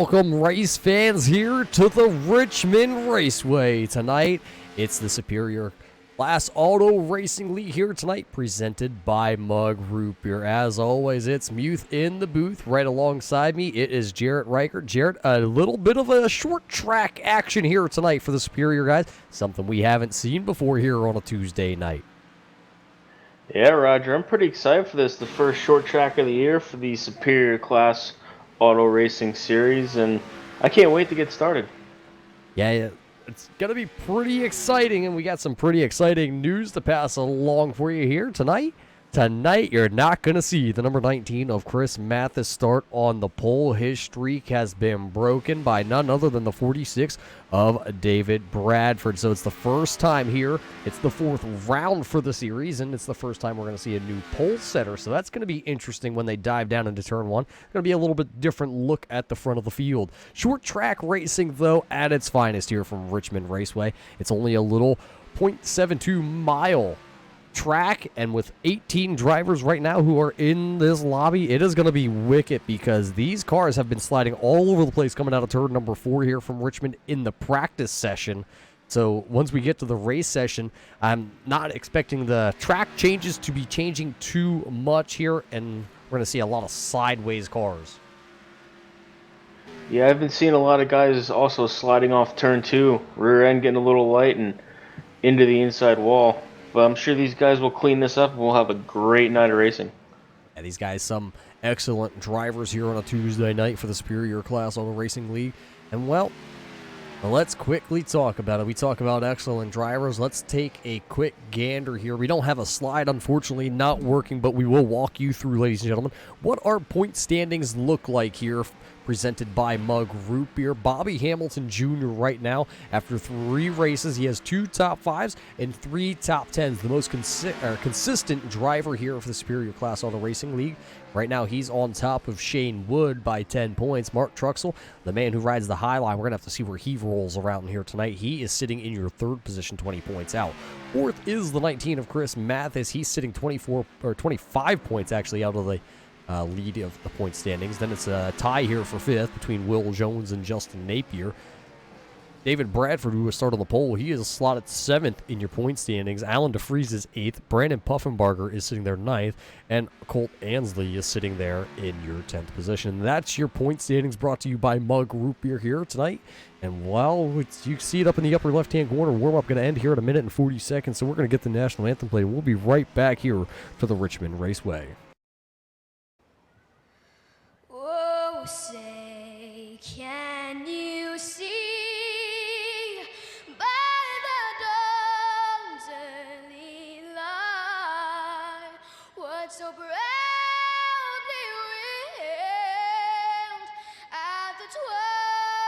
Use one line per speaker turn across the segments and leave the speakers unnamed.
Welcome, race fans, here to the Richmond Raceway. Tonight, it's the Superior Class Auto Racing League here tonight, presented by Mug Root Beer. As always, it's Muth in the booth. Right alongside me, it is Jarrett Riker. Jarrett, a little bit of a short track action here tonight for the Superior guys. Something we haven't seen before here on a Tuesday night.
Yeah, Roger, I'm pretty excited for this. The first short track of the year for the Superior Class Auto Racing Series, and I can't wait to get started.
Yeah, it's going to be pretty exciting, and we got some pretty exciting news to pass along for you here tonight. Tonight, you're not going to see the number 19 of Chris Mathis start on the pole. His streak has been broken by none other than the 46 of David Bradford. So it's the first time here. It's the fourth round for the series, and it's the first time we're going to see a new pole setter. So that's going to be interesting when they dive down into turn one. It's going to be a little bit different look at the front of the field. Short track racing, though, at its finest here from Richmond Raceway. It's only a little 0.72 mile track, and with 18 drivers right now who are in this lobby, it is going to be wicked because these cars have been sliding all over the place coming out of turn number 4 here from Richmond in the practice session. So once we get to the race session, I'm not expecting the track changes to be changing too much here, and we're going to see a lot of sideways cars.
Yeah, I've been seeing a lot of guys also sliding off turn 2, rear end getting a little light and into the inside wall. But I'm sure these guys will clean this up and we'll have a great night of racing.
Yeah, these guys, some excellent drivers here on a Tuesday night for the Superior Class Auto Racing League. And well, let's quickly talk about it. We talk about excellent drivers. Let's take a quick gander here. We don't have a slide, unfortunately, not working, but we will walk you through, ladies and gentlemen, what our point standings look like here, presented by Mug Root Beer. Bobby Hamilton Jr. right now, after 3 races, he has 2 top 5s and 3 top 10s. The most consistent driver here for the Superior Class Auto Racing League. Right now, he's on top of Shane Wood by 10 points. Mark Truxell, the man who rides the high line, we're going to have to see where he rolls around here tonight. He is sitting in your 3rd position, 20 points out. 4th is the 19 of Chris Mathis. He's sitting 25 points actually out of the lead of the point standings. Then it's a tie here for 5th between Will Jones and Justin Napier. David Bradford, who was started on the pole, he is slotted 7th in your point standings. Alan DeFries is 8th. Brandon Puffenbarger is sitting there 9th. And Colt Ansley is sitting there in your 10th position. That's your point standings, brought to you by Mug Root Beer here tonight. And while you see it up in the upper left-hand corner, warm-up going to end here in 1 minute and 40 seconds. So we're going to get the national anthem played. We'll be right back here for the Richmond Raceway.
Oh, say, can you see by the dawn's early light what so proudly wailed at the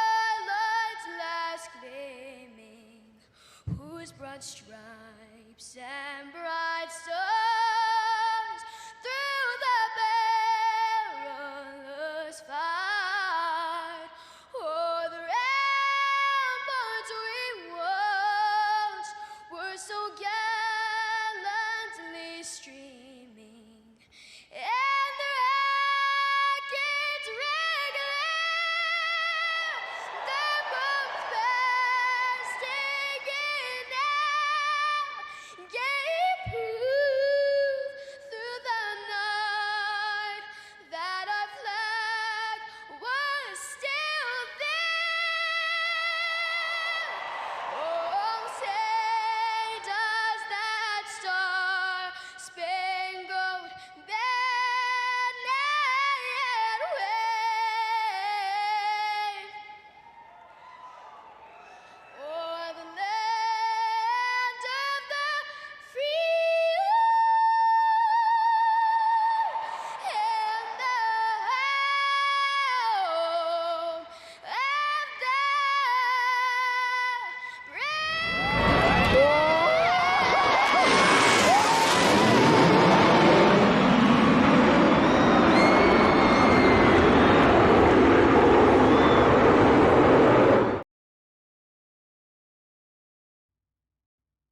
twilight's last gleaming, whose broad stripes and bright stars through the perilous fight o'er the ramparts we watched were so gallantly streaming, and the rackets regular, the bombs bursting in air gave proof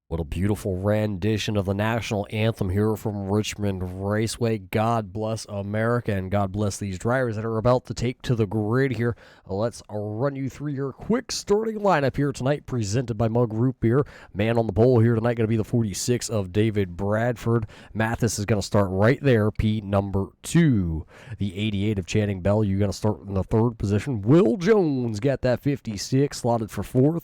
What a beautiful rendition of the national anthem here from Richmond Raceway. God bless America, and God bless these drivers that are about to take to the grid here. Let's run you through your quick starting lineup here tonight, presented by Mug Root Beer. Man on the pole here tonight going to be the 46 of David Bradford. Mathis is going to start right there, P number 2. The 88 of Channing Bell, you're going to start in the 3rd position. Will Jones got that 56, slotted for 4th.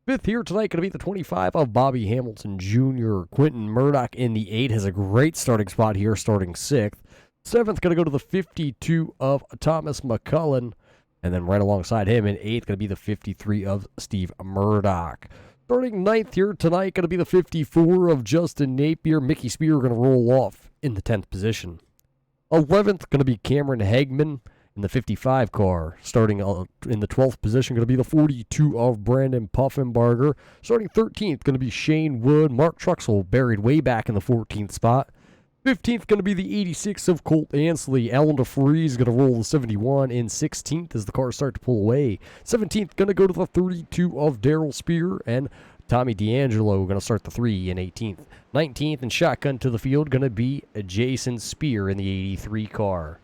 5th here tonight going to be the 25 of Bobby Hamilton Jr. Quentin Murdoch in the 8 has a great starting spot here, starting 6th. 7th going to go to the 52 of Thomas McCullen. And then right alongside him in 8th going to be the 53 of Steve Murdoch. Starting 9th here tonight going to be the 54 of Justin Napier. Mickey Spear going to roll off in the 10th position. 11th going to be Cameron Hagman in the 55 car. Starting in the 12th position going to be the 42 of Brandon Puffenbarger. Starting 13th going to be Shane Wood. Mark Truxell buried way back in the 14th spot. 15th going to be the 86 of Colt Ansley. Alan DeFreeze going to roll the 71 in 16th as the cars start to pull away. 17th going to go to the 32 of Daryl Spear, and Tommy D'Angelo going to start the 3 in 18th. 19th and shotgun to the field going to be Jason Spear in the 83 car.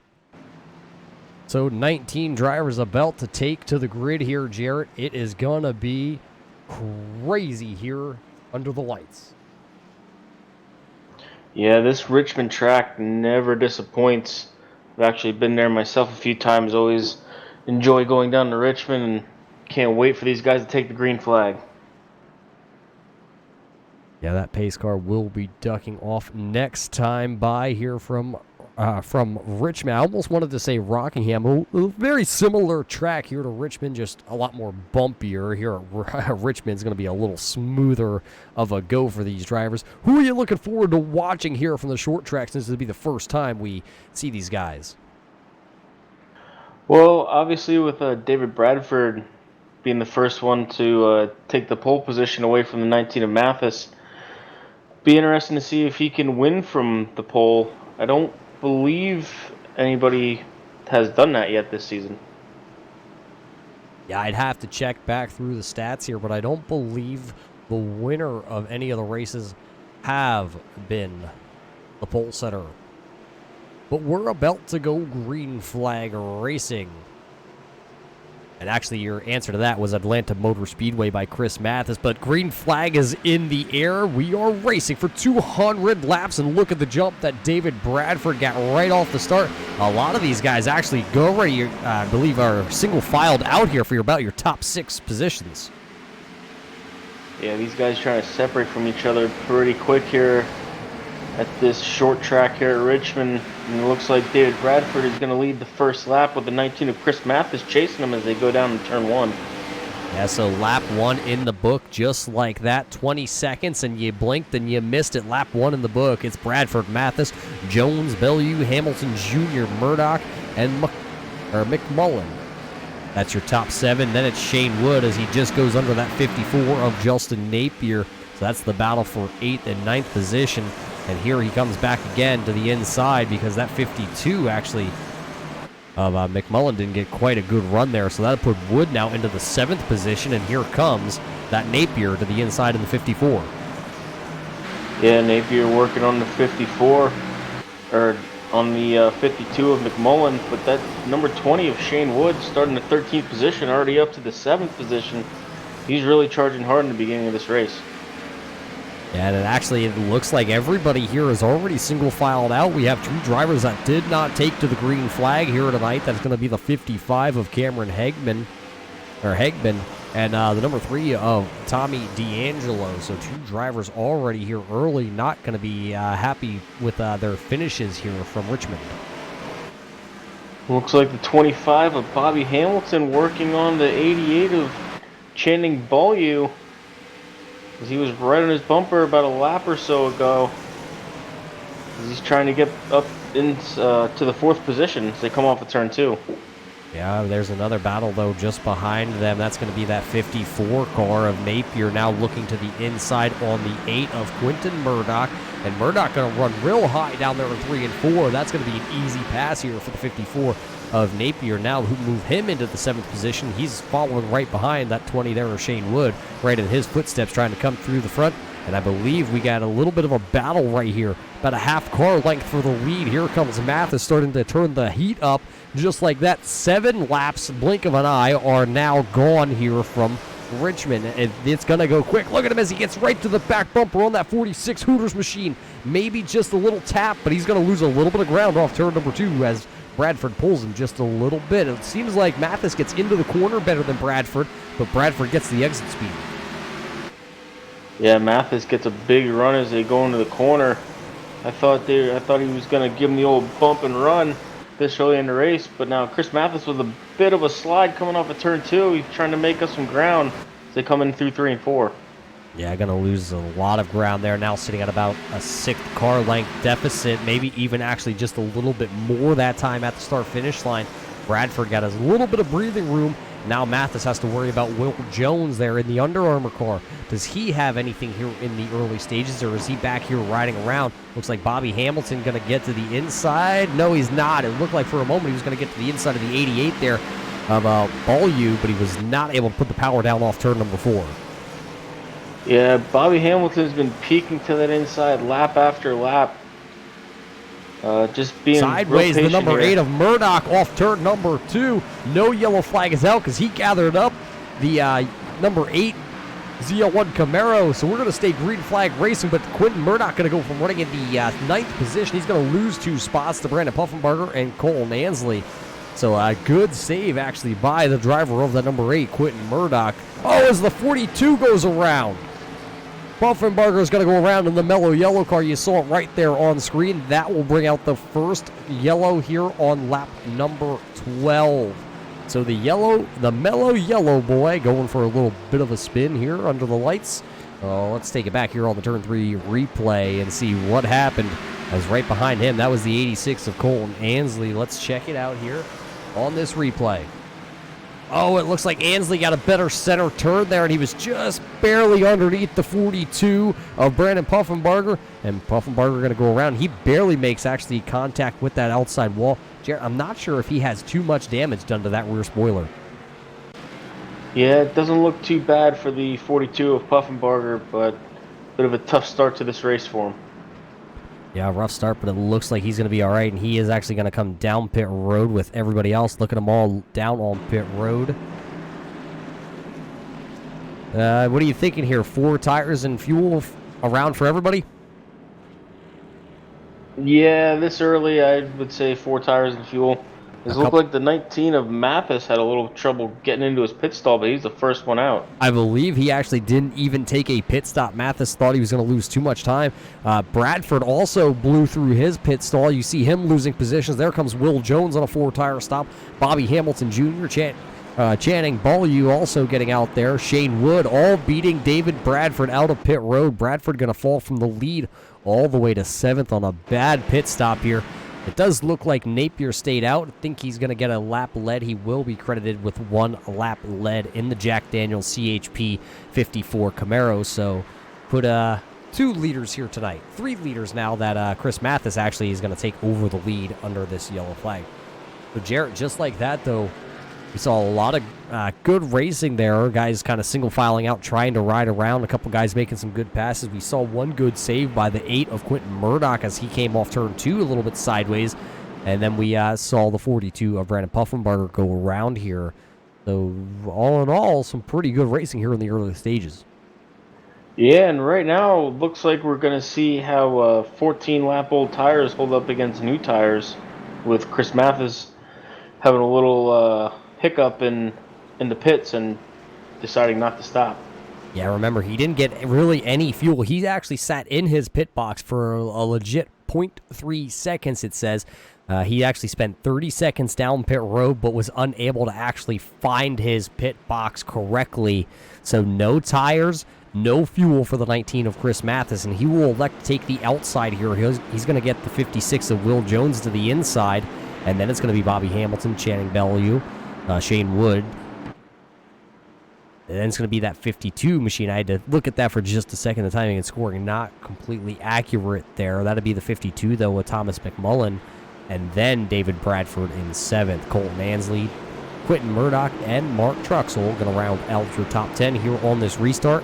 So 19 drivers about to take to the grid here, Jarrett. It is going to be crazy here under the lights.
Yeah, this Richmond track never disappoints. I've actually been there myself a few times. Always enjoy going down to Richmond and can't wait for these guys to take the green flag.
Yeah, that pace car will be ducking off next time by here from Richmond. I almost wanted to say Rockingham. A very similar track here to Richmond, just a lot more bumpier. Here at Richmond's going to be a little smoother of a go for these drivers. Who are you looking forward to watching here from the short track, since it'll be the first time we see these guys?
Well, obviously with David Bradford being the first one to take the pole position away from the 19 of Mathis, be interesting to see if he can win from the pole. I don't believe anybody has done that yet this season.
Yeah, I'd have to check back through the stats here, but I don't believe the winner of any of the races have been the pole setter. But we're about to go green flag racing. And actually, your answer to that was Atlanta Motor Speedway by Chris Mathis. But green flag is in the air. We are racing for 200 laps. And look at the jump that David Bradford got right off the start. A lot of these guys actually go already, I believe, are single filed out here for about your top 6 positions.
Yeah, these guys trying to separate from each other pretty quick here at this short track here at Richmond. And it looks like David Bradford is going to lead the first lap with the 19 of Chris Mathis chasing him as they go down in turn 1.
Yeah, so lap 1 in the book, just like that. 20 seconds, and you blinked and you missed it. Lap 1 in the book. It's Bradford, Mathis, Jones, Bellew, Hamilton Jr., Murdoch, and McMullen. That's your top 7. Then it's Shane Wood as he just goes under that 54 of Justin Napier. So that's the battle for 8th and 9th position. And here he comes back again to the inside because that 52 actually of McMullen didn't get quite a good run there. So that'll put Wood now into the 7th position. And here comes that Napier to the inside of the 54.
Yeah, Napier working on the 54, or on the 52 of McMullen. But that number 20 of Shane Wood starting the 13th position, already up to the 7th position. He's really charging hard in the beginning of this race.
Yeah, and it looks like everybody here is already single filed out. We have 2 drivers that did not take to the green flag here tonight. That's going to be the 55 of Cameron Hagman, and the number 3 of Tommy D'Angelo. So 2 drivers already here early, not going to be happy with their finishes here from Richmond.
Looks like the 25 of Bobby Hamilton working on the 88 of Channing Bellue. He was right on his bumper about a lap or so ago. He's trying to get up into the 4th position as they come off of turn 2.
Yeah, there's another battle, though, just behind them. That's going to be that 54 car of Napier now looking to the inside on the 8 of Quentin Murdoch. And Murdoch going to run real high down there in 3 and 4. That's going to be an easy pass here for the 54 of Napier now, who move him into the 7th position. He's following right behind that 20 there of Shane Wood, right in his footsteps, trying to come through the front. And I believe we got a little bit of a battle right here. About a half car length for the lead. Here comes Mathis starting to turn the heat up. Just like that, 7 laps, blink of an eye, are now gone here from Richmond. And it's going to go quick. Look at him as he gets right to the back bumper on that 46 Hooters machine. Maybe just a little tap, but he's going to lose a little bit of ground off turn number 2 as Bradford pulls him just a little bit. It seems like Mathis gets into the corner better than Bradford, but Bradford gets the exit speed.
Yeah, Mathis gets a big run as they go into the corner. I thought he was gonna give him the old bump and run this early in the race, but now Chris Mathis with a bit of a slide coming off of turn 2. He's trying to make up some ground as they come in through 3 and 4.
Yeah, going to lose a lot of ground there. Now sitting at about a 6th car length deficit, maybe even actually just a little bit more that time at the start-finish line. Bradford got a little bit of breathing room. Now Mathis has to worry about Will Jones there in the Under Armour car. Does he have anything here in the early stages, or is he back here riding around? Looks like Bobby Hamilton going to get to the inside. No, he's not. It looked like for a moment he was going to get to the inside of the 88 there of Beaulieu, but he was not able to put the power down off turn number 4.
Yeah, Bobby Hamilton's been peeking to that inside lap after lap. Just being
sideways, the number 8 of Murdoch off turn number 2. No yellow flag is out because he gathered up the number 8 ZL1 Camaro. So we're going to stay green flag racing, but Quentin Murdoch going to go from running in the 9th position. He's going to lose 2 spots to Brandon Puffenbarger and Cole Ansley. So a good save actually by the driver of the number 8, Quentin Murdoch. Oh, as the 42 goes around. Puffenbarger is going to go around in the mellow yellow car. You saw it right there on screen. That will bring out the first yellow here on lap number 12. So the mellow yellow boy going for a little bit of a spin here under the lights. Let's take it back here on the turn 3 replay and see what happened. As right behind him, that was the 86 of Colton Ansley. Let's check it out here on this replay. Oh, it looks like Ansley got a better center turn there, and he was just barely underneath the 42 of Brandon Puffenbarger. And Puffenbarger going to go around. He barely makes actually contact with that outside wall. Jared, I'm not sure if he has too much damage done to that rear spoiler.
Yeah, it doesn't look too bad for the 42 of Puffenbarger, but a bit of a tough start to this race for him.
Yeah, rough start, but it looks like he's going to be all right, and he is actually going to come down pit road with everybody else. Look at them all down on pit road. What are you thinking here? 4 tires and fuel around for everybody?
Yeah, this early, I would say 4 tires and fuel. It looked like the 19 of Mathis had a little trouble getting into his pit stall, but he's the first one out.
I believe he actually didn't even take a pit stop. Mathis thought he was going to lose too much time. Bradford also blew through his pit stall. You see him losing positions. There comes Will Jones on a 4-tire stop. Bobby Hamilton Jr., Channing Beaulieu also getting out there. Shane Wood all beating David Bradford out of pit road. Bradford going to fall from the lead all the way to 7th on a bad pit stop here. It does look like Napier stayed out. I think he's going to get a lap lead. He will be credited with 1 lap lead in the Jack Daniels CHP 54 Camaro. So put 2 leaders here tonight. 3 leaders now that Chris Mathis actually is going to take over the lead under this yellow flag. So Jarrett, just like that though, we saw a lot of good racing there. Guys kind of single filing out, trying to ride around. A couple guys making some good passes. We saw 1 good save by the 8 of Quentin Murdoch as he came off turn 2 a little bit sideways. And then we saw the 42 of Brandon Puffenbarger go around here. So all in all, some pretty good racing here in the early stages.
Yeah, and right now, it looks like we're going to see how 14-lap-old tires hold up against new tires, with Chris Mathis having a little hiccup in the pits and deciding not to stop.
Yeah, remember, he didn't get really any fuel. He actually sat in his pit box for a legit 0.3 seconds, it says. He actually spent 30 seconds down pit road, but was unable to actually find his pit box correctly. So no tires, no fuel for the 19 of Chris Mathis, and he will elect to take the outside here. He's going to get the 56 of Will Jones to the inside, and then it's going to be Bobby Hamilton, Channing Beaulieu, Shane Wood. And then it's going to be that 52 machine. I had to look at that for just a second. The timing and scoring not completely accurate there. That'd be the 52, though, with Thomas McMullen. And then David Bradford in 7th. Colton Ansley, Quentin Murdoch, and Mark Truxell going to round out your top 10 here on this restart.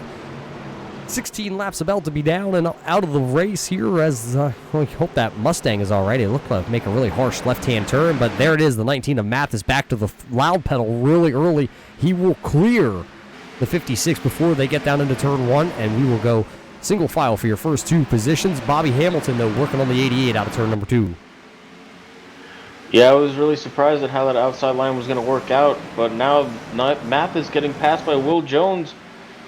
16 laps about to be down and out of the race here as we hope that Mustang is all right. It looked like make a really harsh left-hand turn, but there it is. The 19 of Mathis back to the loud pedal really early. He will clear the 56 before they get down into turn 1, and we will go single file for your first 2 positions. Bobby Hamilton, though, working on the 88 out of turn number 2.
Yeah, I was really surprised at how that outside line was going to work out, but now Mathis getting passed by Will Jones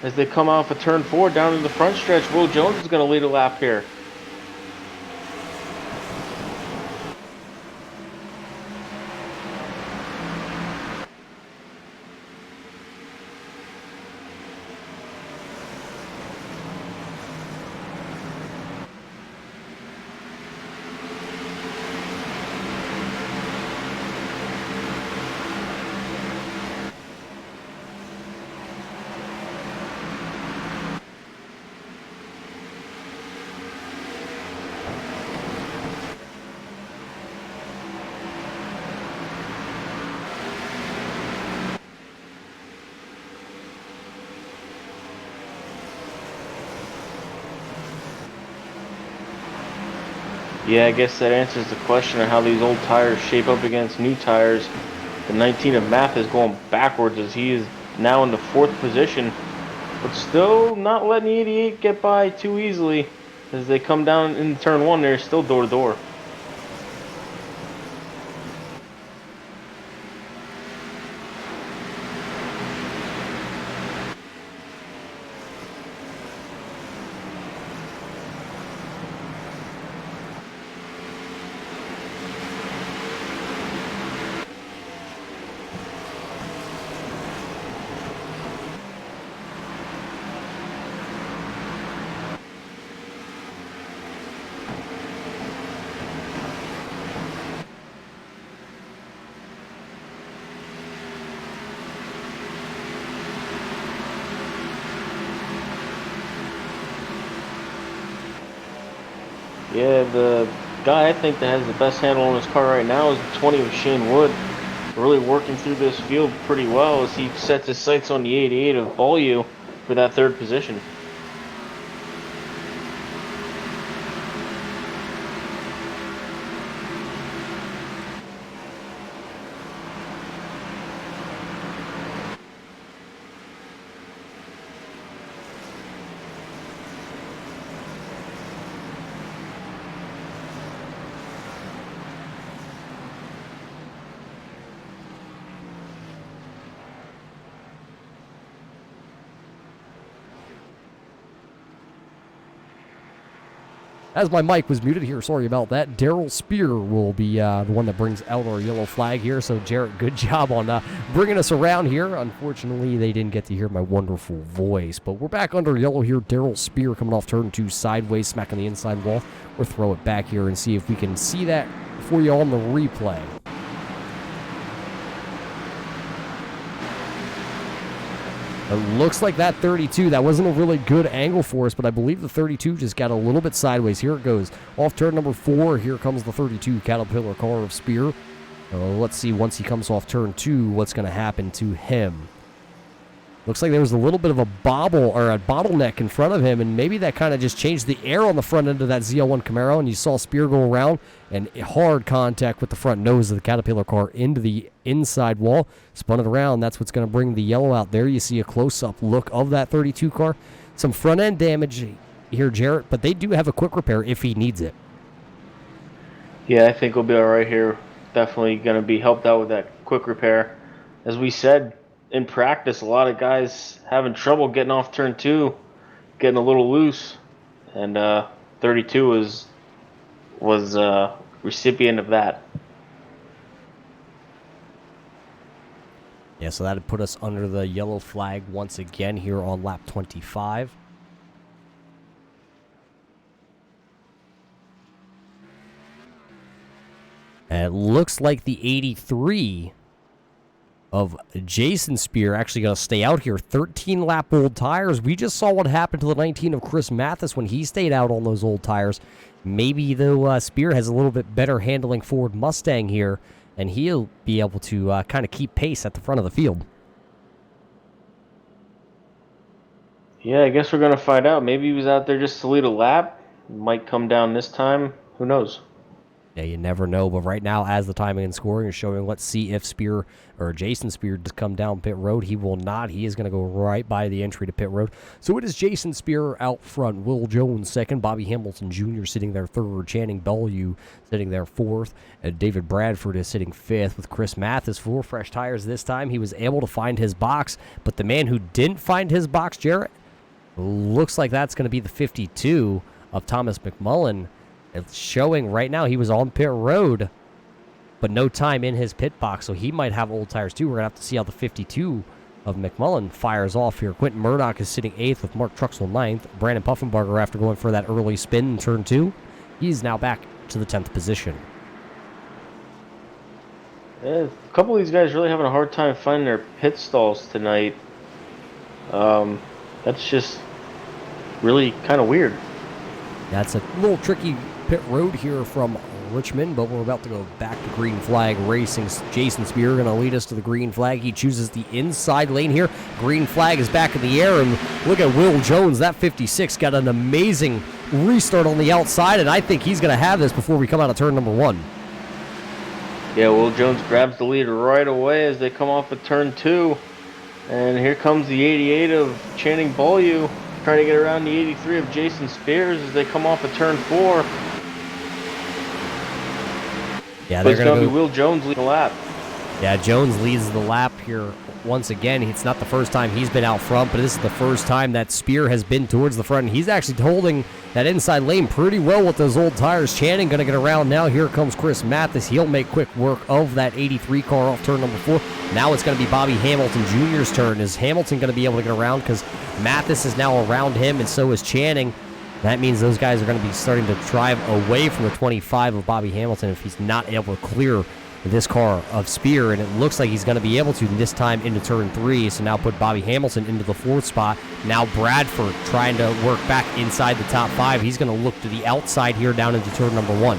as they come off of turn 4 down to the front stretch. Will Jones is going to lead a lap here. Yeah, I guess that answers the question of how these old tires shape up against new tires. The 19 of Mathis going backwards as he is now in the 4th position, but still not letting the 88 get by too easily as they come down in turn 1. They're still door to door. Yeah, the guy I think that has the best handle on his car right now is the 20 of Shane Wood. Really working through this field pretty well as he sets his sights on the 88 of Beaulieu for that 3rd position.
As my mic was muted here, sorry about that. Daryl Spear will be the one that brings out our yellow flag here. So, Jarrett, good job on bringing us around here. Unfortunately, they didn't get to hear my wonderful voice. But we're back under yellow here. Daryl Spear coming off turn 2 sideways, smacking the inside wall. We'll throw it back here and see if we can see that for you on the replay. It looks like that 32, that wasn't a really good angle for us, but I believe the 32 just got a little bit sideways. Here it goes. Off turn number 4, here comes the 32 Caterpillar car of Spear. Let's see, once he comes off turn 2, what's going to happen to him. Looks like there was a little bit of a bobble or a bottleneck in front of him, and maybe that kind of just changed the air on the front end of that ZL1 Camaro, and you saw Spear go around and hard contact with the front nose of the Caterpillar car into the inside wall, spun it around. That's what's going to bring the yellow out there. You see a close-up look of that 32 car. Some front-end damage here, Jarrett, but they do have a quick repair if he needs it.
Yeah, I think we'll be all right here. Definitely going to be helped out with that quick repair. As we said, in practice, a lot of guys having trouble getting off turn 2, getting a little loose, and 32 was a recipient of that.
Yeah, so that would put us under the yellow flag once again here on lap 25. And it looks like the 83 of Jason Spear actually going to stay out here. 13-lap old tires. We just saw what happened to the 19 of Chris Mathis when he stayed out on those old tires. Maybe, though, Spear has a little bit better handling Ford Mustang here, and he'll be able to kind of keep pace at the front of the field.
Yeah, I guess we're gonna find out. Maybe he was out there just to lead a lap. Might come down this time. Who knows?
Yeah, you never know. But right now, as the timing and scoring is showing, let's see if Spear or Jason Spear does come down pit road. He will not. He is going to go right by the entry to pit road. So it is Jason Spear out front. Will Jones second. Bobby Hamilton Jr. sitting there third. Channing Bellew sitting there fourth. And David Bradford is sitting fifth with Chris Mathis. 4 fresh tires this time. He was able to find his box. But the man who didn't find his box, Jarrett, looks like that's going to be the 52 of Thomas McMullen. It's showing right now he was on pit road, but no time in his pit box, so he might have old tires too. We're going to have to see how the 52 of McMullen fires off here. Quentin Murdoch is sitting 8th with Mark Truxell 9th. Brandon Puffenbarger, after going for that early spin in turn 2, he's now back to the 10th position.
Yeah, a couple of these guys really having a hard time finding their pit stalls tonight. That's just really kind of weird.
That's a little tricky pit road here from Richmond, but we're about to go back to green flag racing. Jason Spear going to lead us to the green flag. He chooses the inside lane here. Green flag is back in the air, and look at Will Jones. That 56 got an amazing restart on the outside, and I think he's going to have this before we come out of turn number 1.
Yeah, Will Jones grabs the lead right away as they come off of turn 2. And here comes the 88 of Channing Bellew, trying to get around the 83 of Jason Spears as they come off of turn 4.
Yeah,
But
they're
it's
going
going
to
to be Will Jones leading the lap.
Yeah, Jones leads the lap here once again. It's not the first time he's been out front, but this is the first time that Spear has been towards the front. He's actually holding that inside lane pretty well with those old tires. Channing going to get around now. Here comes Chris Mathis. He'll make quick work of that 83 car off turn number 4. Now it's going to be Bobby Hamilton Jr.'s turn. Is Hamilton going to be able to get around? Because Mathis is now around him, and so is Channing. That means those guys are going to be starting to drive away from the 25 of Bobby Hamilton if he's not able to clear this car of Spear, and it looks like he's going to be able to this time into turn 3, so now put Bobby Hamilton into the 4th spot. Now Bradford trying to work back inside the top 5. He's going to look to the outside here down into turn number 1.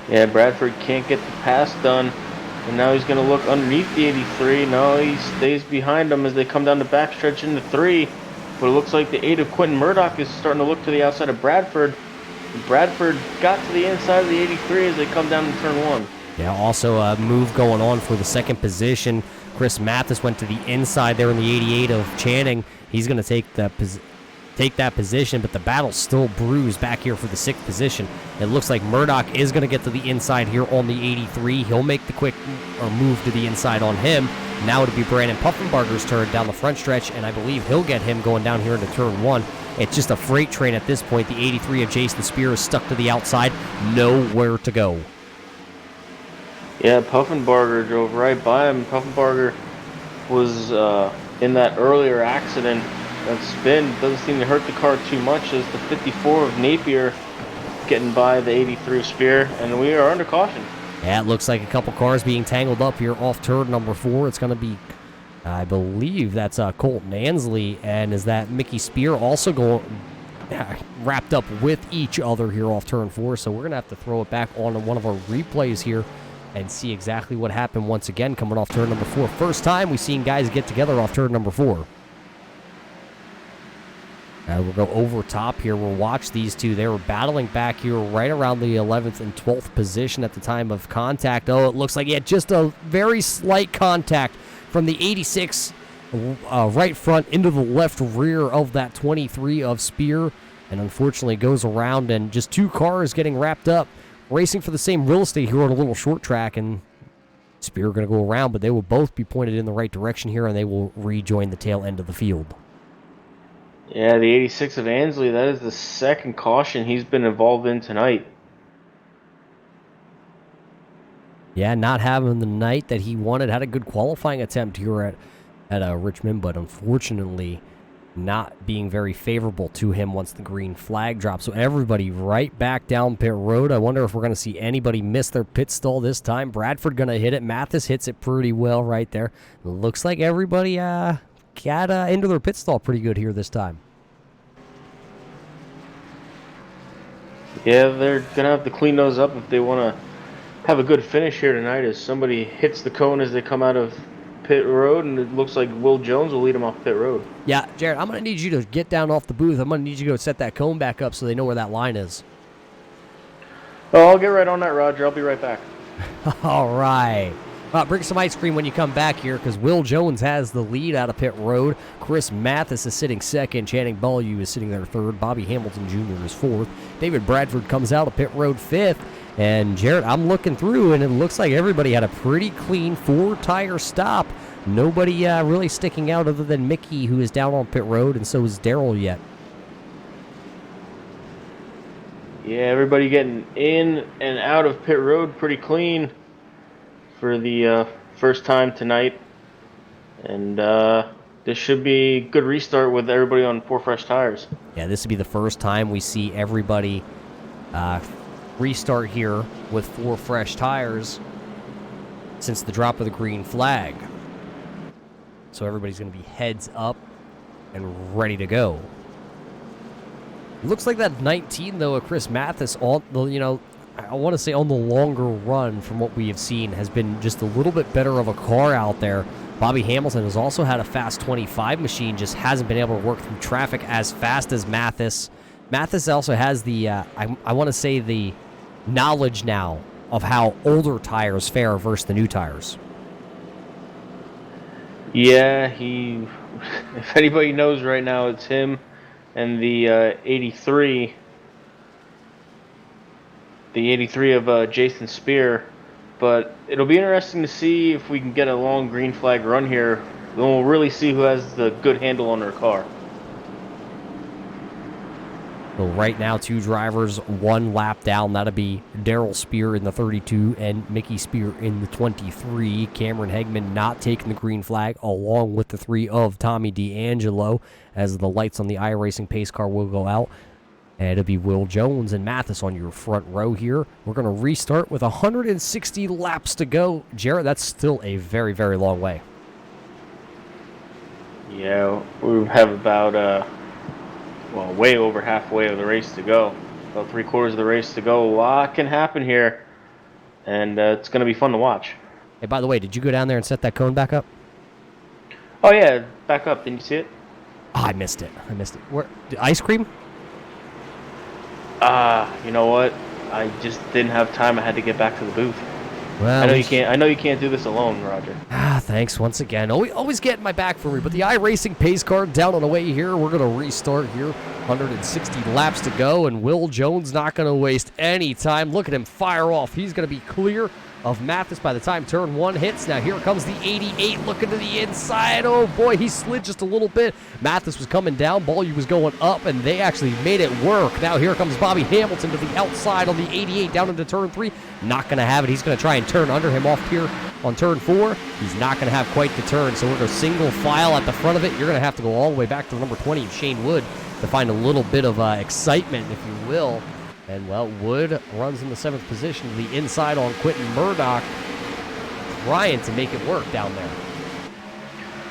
Yeah, Bradford can't get the pass done, and now he's going to look underneath the 83. No, he stays behind them as they come down the backstretch into 3. But it looks like the 8 of Quentin Murdoch is starting to look to the outside of Bradford. Bradford got to the inside of the 83 as they come down to turn 1.
Yeah, also a move going on for the 2nd position. Chris Mathis went to the inside there in the 88 of Channing. He's going to take that position, but the battle's still bruised back here for the 6th position. It looks like Murdoch is going to get to the inside here on the 83. He'll make the quick move to the inside on him. Now it'll be Brandon Puffenbarger's turn down the front stretch, and I believe he'll get him going down here into turn 1. It's just a freight train at this point. The 83 of Jason Spear is stuck to the outside. Nowhere to go.
Yeah, Puffenbarger drove right by him. Puffenbarger was in that earlier accident. That spin doesn't seem to hurt the car too much as the 54 of Napier getting by the 83 of Spear, and we are under caution.
Yeah, it looks like a couple cars being tangled up here off turn number 4. It's going to be, I believe that's Colton Ansley, and is that Mickey Spear also going wrapped up with each other here off turn 4. So we're going to have to throw it back on one of our replays here and see exactly what happened once again coming off turn number 4. First time we've seen guys get together off turn number 4. We'll go over top here. We'll watch these two. They were battling back here right around the 11th and 12th position at the time of contact. Oh, it looks like he had just a very slight contact from the 86 right front into the left rear of that 23 of Spear, and unfortunately goes around, and just 2 cars getting wrapped up, racing for the same real estate here on a little short track, and Spear going to go around, but they will both be pointed in the right direction here, and they will rejoin the tail end of the field.
Yeah, the 86 of Ansley, that is the 2nd caution he's been involved in tonight.
Yeah, not having the night that he wanted. Had a good qualifying attempt here at Richmond, but unfortunately not being very favorable to him once the green flag dropped. So everybody right back down pit road. I wonder if we're going to see anybody miss their pit stall this time. Bradford going to hit it. Mathis hits it pretty well right there. Looks like everybody got into their pit stall pretty good here this time.
Yeah, they're going to have to clean those up if they want to have a good finish here tonight, as somebody hits the cone as they come out of pit road, and it looks like Will Jones will lead him off pit road.
Yeah, Jared, I'm going to need you to get down off the booth. I'm going to need you to go set that cone back up so they know where that line is.
Oh, I'll get right on that, Roger. I'll be right back.
All right. Bring some ice cream when you come back here because Will Jones has the lead out of pit road. Chris Mathis is sitting second. Channing Beaulieu is sitting there third. Bobby Hamilton Jr. is fourth. David Bradford comes out of pit road fifth. And, Jared, I'm looking through, and it looks like everybody had a pretty clean four-tire stop. Nobody really sticking out other than Mickey, who is down on pit road, and so is Daryl yet.
Yeah, everybody getting in and out of pit road pretty clean for the first time tonight. And this should be a good restart with everybody on 4 fresh tires.
Yeah, this would be the first time we see everybody restart here with 4 fresh tires since the drop of the green flag. So everybody's going to be heads up and ready to go. It looks like that 19, though, of Chris Mathis, I want to say on the longer run from what we have seen, has been just a little bit better of a car out there. Bobby Hamilton has also had a fast 25 machine, just hasn't been able to work through traffic as fast as Mathis. Mathis also has the, I want to say, the knowledge now of how older tires fare versus the new tires.
Yeah, if anybody knows right now, it's him and the 83. The 83 of Jason Spear. But it'll be interesting to see if we can get a long green flag run here. Then we'll really see who has the good handle on their car.
So right now, 2 drivers, 1 lap down. That'll be Daryl Spear in the 32 and Mickey Spear in the 23. Cameron Hegman not taking the green flag, along with the 3 of Tommy D'Angelo, as the lights on the iRacing pace car will go out. And it'll be Will Jones and Mathis on your front row here. We're going to restart with 160 laps to go. Jared, that's still a very, very long way.
Yeah, we have about, way over halfway of the race to go. About 3/4 of the race to go. A lot can happen here, and it's going to be fun to watch.
Hey, by the way, did you go down there and set that cone back up?
Oh, yeah, back up. Didn't you see it?
Oh, I missed it. Where? Ice cream?
You know what? I just didn't have time. I had to get back to the booth.
Well,
I know you can't do this alone, Roger.
Thanks once again. Always getting my back for me. But the iRacing pace car down on the way here. We're going to restart here. 160 laps to go, and Will Jones not going to waste any time. Look at him fire off. He's going to be clear of Mathis by the time turn 1 hits. Now here comes the 88 looking to the inside. Oh boy, he slid just a little bit. Mathis was coming down, Beaulieu was going up, and they actually made it work. Now here comes Bobby Hamilton to the outside on the 88 down into turn 3. Not going to have it. He's going to try and turn under him off here on turn 4. He's not going to have quite the turn, so we're going to single file at the front of it. You're going to have to go all the way back to number 20 of Shane Wood to find a little bit of excitement, if you will. And, well, Wood runs in the 7th position to the inside on Quentin Murdoch, trying to make it work down there.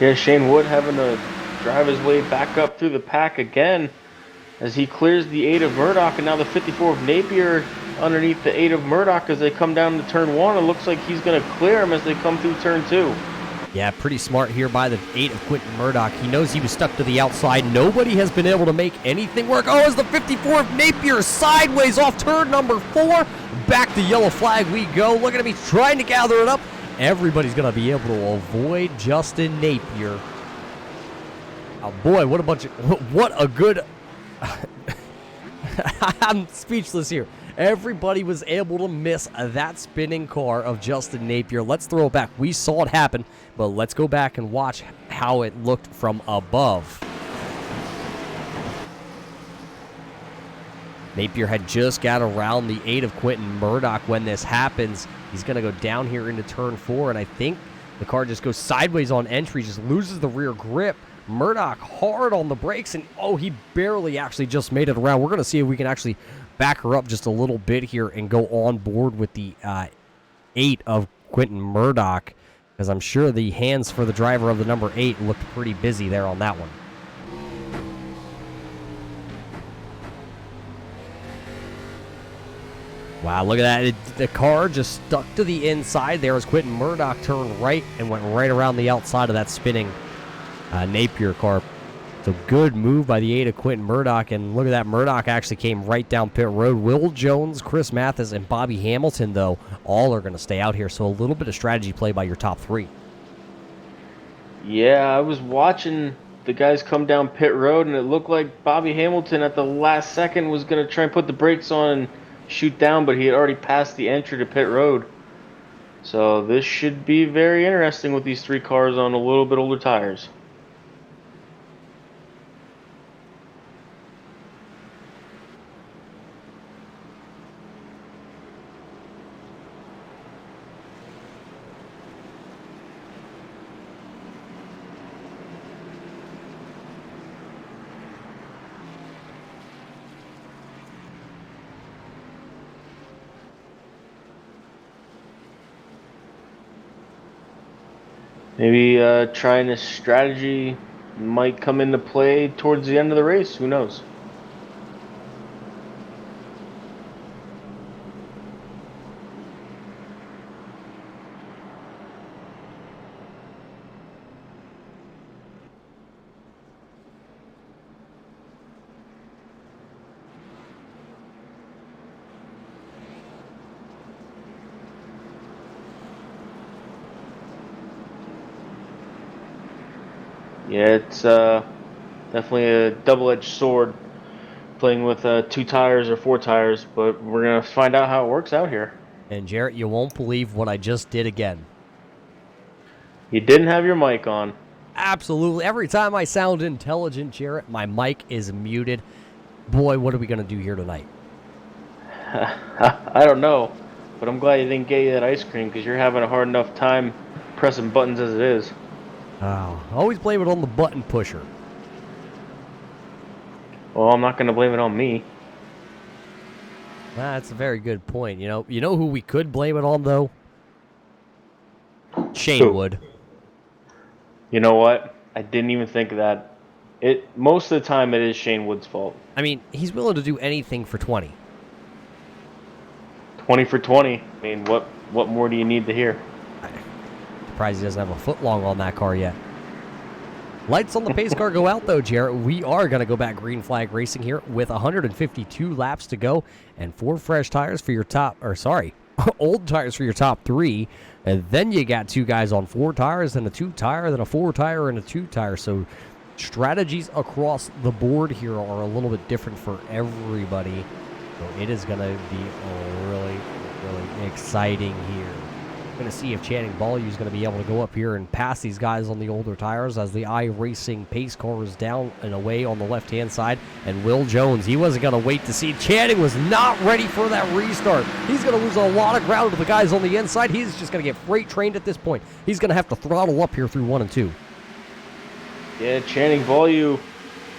Yeah, Shane Wood having to drive his way back up through the pack again as he clears the 8 of Murdoch, and now the 54 of Napier underneath the 8 of Murdoch as they come down to turn 1. It looks like he's going to clear him as they come through turn 2.
Yeah, pretty smart here by the 8 of Quentin Murdoch. He knows he was stuck to the outside. Nobody has been able to make anything work. Oh, as the 54 of Napier sideways off turn number 4. Back to yellow flag we go. Look at him. He's trying to gather it up. Everybody's going to be able to avoid Justin Napier. Oh, boy, what a good... I'm speechless here. Everybody was able to miss that spinning car of Justin Napier. Let's throw it back. We saw it happen, but let's go back and watch how it looked from above. Napier had just got around the 8 of Quentin Murdoch when this happens. He's going to go down here into turn 4, and I think the car just goes sideways on entry, just loses the rear grip. Murdoch hard on the brakes, and oh, he barely actually just made it around. We're going to see if we can actually back her up just a little bit here and go on board with the 8 of Quentin Murdoch, because I'm sure the hands for the driver of the number 8 looked pretty busy there on that one. Wow, look at that. The car just stuck to the inside there as Quentin Murdoch turned right and went right around the outside of that spinning Napier car. So good move by the 8 of Quentin Murdoch. And look at that. Murdoch actually came right down pit road. Will Jones, Chris Mathis, and Bobby Hamilton, though, all are going to stay out here. So a little bit of strategy play by your top 3.
Yeah, I was watching the guys come down pit road, and it looked like Bobby Hamilton at the last second was going to try and put the brakes on and shoot down, but he had already passed the entry to pit road. So this should be very interesting with these 3 cars on a little bit older tires. Maybe trying this strategy might come into play towards the end of the race. Who knows? Yeah, it's definitely a double-edged sword playing with 2 tires or 4 tires, but we're going to find out how it works out here.
And Jarrett, you won't believe what I just did again.
You didn't have your mic on.
Absolutely. Every time I sound intelligent, Jarrett, my mic is muted. Boy, what are we going to do here tonight?
I don't know, but I'm glad you didn't get you that ice cream because you're having a hard enough time pressing buttons as it is.
Oh, always blame it on the button pusher.
Well, I'm not going to blame it on me.
That's a very good point. You know who we could blame it on, though? Shane
Who?
Wood.
You know what? I didn't even think of that. Most of the time, it is Shane Wood's fault.
I mean, he's willing to do anything for 20.
20 for 20. I mean, what more do you need to hear?
Surprised he doesn't have a foot long on that car yet. Lights on the pace car go out, though, Jarrett. We are going to go back green flag racing here with 152 laps to go and 4 fresh tires for your old tires for your top 3. And then you got 2 guys on 4 tires, then a 2 tire, then a 4 tire, and a 2 tire. So strategies across the board here are a little bit different for everybody. So it is going to be really, really exciting here. Going to see if Channing Beaulieu is going to be able to go up here and pass these guys on the older tires as the iRacing pace car is down and away on the left-hand side. And Will Jones, he wasn't going to wait to see. Channing was not ready for that restart. He's going to lose a lot of ground to the guys on the inside. He's just going to get freight trained at this point. He's going to have to throttle up here through 1 and 2.
Yeah, Channing Beaulieu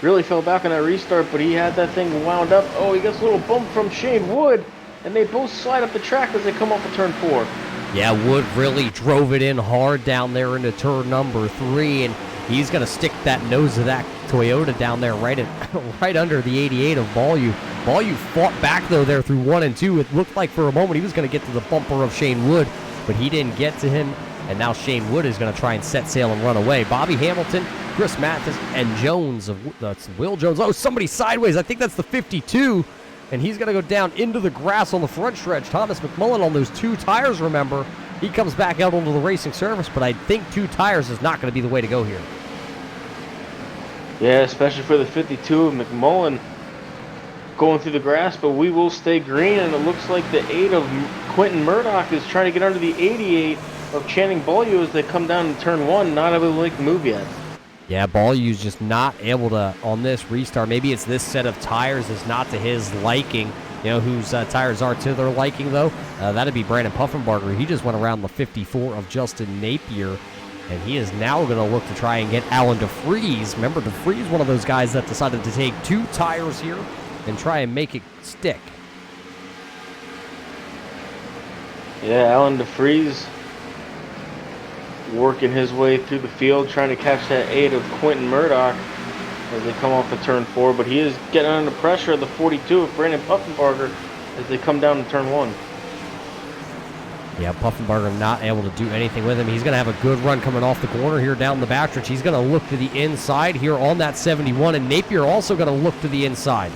really fell back on that restart, but he had that thing wound up. Oh, he gets a little bump from Shane Wood, and they both slide up the track as they come off of turn 4.
Yeah, Wood really drove it in hard down there into turn number 3, and he's going to stick that nose of that Toyota down there right under the 88 of Beaulieu. Beaulieu fought back, though, there through 1 and 2. It looked like for a moment he was going to get to the bumper of Shane Wood, but he didn't get to him, and now Shane Wood is going to try and set sail and run away. Bobby Hamilton, Chris Mathis, and Jones. That's Will Jones. Oh, somebody sideways. I think that's the 52. And he's going to go down into the grass on the front stretch. Thomas McMullen on those 2 tires, remember. He comes back out onto the racing surface, but I think 2 tires is not going to be the way to go here.
Yeah, especially for the 52 of McMullen going through the grass, but we will stay green, and it looks like the 8 of Quentin Murdoch is trying to get under the 88 of Channing Beaulieu as they come down to turn 1, not able to make the move yet.
Yeah, Beaulieu's just not able to, on this restart, maybe it's this set of tires is not to his liking. You know whose tires are to their liking, though? That'd be Brandon Puffenbarger. He just went around the 54 of Justin Napier, and he is now going to look to try and get Alan DeFries. Remember, DeFries, one of those guys that decided to take 2 tires here and try and make it stick.
Yeah, Alan DeFries working his way through the field, trying to catch that 8 of Quentin Murdoch as they come off of turn 4, but he is getting under pressure of the 42 of Brandon Puffenbarger as they come down to turn 1.
Yeah, Puffenbarger not able to do anything with him. He's going to have a good run coming off the corner here down the backstretch. He's going to look to the inside here on that 71, and Napier also going to look to the inside.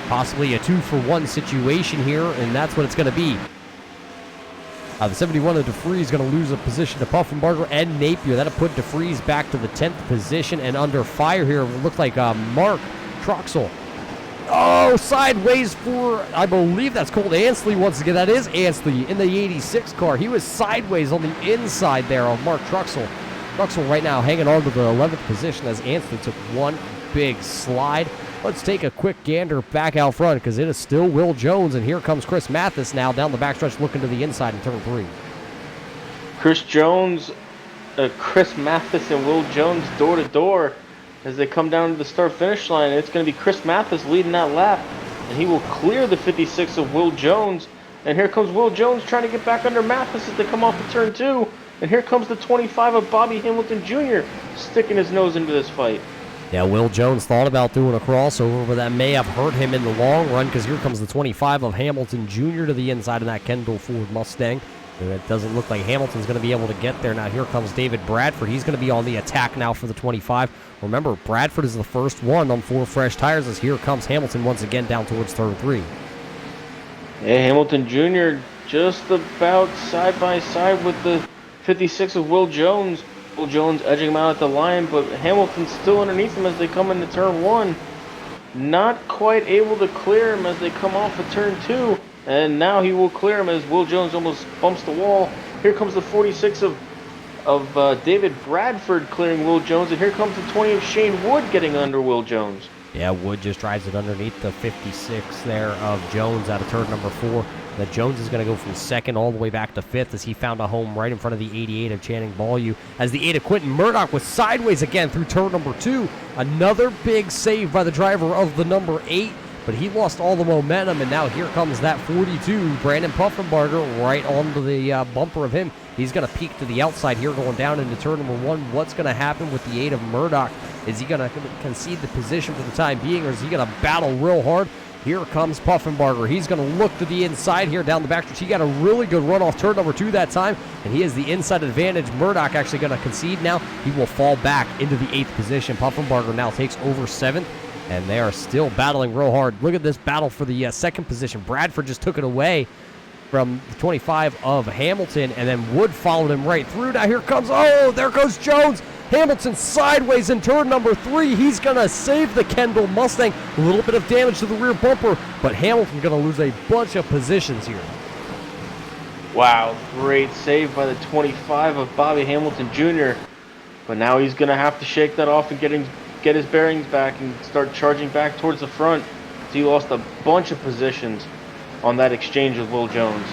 Possibly a 2-for-1 situation here, and that's what it's going to be. The 71 of DeFries is going to lose a position to Puffenbarger and Napier. That'll put DeFries back to the 10th position, and under fire here, it looked like Mark Troxel. Oh, sideways for, I believe that's called Ansley once again. That is Ansley in the 86 car. He was sideways on the inside there of Mark Truxell. Truxell right now hanging on to the 11th position as Ansley took one big slide. Let's take a quick gander back out front because it is still Will Jones, and here comes Chris Mathis now down the backstretch looking to the inside in turn 3.
Chris Mathis and Will Jones door to door as they come down to the start-finish line. It's going to be Chris Mathis leading that lap, and he will clear the 56 of Will Jones. And here comes Will Jones trying to get back under Mathis as they come off of turn 2. And here comes the 25 of Bobby Hamilton Jr. sticking his nose into this fight.
Yeah, Will Jones thought about doing a crossover, but that may have hurt him in the long run because here comes the 25 of Hamilton Jr. to the inside of that Kendall Ford Mustang. And it doesn't look like Hamilton's going to be able to get there. Now here comes David Bradford. He's going to be on the attack now for the 25. Remember, Bradford is the first one on 4 fresh tires as here comes Hamilton once again down towards turn 3.
Yeah, Hamilton Jr. just about side by side with the 56 of Will Jones. Will Jones edging him out at the line, but Hamilton's still underneath him as they come into turn 1. Not quite able to clear him as they come off of turn 2. And now he will clear him as Will Jones almost bumps the wall. Here comes the 46 of David Bradford clearing Will Jones. And here comes the 20 of Shane Wood getting under Will Jones.
Yeah, Wood just drives it underneath the 56 there of Jones out of turn number 4. That Jones is going to go from 2nd all the way back to 5th as he found a home right in front of the 88 of Channing Beaulieu. As the 8 of Quentin Murdoch was sideways again through turn number 2. Another big save by the driver of the number 8. But he lost all the momentum, and now here comes that 42, Brandon Puffenbarger, right onto the bumper of him. He's going to peek to the outside here going down into turn number 1. What's going to happen with the 8 of Murdoch? Is he going to concede the position for the time being, or is he going to battle real hard? Here comes Puffenbarger. He's going to look to the inside here down the backstretch. He got a really good run off turn number 2 that time, and he has the inside advantage. Murdoch actually going to concede now. He will fall back into the 8th position. Puffenbarger now takes over 7th. And they are still battling real hard. Look at this battle for the 2nd position. Bradford just took it away from the 25 of Hamilton, and then Wood followed him right through. Now here comes, oh, there goes Jones. Hamilton sideways in turn number 3. He's going to save the Kendall Mustang. A little bit of damage to the rear bumper, but Hamilton's going to lose a bunch of positions here.
Wow, great save by the 25 of Bobby Hamilton Jr. But now he's going to have to shake that off and get his bearings back and start charging back towards the front. So he lost a bunch of positions on that exchange with Will Jones.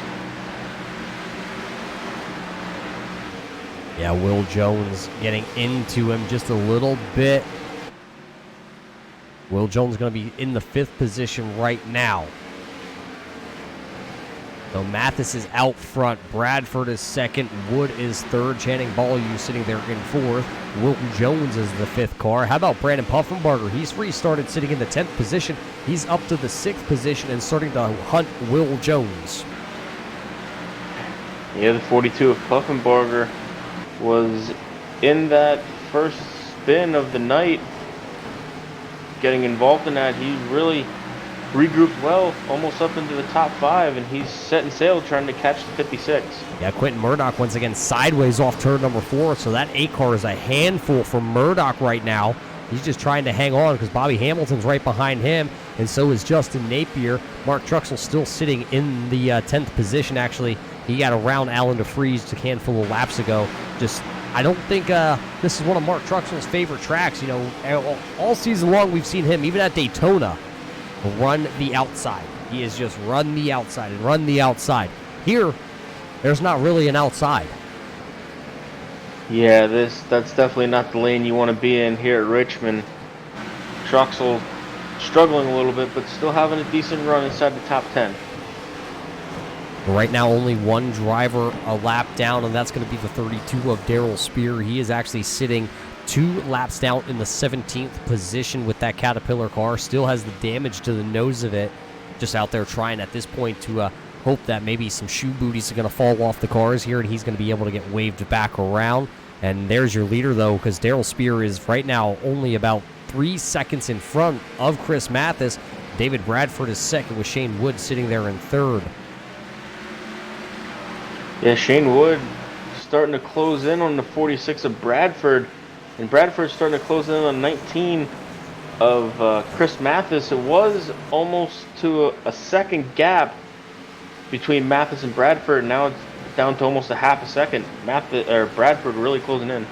Yeah, Will Jones getting into him just a little bit. Will Jones going to be in the 5th position right now. So Mathis is out front. Bradford is 2nd. Wood is 3rd. Channing Beaulieu sitting there in 4th. Will Jones is the 5th car. How about Brandon Puffenbarger? He's restarted sitting in the 10th position. He's up to the 6th position and starting to hunt Will Jones.
Yeah, the 42 of Puffenbarger was in that first spin of the night, getting involved in that. He really regrouped well, almost up into the top 5, and he's setting sail trying to catch the 56.
Yeah, Quentin Murdoch once again sideways off turn number 4, so that 8 car is a handful for Murdoch right now. He's just trying to hang on because Bobby Hamilton's right behind him, and so is Justin Napier. Mark Truxell still sitting in the 10th position, actually. He got around Alan DeFries just a handful of laps ago. I don't think this is one of Mark Truxell's favorite tracks. You know, all season long we've seen him, even at Daytona, run the outside. He has just run the outside and run the outside. Here, there's not really an outside.
Yeah, that's definitely not the lane you want to be in here at Richmond. Truxell struggling a little bit, but still having a decent run inside the top 10.
Right now, only one driver a lap down, and that's going to be the 32 of Darrell Spear. He is actually sitting 2 laps down in the 17th position with that Caterpillar car. Still has the damage to the nose of it. just out there trying at this point to hope that maybe some shoe booties are going to fall off the cars here, and he's going to be able to get waved back around. And there's your leader, though, because Darrell Spear is right now only about 3 seconds in front of Chris Mathis. David Bradford is second, with Shane Wood sitting there in third.
Yeah, Shane Wood starting to close in on the 46 of Bradford, and Bradford's starting to close in on 19 of Chris Mathis. It was almost to a second gap between Mathis and Bradford. Now it's down to almost a half a second. Bradford really closing in.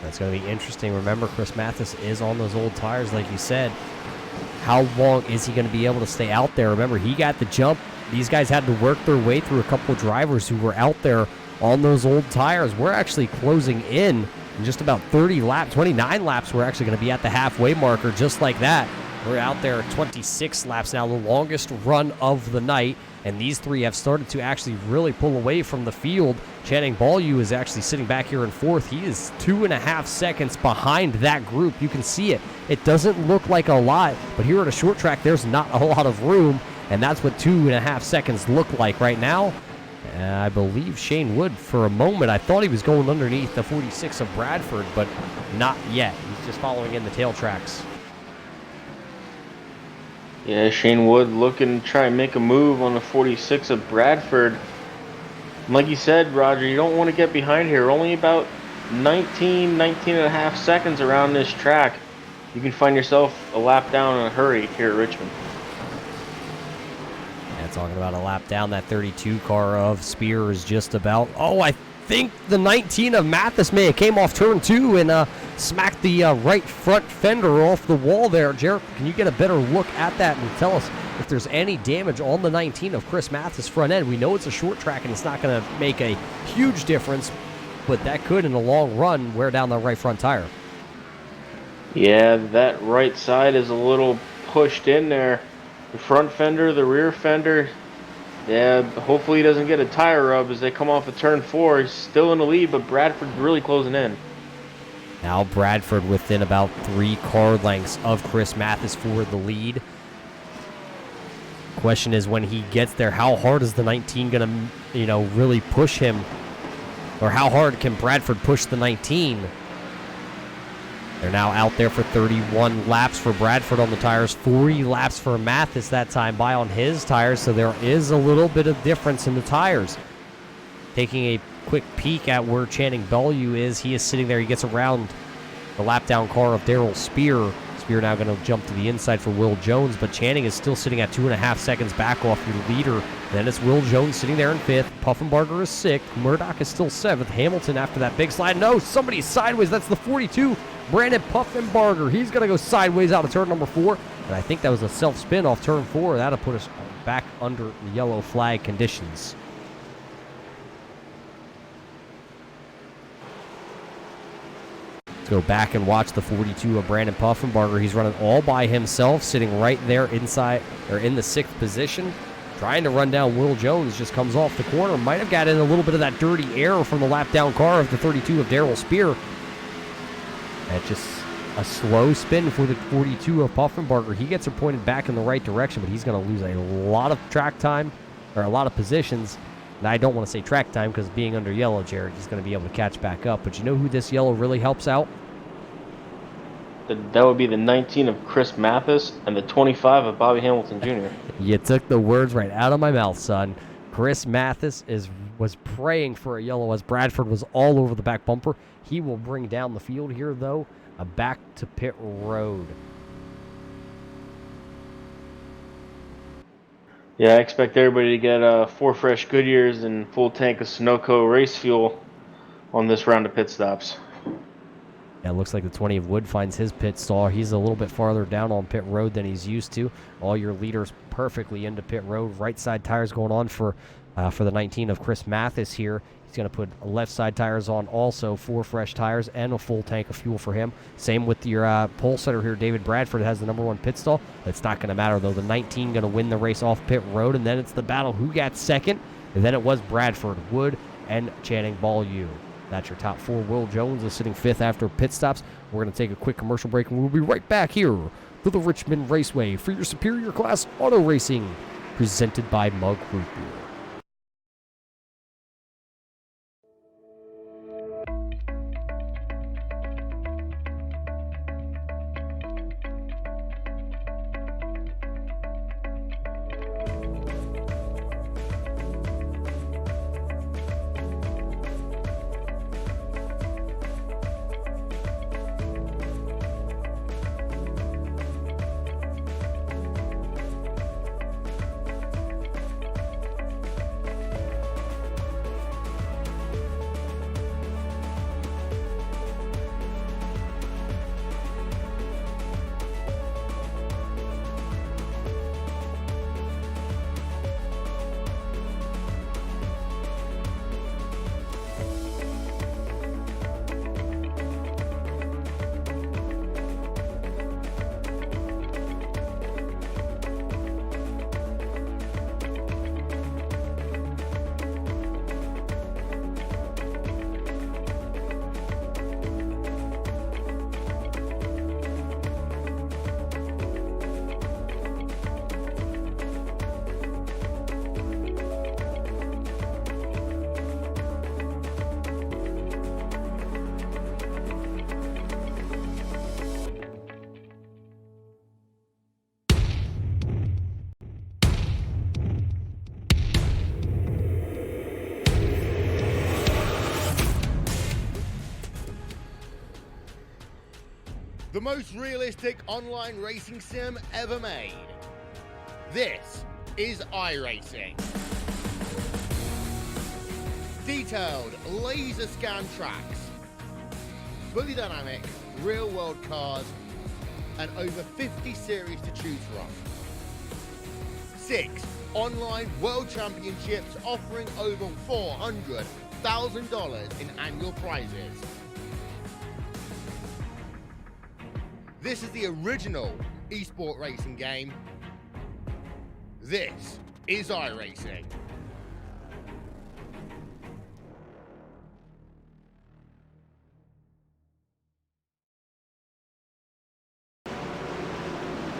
That's going to be interesting. Remember, Chris Mathis is on those old tires, like you said. How long is he going to be able to stay out there? Remember, he got the jump. These guys had to work their way through a couple of drivers who were out there on those old tires. We're actually closing in just about 30 laps, 29 laps. We're actually going to be at the halfway marker just like that. We're out there at 26 laps now, the longest run of the night. And these three have started to actually really pull away from the field. Channing Ballew is actually sitting back here in fourth. He is 2.5 seconds behind that group. You can see it. It doesn't look like a lot, but here at a short track, there's not a lot of room. And that's what 2.5 seconds look like right now. I believe Shane Wood, for a moment, I thought he was going underneath the 46 of Bradford, but not yet. He's just following in the tail tracks.
Yeah, Shane Wood looking to try and make a move on the 46 of Bradford. And like you said, Roger, you don't want to get behind here. Only about 19 and a half seconds around this track. You can find yourself a lap down in a hurry here at Richmond.
Yeah, talking about a lap down, that 32 car of Spear is just about... Oh, I think the 19 of Mathis may have came off turn 2 and smacked the right front fender off the wall there. Jarrett, can you get a better look at that and tell us if there's any damage on the 19 of Chris Mathis front end? We know it's a short track and it's not going to make a huge difference, but that could, in the long run, wear down the right front tire.
Yeah, that right side is a little pushed in there. The front fender, the rear fender. Yeah, hopefully he doesn't get a tire rub as they come off of turn 4. He's still in the lead, but Bradford's really closing in.
Now Bradford within about 3 car lengths of Chris Mathis for the lead. Question is, when he gets there, how hard is the 19 going to, really push him? Or how hard can Bradford push the 19? They're now out there for 31 laps for Bradford on the tires, 40 laps for Mathis that time by on his tires, so there is a little bit of difference in the tires. Taking a quick peek at where Channing Ballew is, he is sitting there. He gets around the lap down car of Darrell Spear. Spear now going to jump to the inside for Will Jones, but Channing is still sitting at 2.5 seconds back off your leader. Then it's Will Jones sitting there in 5th. Puffenbarger is 6th. Murdoch is still 7th. Hamilton after that big slide. No, somebody's sideways. That's the 42. Brandon Puffenbarger. He's going to go sideways out of turn number 4. And I think that was a self-spin off turn 4. That'll put us back under the yellow flag conditions. Let's go back and watch the 42 of Brandon Puffenbarger. He's running all by himself, sitting right there inside or in the 6th position. Trying to run down Will Jones, just comes off the corner. Might have gotten a little bit of that dirty air from the lap down car of the 32 of Darrell Spear. That's just a slow spin for the 42 of Puffenbarger. He gets her pointed back in the right direction, but he's going to lose a lot of track time, or a lot of positions. And I don't want to say track time because being under yellow, Jared, he's going to be able to catch back up. But you know who this yellow really helps out?
That would be the 19 of Chris Mathis and the 25 of Bobby Hamilton Jr.
You took the words right out of my mouth, son. Chris Mathis was praying for a yellow as Bradford was all over the back bumper. He will bring down the field here, though, back to pit road.
Yeah, I expect everybody to get 4 fresh Goodyears and full tank of Sunoco race fuel on this round of pit stops.
Yeah, it looks like the 20 of Wood finds his pit stall. He's a little bit farther down on pit road than he's used to. All your leaders perfectly into pit road. Right side tires going on for the 19 of Chris Mathis here. He's going to put left side tires on also, 4 fresh tires and a full tank of fuel for him. Same with your pole setter here. David Bradford has the number 1 pit stall. It's not going to matter, though. The 19 going to win the race off pit road, and then it's the battle who got second. And then it was Bradford, Wood, and Channing Ballew. That's your top 4. Will Jones is sitting 5th after pit stops. We're going to take a quick commercial break, and we'll be right back here to the Richmond Raceway for your Superior Class Auto Racing, presented by Mug Root Beer.
The most realistic online racing sim ever made. This is iRacing. Detailed laser scan tracks, fully dynamic real world cars, and over 50 series to choose from. 6 online world championships offering over $400,000 in annual prizes. This is the original esport racing game. This is iRacing.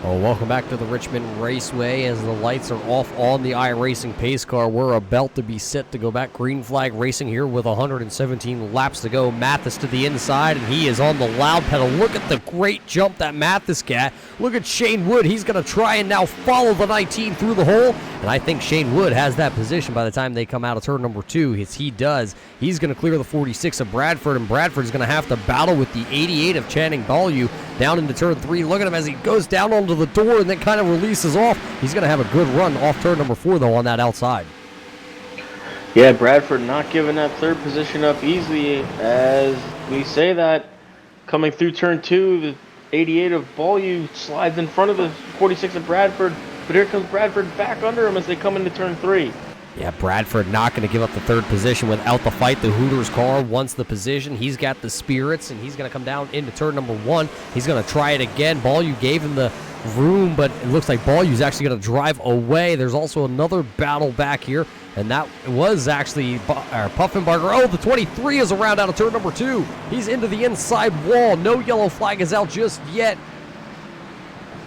Well, welcome back to the Richmond Raceway. As the lights are off on the iRacing pace car, we're about to be set to go back. Green flag racing here with 117 laps to go. Mathis to the inside, and he is on the loud pedal. Look at the great jump that Mathis got. Look at Shane Wood. He's going to try and now follow the 19 through the hole, and I think Shane Wood has that position by the time they come out of turn number 2. As he does, he's going to clear the 46 of Bradford, and Bradford's going to have to battle with the 88 of Channing Beaulieu down into turn 3. Look at him as he goes down onto the door and then kind of releases off. He's going to have a good run off turn number 4, though, on that outside.
Yeah, Bradford not giving that third position up easily. As we say that, coming through turn 2, the 88 of Beaulieu slides in front of the 46 of Bradford, but here comes Bradford back under him as they come into turn 3.
Yeah, Bradford not going to give up the third position without the fight. The Hooters car wants the position. He's got the spirits, and he's going to come down into turn number 1. He's going to try it again. Beaulieu gave him the room, but it looks like Beaulieu's actually going to drive away. There's also another battle back here, and that was actually Puffenbarger. Oh, the 23 is around out of turn number 2. He's into the inside wall. No yellow flag is out just yet.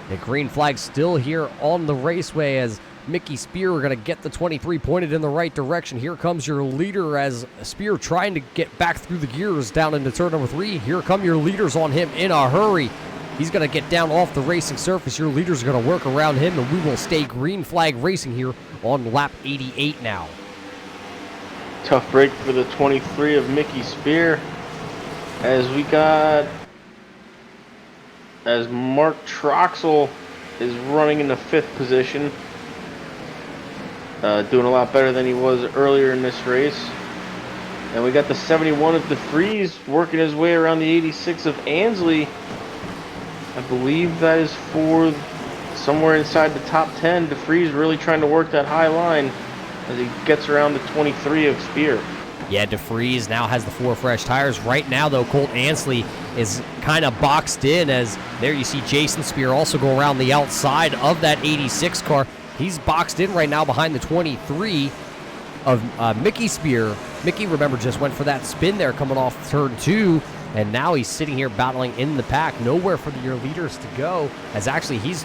The green flag still here on the raceway as Mickey Spear are going to get the 23 pointed in the right direction. Here comes your leader as Spear trying to get back through the gears down into turn number 3. Here come your leaders on him in a hurry. He's going to get down off the racing surface. Your leaders are going to work around him, and we will stay green flag racing here on lap 88 now.
Tough break for the 23 of Mickey Spear as Mark Troxel is running in the 5th position. Doing a lot better than he was earlier in this race. And we got the 71 of DeFries working his way around the 86 of Ansley. I believe that is for somewhere inside the top 10. DeFries really trying to work that high line as he gets around the 23 of Spear.
Yeah, DeFries now has the 4 fresh tires. Right now, though, Colt Ansley is kind of boxed in as there you see Jason Spear also go around the outside of that 86 car. He's boxed in right now behind the 23 of Mickey Spear. Mickey, remember, just went for that spin there coming off turn 2. And now he's sitting here battling in the pack. Nowhere for your leaders to go, as actually he's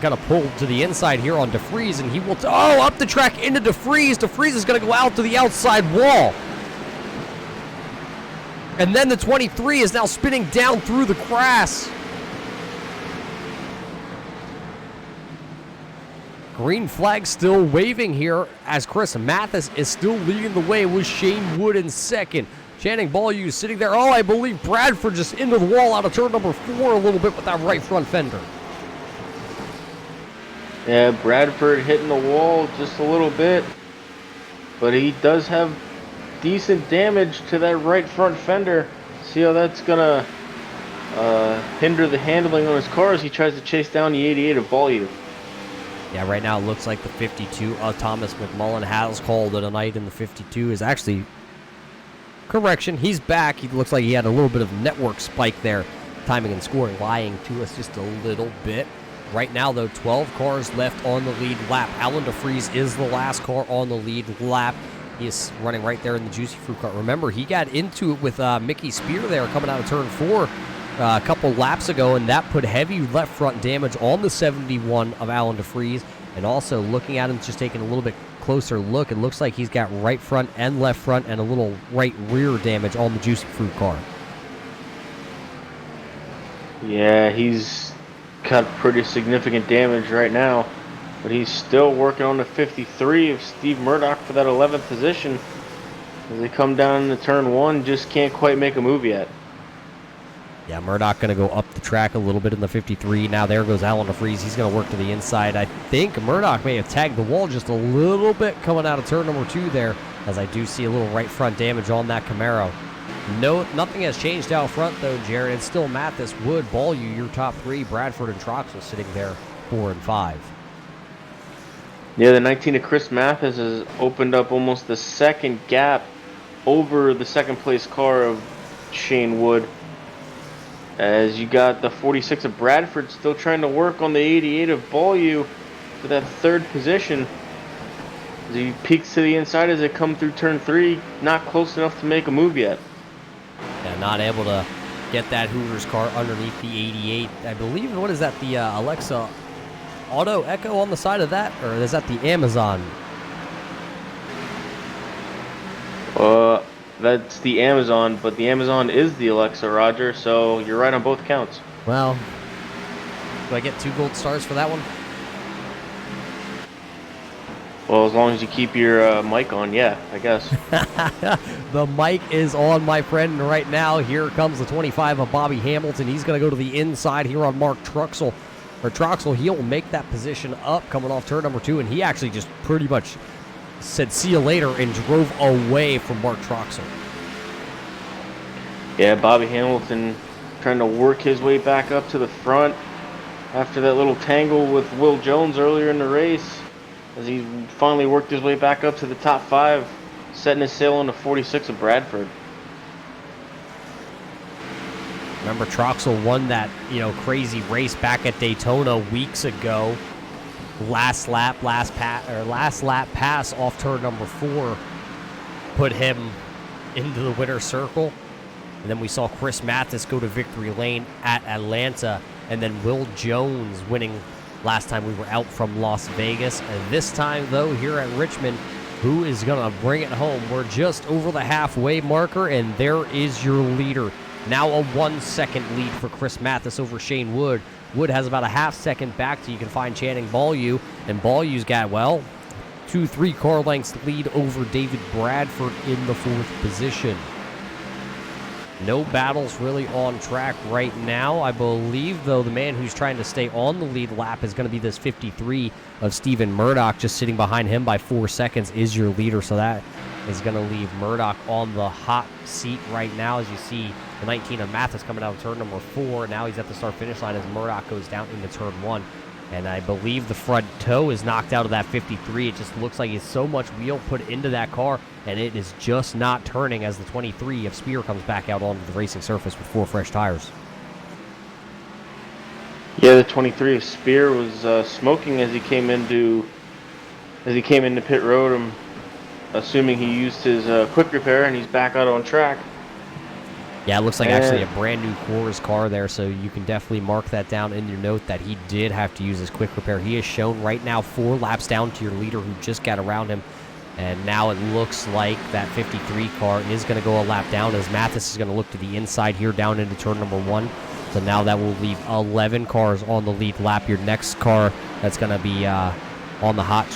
going to pull to the inside here on DeFries, and he will... oh, up the track into DeFries. DeFries is going to go out to the outside wall. And then the 23 is now spinning down through the grass. Green flag still waving here as Chris Mathis is still leading the way with Shane Wood in second. Channing Ballou sitting there. Oh, I believe Bradford just into the wall out of turn number 4 a little bit with that right front fender.
Yeah, Bradford hitting the wall just a little bit. But he does have decent damage to that right front fender. See how that's going to hinder the handling on his car as he tries to chase down the 88 of Ballou.
Yeah, right now it looks like the 52 Thomas McMullen has called it a night, and the 52 is actually... correction, he's back. He looks like he had a little bit of network spike there. Timing and scoring lying to us just a little bit. Right now, though, 12 cars left on the lead lap. Alan DeFries is the last car on the lead lap. He is running right there in the Juicy Fruit car. Remember, he got into it with Mickey Spear there coming out of turn 4 a couple laps ago, and that put heavy left front damage on the 71 of Alan DeFries. And also looking at him, just taking a little bit closer look, it looks like he's got right front and left front and a little right rear damage on the Juicy Fruit car.
Yeah, he's got pretty significant damage right now, but he's still working on the 53 of Steve Murdoch for that 11th position. As they come down into turn 1, just can't quite make a move yet.
Yeah, Murdoch going to go up the track a little bit in the 53. Now there goes Alan DeFries. He's going to work to the inside. I think Murdoch may have tagged the wall just a little bit coming out of turn number 2 there, as I do see a little right front damage on that Camaro. No, nothing has changed out front, though, Jared. It's still Mathis, Wood, Ballou, your top 3. Bradford and Troxel sitting there 4 and 5.
Yeah, the 19 of Chris Mathis has opened up almost the second gap over the second place car of Shane Wood. As you got the 46 of Bradford still trying to work on the 88 of Ballou for that 3rd position. As he peeks to the inside as they come through turn 3, not close enough to make a move yet.
Yeah, not able to get that Hooters car underneath the 88. I believe, what is that, the Alexa Auto Echo on the side of that? Or is that the Amazon?
That's the Amazon, but the Amazon is the Alexa, Roger, so you're right on both counts.
Well, do I get 2 gold stars for that one?
Well, as long as you keep your mic on, yeah, I guess.
The mic is on, my friend, and right now here comes the 25 of Bobby Hamilton. He's going to go to the inside here on Mark Troxel. He'll make that position up coming off turn number 2, and he actually just pretty much said see you later and drove away from Mark Troxel.
Yeah, Bobby Hamilton trying to work his way back up to the front after that little tangle with Will Jones earlier in the race, as he finally worked his way back up to the top 5, setting his sail on the 46 of Bradford.
Remember, Troxel won that, crazy race back at Daytona weeks ago. Last lap pass off turn number 4 put him into the winner's circle. And then we saw Chris Mathis go to victory lane at Atlanta, and then Will Jones winning last time we were out from Las Vegas. And this time, though, here at Richmond, who is going to bring it home? We're just over the halfway marker, and there is your leader. Now a 1-second lead for Chris Mathis over Shane Wood. Wood has about a half-second back till you can find Channing Ballou, and Ballou's got, 2-3 car lengths lead over David Bradford in the 4th position. No battles really on track right now. I believe, though, the man who's trying to stay on the lead lap is going to be this 53 of Stephen Murdoch. Just sitting behind him by 4 seconds is your leader, so that is going to leave Murdoch on the hot seat right now. As you see, the 19 of Mathis coming out of turn number 4. Now he's at the start-finish line as Murdoch goes down into turn 1. And I believe the front toe is knocked out of that 53. It just looks like it's so much wheel put into that car, and it is just not turning as the 23 of Spear comes back out onto the racing surface with 4 fresh tires.
Yeah, the 23 of Spear was smoking as he came into pit road. I'm assuming he used his quick repair, and he's back out on track.
Yeah, it looks like
And-
actually a brand new Coors car there, so you can definitely mark that down in your note that he did have to use his quick repair. He is shown right now 4 laps down to your leader who just got around him. And now it looks like that 53 car is going to go a lap down as Mathis is going to look to the inside here down into turn number 1. So now that will leave 11 cars on the lead lap. Your next car that's going to be on the hot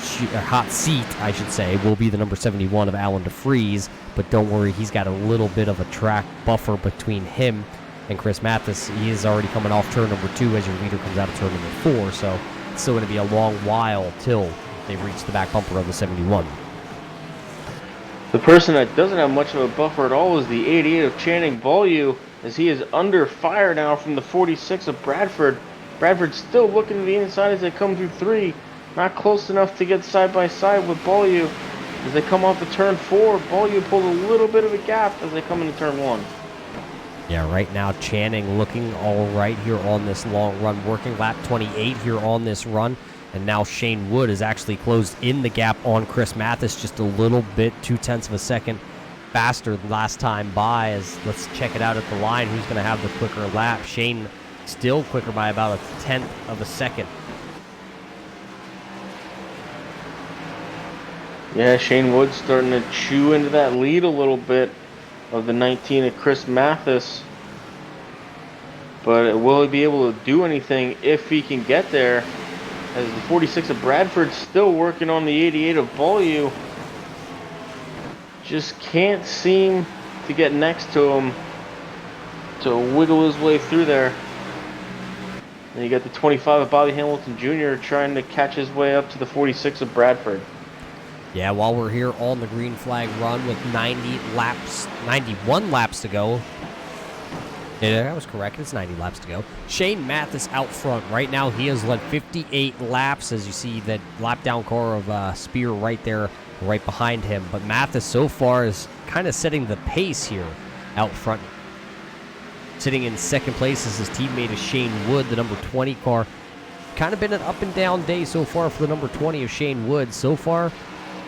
seat, I should say, will be the number 71 of Alan DeFries. But don't worry, he's got a little bit of a track buffer between him and Chris Mathis. He is already coming off turn number 2 as your leader comes out of turn number 4. So it's still going to be a long while till they reach the back bumper of the 71.
The person that doesn't have much of a buffer at all is the 88 of Channing Beaulieu, as he is under fire now from the 46 of Bradford. Bradford still looking to the inside as they come through 3. Not close enough to get side by side with Beaulieu. As they come off the turn 4, Beaulieu pulled a little bit of a gap as they come into turn 1.
Yeah, right now Channing looking all right here on this long run, working lap 28 here on this run. And now Shane Wood has actually closed in the gap on Chris Mathis just a little bit, 0.2 of a second faster than last time by. As let's check it out at the line. Who's going to have the quicker lap? Shane still quicker by about 1/10 of a second.
Yeah, Shane Wood starting to chew into that lead a little bit of the 19 of Chris Mathis. But will he be able to do anything if he can get there? As the 46 of Bradford still working on the 88 of Beaulieu. Just can't seem to get next to him to wiggle his way through there. And you got the 25 of Bobby Hamilton Jr. trying to catch his way up to the 46 of Bradford.
Yeah, while we're here on the green flag run with 91 laps to go. Yeah, that was correct. It's 90 laps to go. Shane Mathis out front. Right now, he has led 58 laps, as you see that lap down car of Spear right there, right behind him. But Mathis so far is kind of setting the pace here out front. Sitting in second place is his teammate is Shane Wood, the number 20 car. Kind of been an up and down day so far for the number 20 of Shane Wood. So far,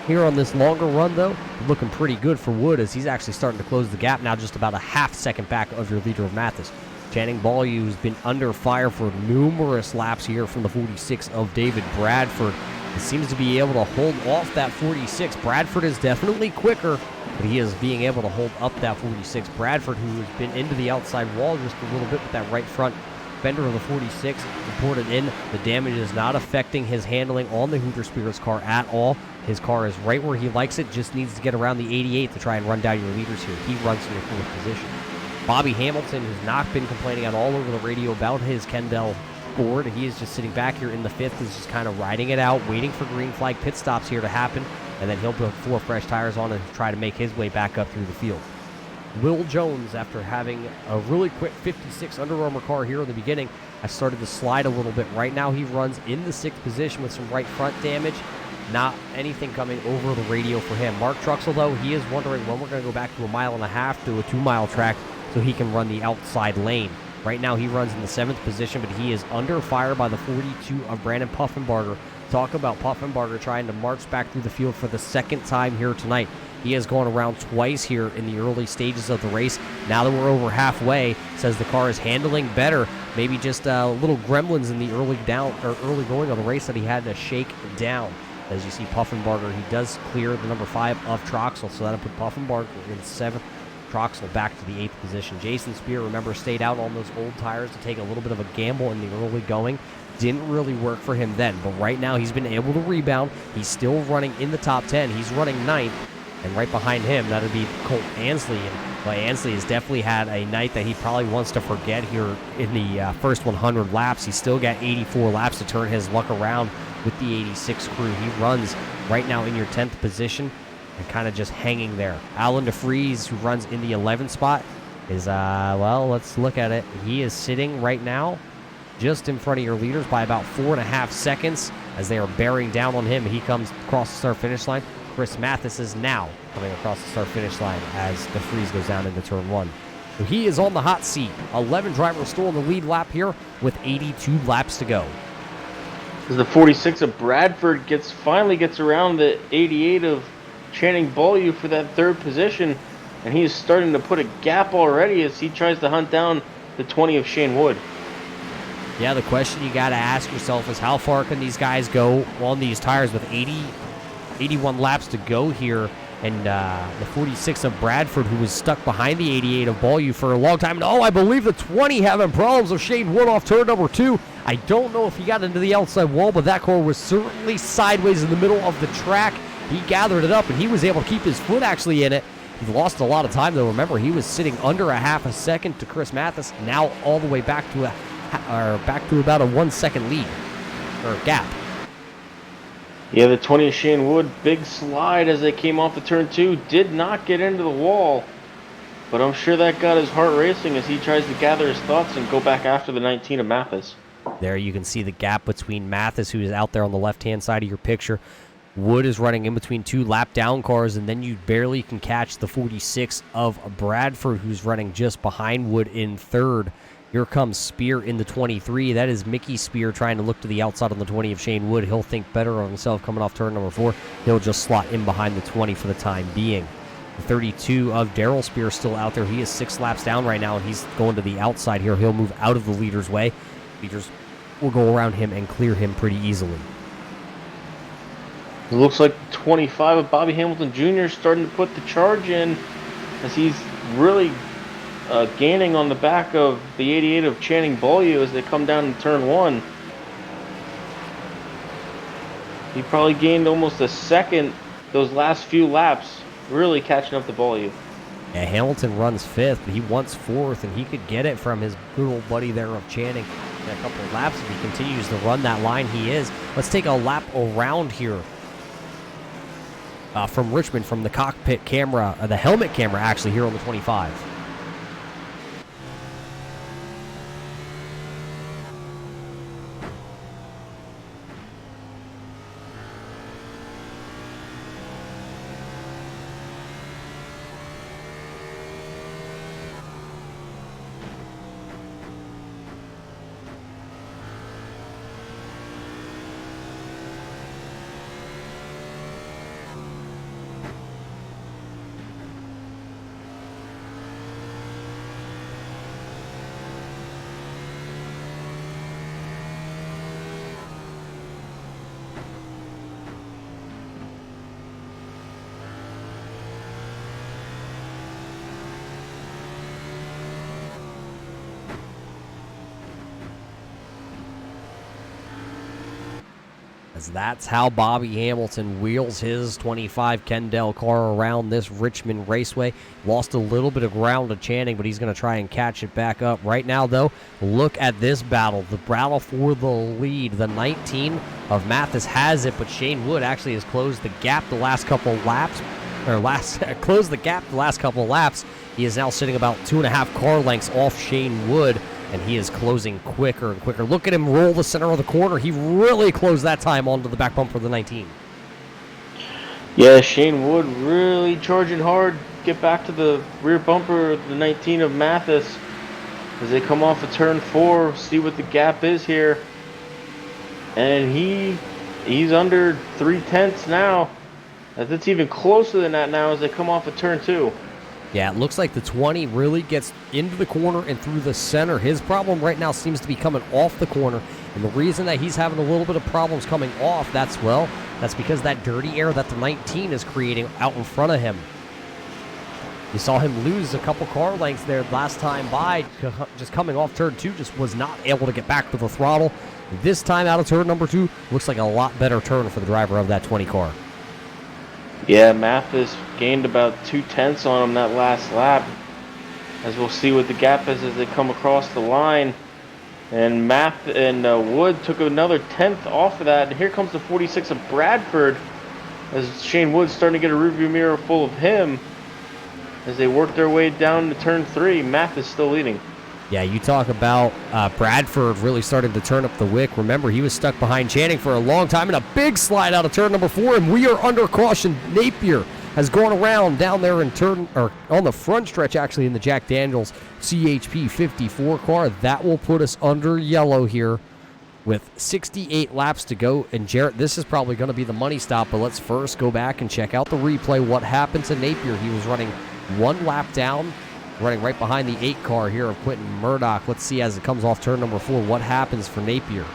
here on this longer run, though, looking pretty good for Wood as he's actually starting to close the gap now, just about a half second back of your leader of Mathis. Channing Beaulieu has been under fire for numerous laps here from the 46 of David Bradford. He seems to be able to hold off that 46. Bradford is definitely quicker, but he is being able to hold up that 46. Bradford, who has been into the outside wall just a little bit with that right front fender of the 46, reported in. The damage is not affecting his handling on the Hooter Spirits car at all. His car is right where he likes it, just needs to get around the 88 to try and run down your leaders here. He runs in your 4th position. Bobby Hamilton has not been complaining at all over the radio about his Kendall board. He is just sitting back here in the 5th, is just kind of riding it out, waiting for green flag pit stops here to happen, and then he'll put 4 fresh tires on and try to make his way back up through the field. Will Jones, after having a really quick 56 Under Armour car here in the beginning, has started to slide a little bit. Right now he runs in the 6th position with some right front damage. Not anything coming over the radio for him. Mark Truxell, though, he is wondering when we're going to go back to a 1.5 mile to a 2-mile track so he can run the outside lane. Right now he runs in the 7th position, but he is under fire by the 42 of Brandon Puffenbarger. Talk about Puffenbarger trying to march back through the field for the 2nd time here tonight. He has gone around twice here in the early stages of the race. Now that we're over halfway, says the car is handling better. Maybe just little gremlins in the early going of the race that he had to shake down. As you see, Puffenbarger, he does clear the number 5 of Troxel, so that'll put Puffenbarger in 7th. Troxel back to the 8th position. Jason Spear, remember, stayed out on those old tires to take a little bit of a gamble in the early going. Didn't really work for him then, but right now he's been able to rebound. He's still running in the top 10. He's running 9th, and right behind him, that'll be Colt Ansley. And Ansley has definitely had a night that he probably wants to forget here in the first 100 laps. He's still got 84 laps to turn his luck around with the 86 crew. He runs right now in your 10th position and kind of just hanging there. Alan DeFries, who runs in the 11th spot, is, well, let's look at it. He is sitting right now just in front of your leaders by about 4.5 seconds as they are bearing down on him. He comes across the start-finish line. Chris Mathis is now coming across the start-finish line as DeFries goes down into turn 1. So he is on the hot seat. 11 drivers still in the lead lap here with 82 laps to go.
As the 46 of Bradford finally gets around the 88 of Channing Beaulieu for that 3rd position. and he is starting to put a gap already as he tries to hunt down the 20 of Shane Wood.
Yeah, the question you got to ask yourself is how far can these guys go on these tires with 81 laps to go here? And the 46 of Bradford, who was stuck behind the 88 of Beaulieu for a long time. And I believe the 20 having problems with Shane Wood off turn number 2. I don't know if he got into the outside wall, but that car was certainly sideways in the middle of the track. He gathered it up, and he was able to keep his foot actually in it. He lost a lot of time, though. Remember, he was sitting under a half a second to Chris Mathis. Now all the way back to about a 1 second lead or gap.
Yeah, the 20 of Shane Wood, big slide as they came off of turn 2. Did not get into the wall, but I'm sure that got his heart racing as he tries to gather his thoughts and go back after the 19 of Mathis.
There you can see the gap between Mathis, who is out there on the left-hand side of your picture. Wood is running in between 2 lap-down cars, and then you barely can catch the 46 of Bradford, who's running just behind Wood in 3rd. Here comes Spear in the 23. That is Mickey Spear trying to look to the outside on the 20 of Shane Wood. He'll think better of himself coming off turn number 4. He'll just slot in behind the 20 for the time being. The 32 of Daryl Spear still out there. He is 6 laps down right now, and he's going to the outside here. He'll move out of the leader's way. Leaders will go around him and clear him pretty easily.
It looks like 25 of Bobby Hamilton Jr. starting to put the charge in as he's really gaining on the back of the 88 of Channing Beaulieu as they come down to turn 1. He probably gained almost a second those last few laps, really catching up to Beaulieu.
Yeah, Hamilton runs 5th, but he wants 4th, and he could get it from his good old buddy there of Channing in a couple of laps if he continues to run that line he is. Let's take a lap around here. From Richmond, from the cockpit camera, the helmet camera actually here on the 25. As that's how Bobby Hamilton wheels his 25 Kendall car around this Richmond Raceway. Lost a little bit of ground to Channing, but he's going to try and catch it back up. Right now, though, look at this battle. The battle for the lead. The 19 of Mathis has it, but Shane Wood actually has closed the gap the last couple laps. Closed the gap the last couple laps. He is now sitting about 2.5 car lengths off Shane Wood, and he is closing quicker and quicker. Look at him roll the center of the corner. He really closed that time onto the back bumper of the 19.
Yeah, Shane Wood really charging hard. Get back to the rear bumper of the 19 of Mathis as they come off of turn 4. See what the gap is here. And he's under 3/10 now. It's even closer than that now as they come off of turn 2.
Yeah, it looks like the 20 really gets into the corner and through the center. His problem right now seems to be coming off the corner. And the reason that he's having a little bit of problems coming off, that's because that dirty air that the 19 is creating out in front of him. You saw him lose a couple car lengths there last time by, just coming off turn 2, just was not able to get back to the throttle. This time out of turn number 2, looks like a lot better turn for the driver of that 20 car.
Yeah, Mathis gained about 2/10 on him that last lap. As we'll see what the gap is as they come across the line. And Wood took another 10th off of that. And here comes the 46 of Bradford as Shane Wood's starting to get a rearview mirror full of him as they work their way down to turn 3. Mathis still leading.
Yeah, you talk about Bradford really starting to turn up the wick. Remember, he was stuck behind Channing for a long time in a big slide out of turn number 4, and we are under caution. Napier has gone around down there in on the front stretch, actually, in the Jack Daniels CHP 54 car. That will put us under yellow here with 68 laps to go. And Jarrett, this is probably going to be the money stop, but let's first go back and check out the replay. What happened to Napier? He was running 1 lap down, running right behind the 8 car here of Quentin Murdoch. Let's see as it comes off turn number 4 what happens for Napier.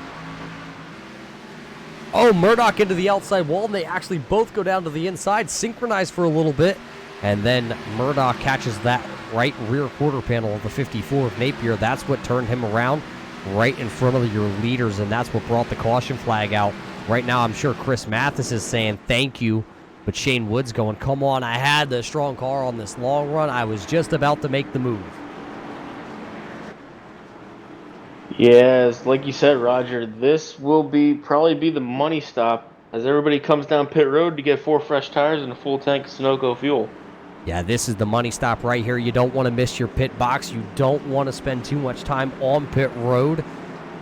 Oh, Murdoch into the outside wall, and they actually both go down to the inside, synchronize for a little bit, and then Murdoch catches that right rear quarter panel of the 54 of Napier. That's what turned him around right in front of your leaders, and that's what brought the caution flag out. Right now, I'm sure Chris Mathis is saying thank you, but Shane Wood's going, come on, I had the strong car on this long run. I was just about to make the move.
Yes, like you said, Roger, this will probably be the money stop as everybody comes down pit road to get 4 fresh tires and a full tank of Sunoco fuel.
Yeah, this is the money stop right here. You don't want to miss your pit box. You don't want to spend too much time on pit road.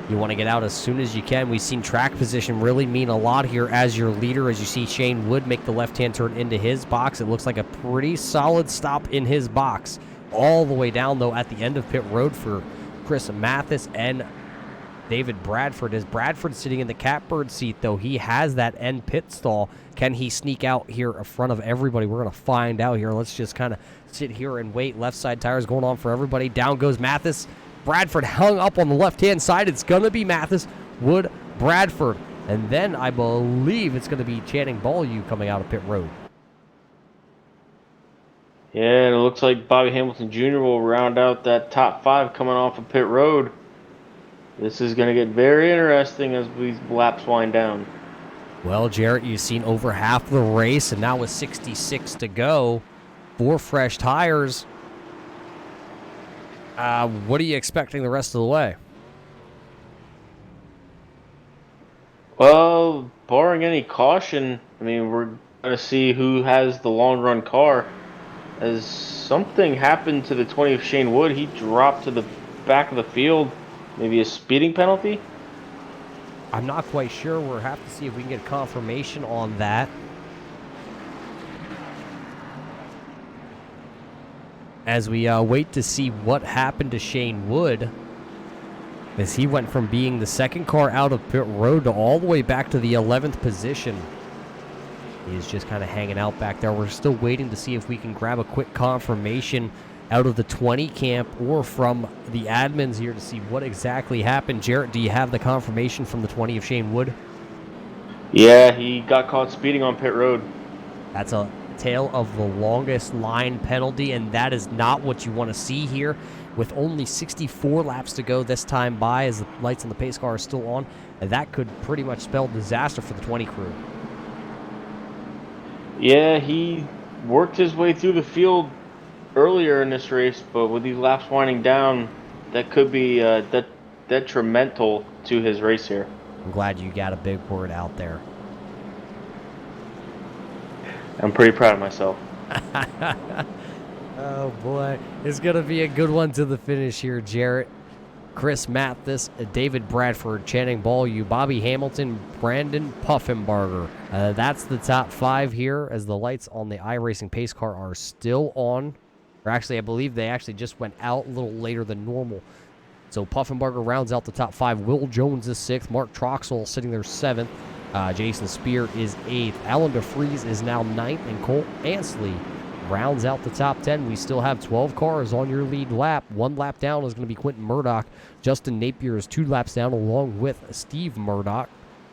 You want to get out as soon as you can. We've seen track position really mean a lot here as your leader. As you see Shane Wood make the left-hand turn into his box, it looks like a pretty solid stop in his box. All the way down, though, at the end of pit road for Chris Mathis and David Bradford. Is Bradford sitting in the catbird seat, though? He has that end pit stall. Can he sneak out here in front of everybody? We're going to find out here. Let's just kind of sit here and wait. Left side tires going on for everybody. Down goes Mathis. Bradford hung up on the left-hand side. It's going to be Mathis, Wood, Bradford. And then I believe it's going to be Channing Beaulieu coming out of pit road.
Yeah, and it looks like Bobby Hamilton Jr. will round out that top 5 coming off of pit road. This is going to get very interesting as these laps wind down.
Well, Jarrett, you've seen over half the race, and now with 66 to go, 4 fresh tires. What are you expecting the rest of the way?
Well, barring any caution, I mean, we're going to see who has the long run car. As something happened to the 20 of Shane Wood, he dropped to the back of the field. Maybe a speeding penalty?
I'm not quite sure. We'll have to see if we can get confirmation on that. As we wait to see what happened to Shane Wood, as he went from being the second car out of pit road to all the way back to the 11th position. He is just kind of hanging out back there. We're still waiting to see if we can grab a quick confirmation out of the 20 camp or from the admins here to see what exactly happened. Jarrett, do you have the confirmation from the 20 of Shane Wood?
Yeah, he got caught speeding on pit road.
That's a tail of the longest line penalty, and that is not what you want to see here. With only 64 laps to go this time by, as the lights on the pace car are still on, that could pretty much spell disaster for the 20 crew.
Yeah, he worked his way through the field earlier in this race, but with these laps winding down, that could be detrimental to his race here.
I'm glad you got a big word out there.
I'm pretty proud of myself.
Oh boy, it's going to be a good one to the finish here, Jarrett. Chris Mathis, David Bradford, Channing Beaulieu, Bobby Hamilton, Brandon Puffenbarger. That's the top 5 here as the lights on the iRacing pace car are still on. Or actually, I believe they actually just went out a little later than normal. So Puffenbarger rounds out the top 5. Will Jones is 6th. Mark Troxel sitting there 7th. Jason Spear is 8th. Alan DeFries is now 9th. And Colt Ansley rounds out the top 10. We still have 12 cars on your lead lap. 1 lap down is going to be Quentin Murdoch. Justin Napier is 2 laps down along with Steve Murdoch.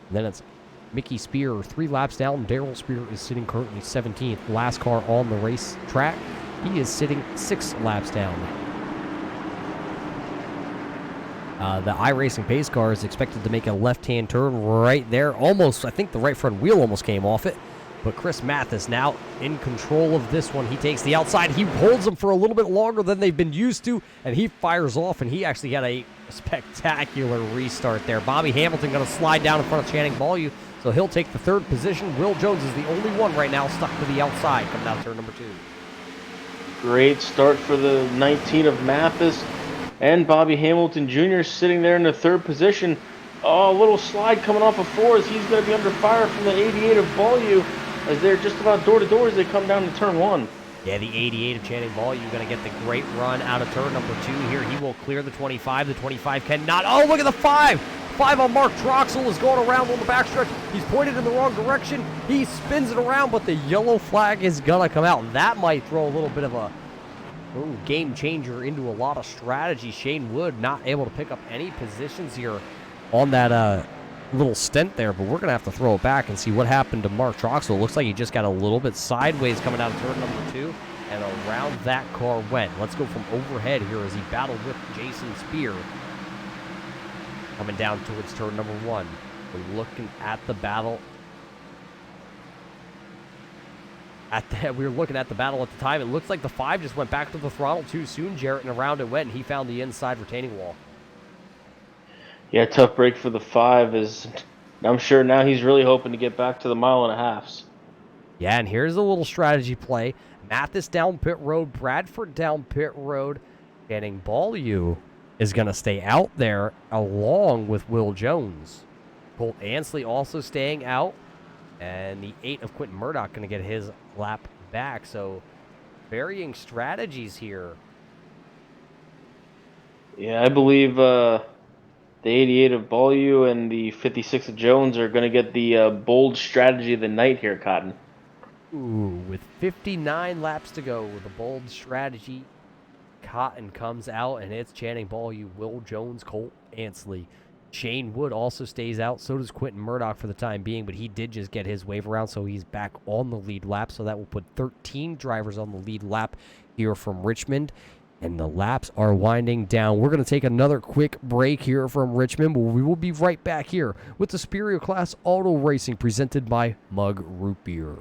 And then it's Mickey Spear 3 laps down. Darrell Spear is sitting currently 17th. Last car on the race track. He is sitting 6 laps down. The iRacing pace car is expected to make a left-hand turn right there. Almost, I think the right front wheel almost came off it. But Chris Mathis now in control of this one. He takes the outside. He holds them for a little bit longer than they've been used to. And he fires off, and he actually had a spectacular restart there. Bobby Hamilton going to slide down in front of Channing Beaulieu. So he'll take the 3rd position. Will Jones is the only one right now stuck to the outside coming out of turn number 2.
Great start for the 19 of Mathis. And Bobby Hamilton Jr. sitting there in the 3rd position. Oh, a little slide coming off of 4 as he's going to be under fire from the 88 of Beaulieu as they're just about door-to-door as they come down to turn 1.
Yeah, the 88 of Channing Beaulieu going to get the great run out of turn number 2 here. He will clear the 25. The 25 cannot. Oh, look at the 5. 5 on Mark Troxel is going around on the backstretch. He's pointed in the wrong direction. He spins it around, but the yellow flag is going to come out. And that might throw a little bit of a game changer into a lot of strategy. Shane Wood not able to pick up any positions here on that little stint there, but we're going to have to throw it back and see what happened to Mark Troxel. It looks like he just got a little bit sideways coming out of turn number 2, and around that car went. Let's go from overhead here as he battled with Jason Spear. Coming down towards turn number 1. We're looking at the battle. We were looking at the battle at the time. It looks like the 5 just went back to the throttle too soon, Jarrett, and around it went, and he found the inside retaining wall.
Yeah, tough break for the 5. I'm sure now he's really hoping to get back to the 1.5 miles.
Yeah, and here's a little strategy play. Mathis down pit road, Bradford down pit road, and Ballew is going to stay out there along with Will Jones. Colt Ansley also staying out, and the 8 of Quentin Murdoch going to get his lap back. So varying strategies here.
Yeah, I believe the 88 of Ballew and the 56 of Jones are going to get the bold strategy of the night here, Cotton.
Ooh, with 59 laps to go, the bold strategy, Cotton comes out, and it's Channing Ballew, Will Jones, Colt Ansley. Shane Wood also stays out. So does Quentin Murdoch for the time being, but he did just get his wave around, so he's back on the lead lap. So that will put 13 drivers on the lead lap here from Richmond, and the laps are winding down. We're going to take another quick break here from Richmond, but we will be right back here with the Superior Class Auto Racing presented by Mug Root Beer.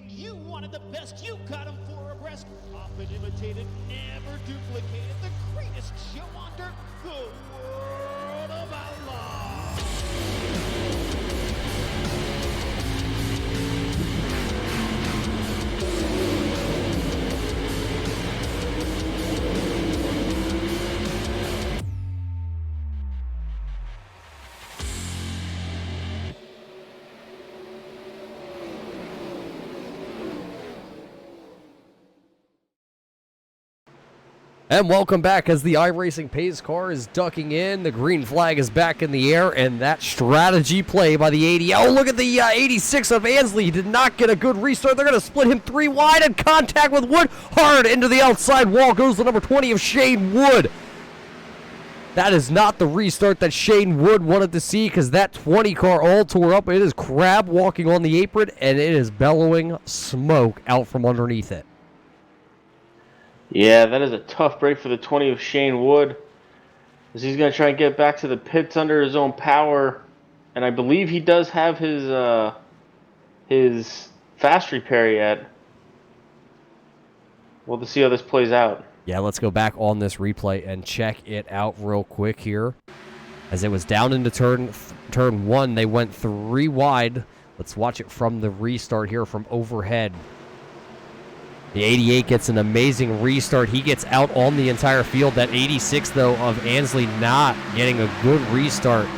You wanted the best, you got him 4 abreast. Often imitated, never duplicated. The greatest show on dirt, the World of Outlaws.
And welcome back as the iRacing pace car is ducking in. The green flag is back in the air, and that strategy play by the 80. Oh, look at the 86 of Ansley. He did not get a good restart. They're going to split him 3 wide, and contact with Wood. Hard into the outside wall goes the number 20 of Shane Wood. That is not the restart that Shane Wood wanted to see, because that 20 car all tore up. It is crab walking on the apron, and it is bellowing smoke out from underneath it.
Yeah, that is a tough break for the 20 of Shane Wood, as he's going to try and get back to the pits under his own power. And I believe he does have his fast repair yet. We'll have to see how this plays out.
Yeah, let's go back on this replay and check it out real quick here. As it was down into turn 1, they went 3 wide Let's watch it from the restart here from overhead. The 88 gets an amazing restart. He gets out on the entire field. That 86, though, of Ansley not getting a good restart.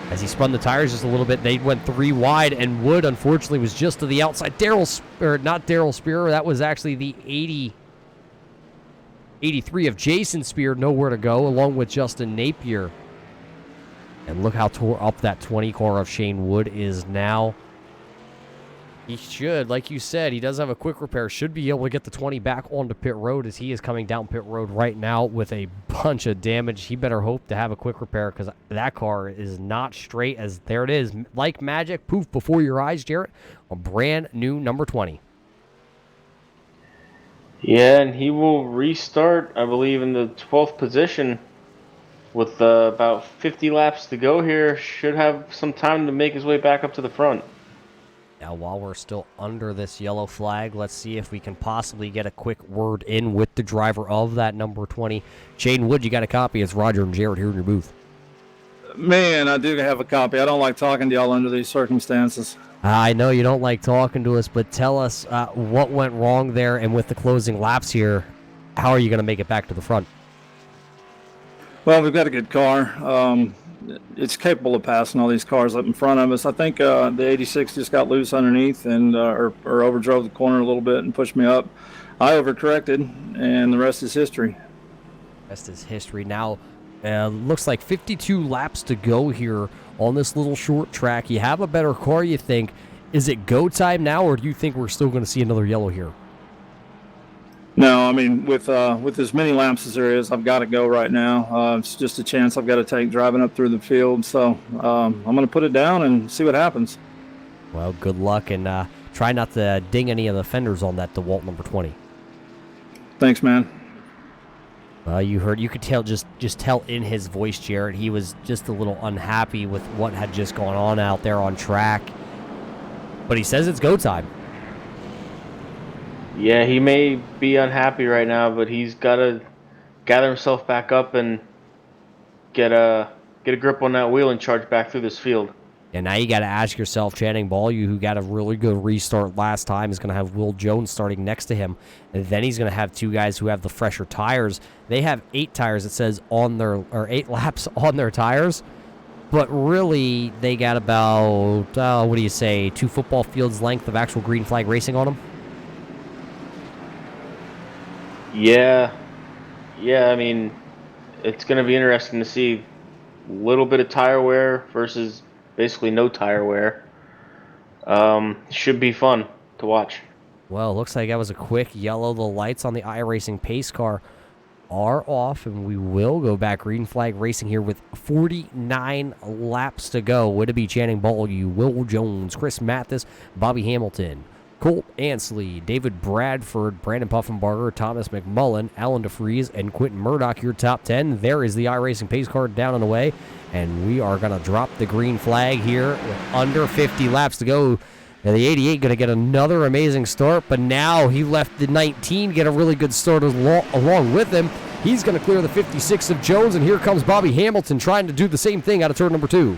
As he spun the tires just a little bit, they went 3 wide, and Wood, unfortunately, was just to the outside. Not Darryl Spear, that was actually the 83 of Jason Spear, nowhere to go, along with Justin Napier. And look how tore up that 20 car of Shane Wood is now. He should, like you said, he does have a quick repair, should be able to get the 20 back onto pit road as he is coming down pit road right now with a bunch of damage. He better hope to have a quick repair because that car is not straight as there it is. Like magic, poof, before your eyes, Jarrett, a brand new number 20.
Yeah, and he will restart, I believe, in the 12th position with about 50 laps to go here. Should have some time to make his way back up to the front.
Now, while we're still under this yellow flag, let's see if we can possibly get a quick word in with the driver of that number 20. Shane Wood, you got a copy. It's Roger and Jarrett here in your booth.
Man, I do have a copy. I don't like talking to y'all under these circumstances.
I know you don't like talking to us, but tell us what went wrong there, and with the closing laps here, how are you going to make it back to the front?
Well, we've got a good car. It's capable of passing all these cars up in front of us. I think the 86 just got loose underneath and or overdrove the corner a little bit and pushed me up. I overcorrected, and the rest is history.
Rest is history. Now, looks like 52 laps to go here on this little short track. You have a better car, you think. Is it go time now, or do you think we're still going to see another yellow here?
No, I mean, with as many laps as there is, I've got to go right now. It's just a chance I've got to take driving up through the field. So I'm going to put it down and see what happens.
Well, good luck, and try not to ding any of the fenders on that DeWalt number 20.
Thanks, man.
You could tell, just tell in his voice, Jarrett, he was just a little unhappy with what had just gone on out there on track. But he says it's go time.
Yeah, he may be unhappy right now, but he's got to gather himself back up and get a grip on that wheel and charge back through this field.
And now you got to ask yourself, Channing Ballyu, who got a really good restart last time, is going to have Will Jones starting next to him. And then he's going to have 2 guys who have the fresher tires. They have 8 tires, it says, on their, or 8 laps on their tires. But really, they got about, 2 football fields length of actual green flag racing on them?
Yeah, I mean, it's going to be interesting to see a little bit of tire wear versus basically no tire wear. Should be fun to watch.
Well, looks like that was a quick yellow. The lights on the iRacing pace car are off, and we will go back green flag racing here with 49 laps to go. Would it be Channing Ballyu, Will Jones, Chris Mathis, Bobby Hamilton, Colt Ansley, David Bradford, Brandon Puffenbarger, Thomas McMullen, Alan DeFries, and Quentin Murdoch, your top 10. There is the iRacing pace car down and away, and we are going to drop the green flag here with under 50 laps to go. And the 88 going to get another amazing start, but now he left the 19 get a really good start along with him. He's going to clear the 56 of Jones, and here comes Bobby Hamilton trying to do the same thing out of turn number 2.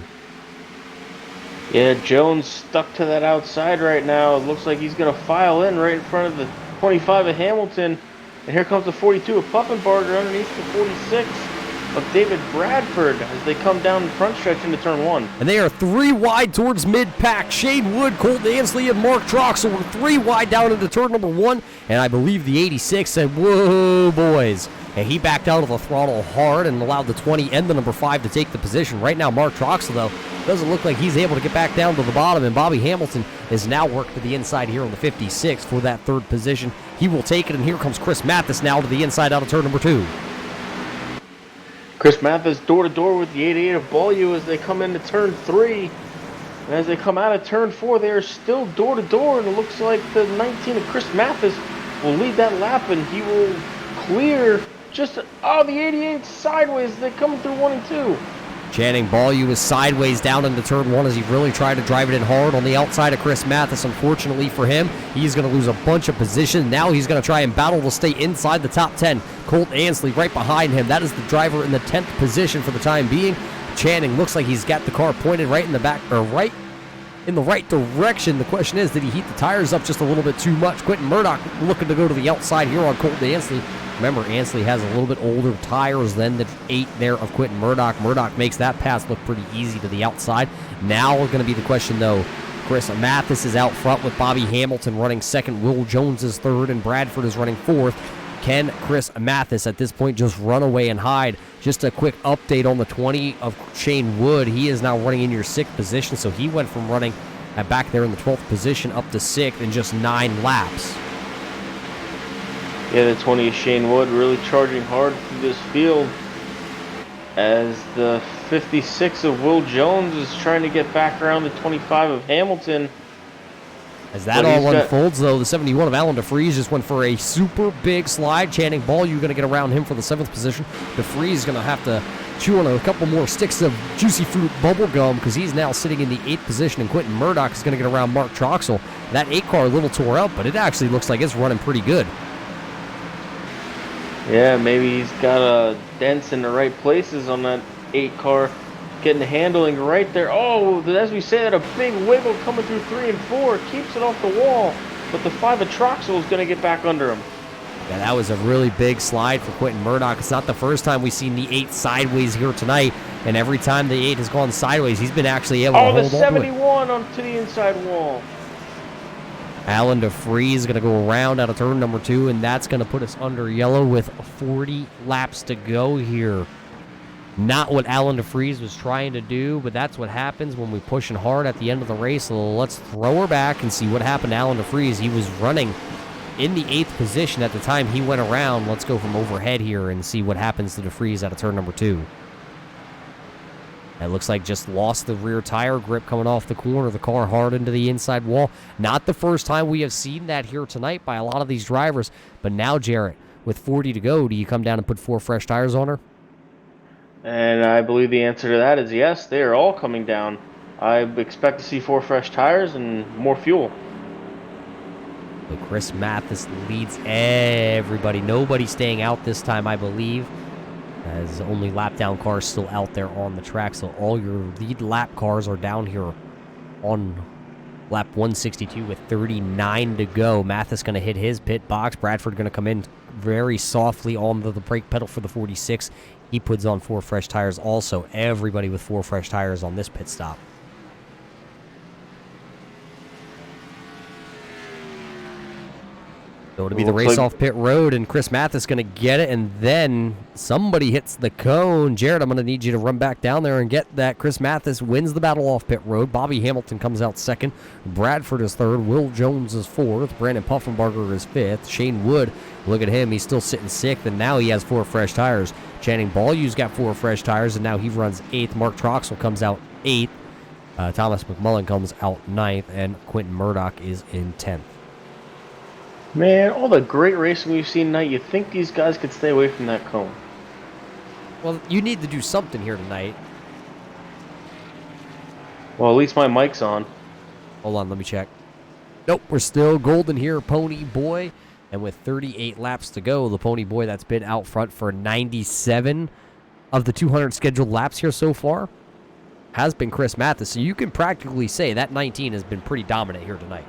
Yeah, Jones stuck to that outside right now. It looks like he's going to file in right in front of the 25 of Hamilton. And here comes the 42 of Puffenbarger underneath the 46 of David Bradford as they come down the front stretch into turn 1.
And they are 3 wide towards mid-pack. Shane Wood, Colt Ansley, and Mark Troxel were 3 wide down into turn number 1. And I believe the 86 said, whoa, boys. And he backed out of the throttle hard and allowed the 20 and the number 5 to take the position. Right now, Mark Troxel, though, doesn't look like he's able to get back down to the bottom. And Bobby Hamilton is now worked to the inside here on the 56 for that 3rd position. He will take it, and here comes Chris Mathis now to the inside out of turn number 2.
Chris Mathis door-to-door with the 88 of Ballyu as they come into turn 3. And as they come out of turn 4, they are still door-to-door, and it looks like the 19 of Chris Mathis will lead that lap, and he will clear just, the 88 sideways. They come through 1 and 2.
Channing Ballyu is sideways down into turn 1 as he really tried to drive it in hard on the outside of Chris Mathis. Unfortunately for him, he's going to lose a bunch of position. Now he's going to try and battle to stay inside the top 10. Colt Ansley right behind him. That is the driver in the 10th position for the time being. Channing looks like he's got the car pointed right in the back, or right in the right direction. The question is, did he heat the tires up just a little bit too much? Quentin Murdoch looking to go to the outside here on Colton Ansley. Remember, Ansley has a little bit older tires than the 8 there of Quentin Murdoch. Murdoch makes that pass look pretty easy to the outside. Now going to be the question, though. Chris Mathis is out front with Bobby Hamilton running second. Will Jones is third, and Bradford is running fourth. Can Chris Mathis at this point just run away and hide? Just a quick update on the 20 of Shane Wood. He is now running in your 6th position, so he went from running back there in the 12th position up to 6th in just 9 laps.
Yeah, the 20 of Shane Wood really charging hard through this field as the 56 of Will Jones is trying to get back around the 25 of Hamilton.
As that all unfolds, though, the 71 of Alan DeFries just went for a super big slide. Channing Ball, you're going to get around him for the 7th position. DeFries is going to have to chew on a couple more sticks of Juicy Fruit bubble gum because he's now sitting in the 8th position, and Quentin Murdoch is going to get around Mark Troxel. That 8 car a little tore up, but it actually looks like it's running pretty good.
Yeah, maybe he's got dents in the right places on that 8 car. Getting the handling right there. Oh, as we said, a big wiggle coming through 3 and 4. Keeps it off the wall. But the 5 of Troxel is going to get back under him.
Yeah, that was a really big slide for Quentin Murdoch. It's not the first time we've seen the 8 sideways here tonight. And every time the 8 has gone sideways, he's been actually able to hold on to it.
Oh, the 71 onto the inside wall.
Alan DeFries is going to go around out of turn number 2, and that's going to put us under yellow with 40 laps to go here. Not what Alan DeFries was trying to do, but that's what happens when we pushing hard at the end of the race. So let's throw her back and see what happened to Alan DeFries. He was running in the 8th position at the time he went around. Let's go from overhead here and see what happens to DeFries out of turn number 2. It looks like just lost the rear tire grip coming off the corner. The car hard into the inside wall. Not the first time we have seen that here tonight by a lot of these drivers. But now, Jarrett, with 40 to go, do you come down and put 4 fresh tires on her?
And I believe the answer to that is yes. They are all coming down. I expect to see 4 fresh tires and more fuel.
So Chris Mathis leads everybody. Nobody staying out this time, I believe, as only lap down cars still out there on the track. So all your lead lap cars are down here on lap 162 with 39 to go. Mathis going to hit his pit box. Bradford going to come in very softly on the brake pedal for the 46. He puts on 4 fresh tires also. Everybody with 4 fresh tires on this pit stop. So it'll be the race off pit road, and Chris Mathis going to get it, and then somebody hits the cone. Jared, I'm going to need you to run back down there and get that. Chris Mathis wins the battle off pit road. Bobby Hamilton comes out second. Bradford is third. Will Jones is fourth. Brandon Puffenbarger is fifth. Shane Wood, look at him. He's still sitting sixth, and now he has 4 fresh tires. Channing Ballew's got 4 fresh tires, and now he runs 8th. Mark Troxel comes out 8th. Thomas McMullen comes out 9th, and Quentin Murdoch is in 10th.
Man, all the great racing we've seen tonight, you think these guys could stay away from that cone.
Well, you need to do something here tonight.
Well, at least my mic's on.
Hold on, let me check. Nope, we're still golden here, Pony Boy. And with 38 laps to go, the Pony Boy that's been out front for 97 of the 200 scheduled laps here so far has been Chris Mathis. So you can practically say that 19 has been pretty dominant here tonight.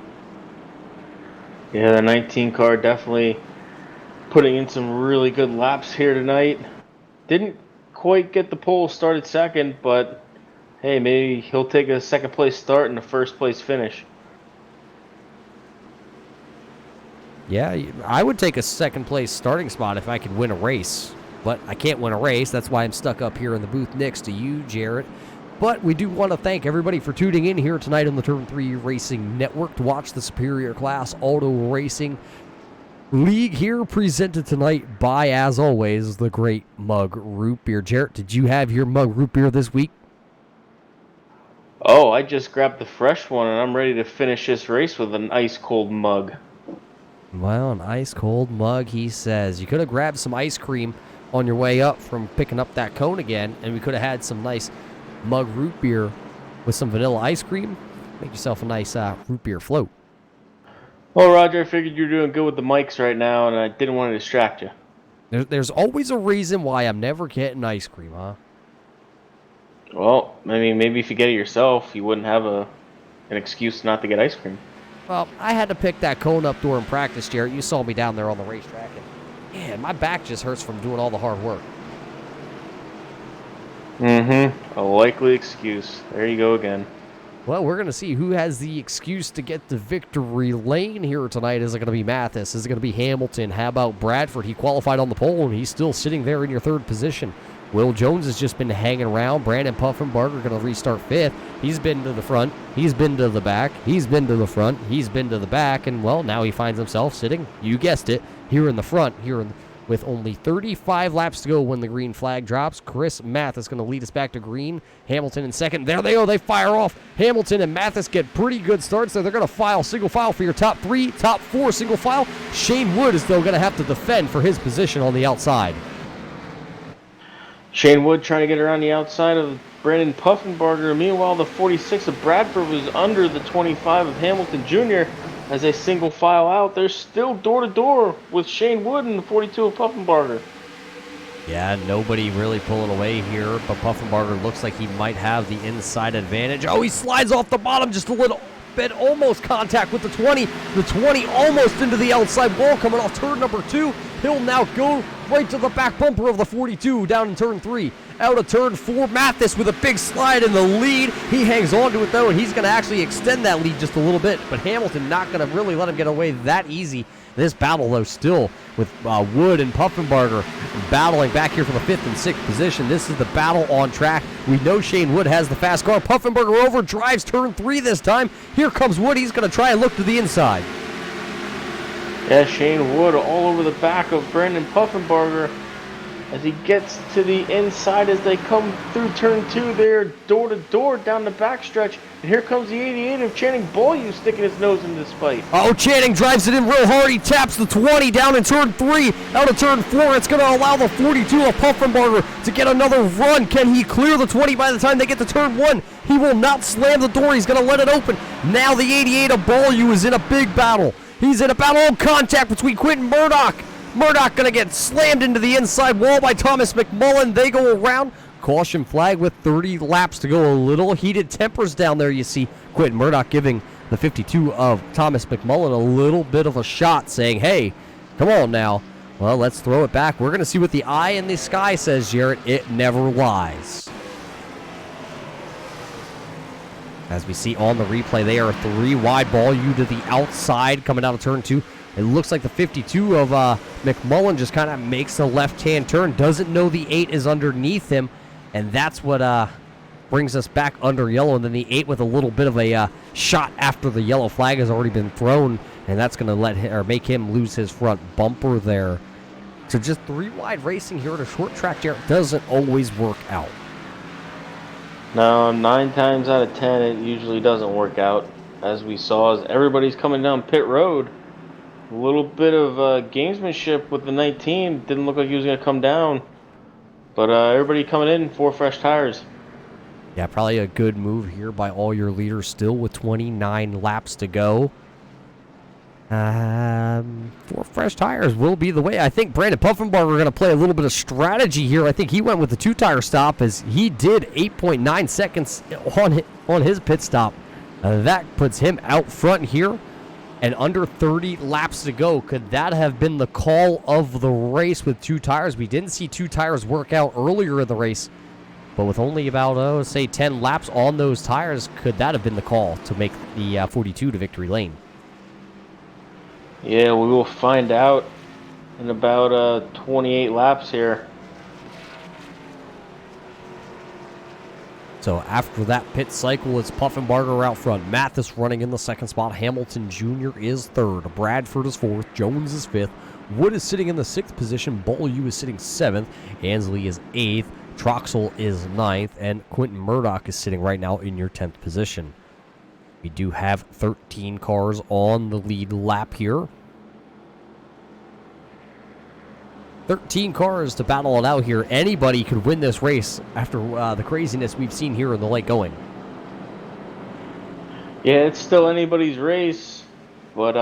Yeah, the 19 car definitely putting in some really good laps here tonight. Didn't quite get the pole, started second, but hey, maybe he'll take a second place start and a first place finish.
Yeah, I would take a second place starting spot if I could win a race. But I can't win a race. That's why I'm stuck up here in the booth next to you, Jarrett. But we do want to thank everybody for tuning in here tonight on the Turn 3 Racing Network to watch the Superior Class Auto Racing League here, presented tonight by, as always, the great Mug Root Beer. Jarrett, did you have your Mug Root Beer this week?
Oh, I just grabbed the fresh one, and I'm ready to finish this race with an ice-cold mug.
Well, an ice-cold mug, he says. You could have grabbed some ice cream on your way up from picking up that cone again, and we could have had some nice Mug Root Beer with some vanilla ice cream. Make yourself a nice root beer float.
Well, Roger, I figured you're doing good with the mics right now, and I didn't want to distract you.
There's always a reason why I'm never getting ice cream, huh?
Well, I mean, maybe if you get it yourself, you wouldn't have a an excuse not to get ice cream.
Well, I had to pick that cone up during practice, Jarrett. You saw me down there on the racetrack, and man, my back just hurts from doing all the hard work.
A likely excuse. There you go again.
Well, we're going to see who has the excuse to get the victory lane here tonight. Is it going to be Mathis? Is it going to be Hamilton? How about Bradford? He qualified on the pole, and he's still sitting there in your third position. Will Jones has just been hanging around. Brandon Puffenbarger going to restart fifth. He's been to the front. He's been to the back. He's been to the front. He's been to the back. And, well, now he finds himself sitting, you guessed it, here in the front, with only 35 laps to go when the green flag drops. Chris Mathis going to lead us back to green. Hamilton in second. There they go. They fire off. Hamilton and Mathis get pretty good starts there. They're going to single file for your top three, top four single file. Shane Wood is, though, going to have to defend for his position on the outside.
Shane Wood trying to get around the outside of Brandon Puffenbarger. Meanwhile, the 46 of Bradford was under the 25 of Hamilton Jr. As they single file out, they're still door-to-door with Shane Wood and the 42 of Puffenbarger.
Yeah, nobody really pulling away here, but Puffenbarger looks like he might have the inside advantage. Oh, he slides off the bottom just a little bit, almost contact with the 20. The 20 almost into the outside wall coming off turn number 2. He'll now go right to the back bumper of the 42 down in turn 3. Out of turn 4, Mathis with a big slide in the lead. He hangs on to it, though, and he's going to actually extend that lead just a little bit. But Hamilton not going to really let him get away that easy. This battle, though, still with Wood and Puffenbarger battling back here for the 5th and 6th position. This is the battle on track. We know Shane Wood has the fast car. Puffenbarger overdrives turn 3 this time. Here comes Wood. He's going to try and look to the inside.
Yeah, Shane Wood all over the back of Brandon Puffenbarger as he gets to the inside as they come through turn 2. They're door to door down the backstretch. And here comes the 88 of Channing Beaulieu sticking his nose into this fight.
Oh, Channing drives it in real hard. He taps the 20 down in turn 3. Out of turn 4, it's going to allow the 42 of Puffenbarger to get another run. Can he clear the 20 by the time they get to turn 1? He will not slam the door. He's going to let it open. Now the 88 of Beaulieu is in a big battle. He's in a battle of contact between Quentin Murdoch. Murdoch going to get slammed into the inside wall by Thomas McMullen. They go around. Caution flag with 30 laps to go. A little heated tempers down there, you see. Quentin Murdoch giving the 52 of Thomas McMullen a little bit of a shot, saying, hey, come on now. Well, let's throw it back. We're going to see what the eye in the sky says, Jarrett. It never lies. As we see on the replay, they are 3 wide. Beaulieu to the outside coming out of turn 2. It looks like the 52 of McMullen just kind of makes a left-hand turn, doesn't know the 8 is underneath him, and that's what brings us back under yellow. And then the 8 with a little bit of a shot after the yellow flag has already been thrown, and that's going to make him lose his front bumper there. So just 3 wide racing here at a short track there doesn't always work out.
No, 9 times out of 10 it usually doesn't work out. As we saw, as everybody's coming down pit road, a little bit of gamesmanship with the 19. Didn't look like he was going to come down. But everybody coming in, 4 fresh tires.
Yeah, probably a good move here by all your leaders still with 29 laps to go. 4 fresh tires will be the way. I think Brandon Puffenbarger are going to play a little bit of strategy here. I think he went with the 2-tire stop as he did 8.9 seconds on his pit stop. That puts him out front here. And under 30 laps to go, could that have been the call of the race with 2 tires? We didn't see 2 tires work out earlier in the race, but with only about, say, 10 laps on those tires, could that have been the call to make the 42 to victory lane?
Yeah, we will find out in about 28 laps here.
So after that pit cycle, it's Puffenbarger out front. Mathis running in the 2nd spot. Hamilton Jr. is 3rd. Bradford is 4th. Jones is 5th. Wood is sitting in the 6th position. Beaulieu is sitting 7th. Ansley is 8th. Troxel is 9th. And Quentin Murdoch is sitting right now in your 10th position. We do have 13 cars on the lead lap here. 13 cars to battle it out here. Anybody could win this race after the craziness we've seen here in the late going.
Yeah, it's still anybody's race, but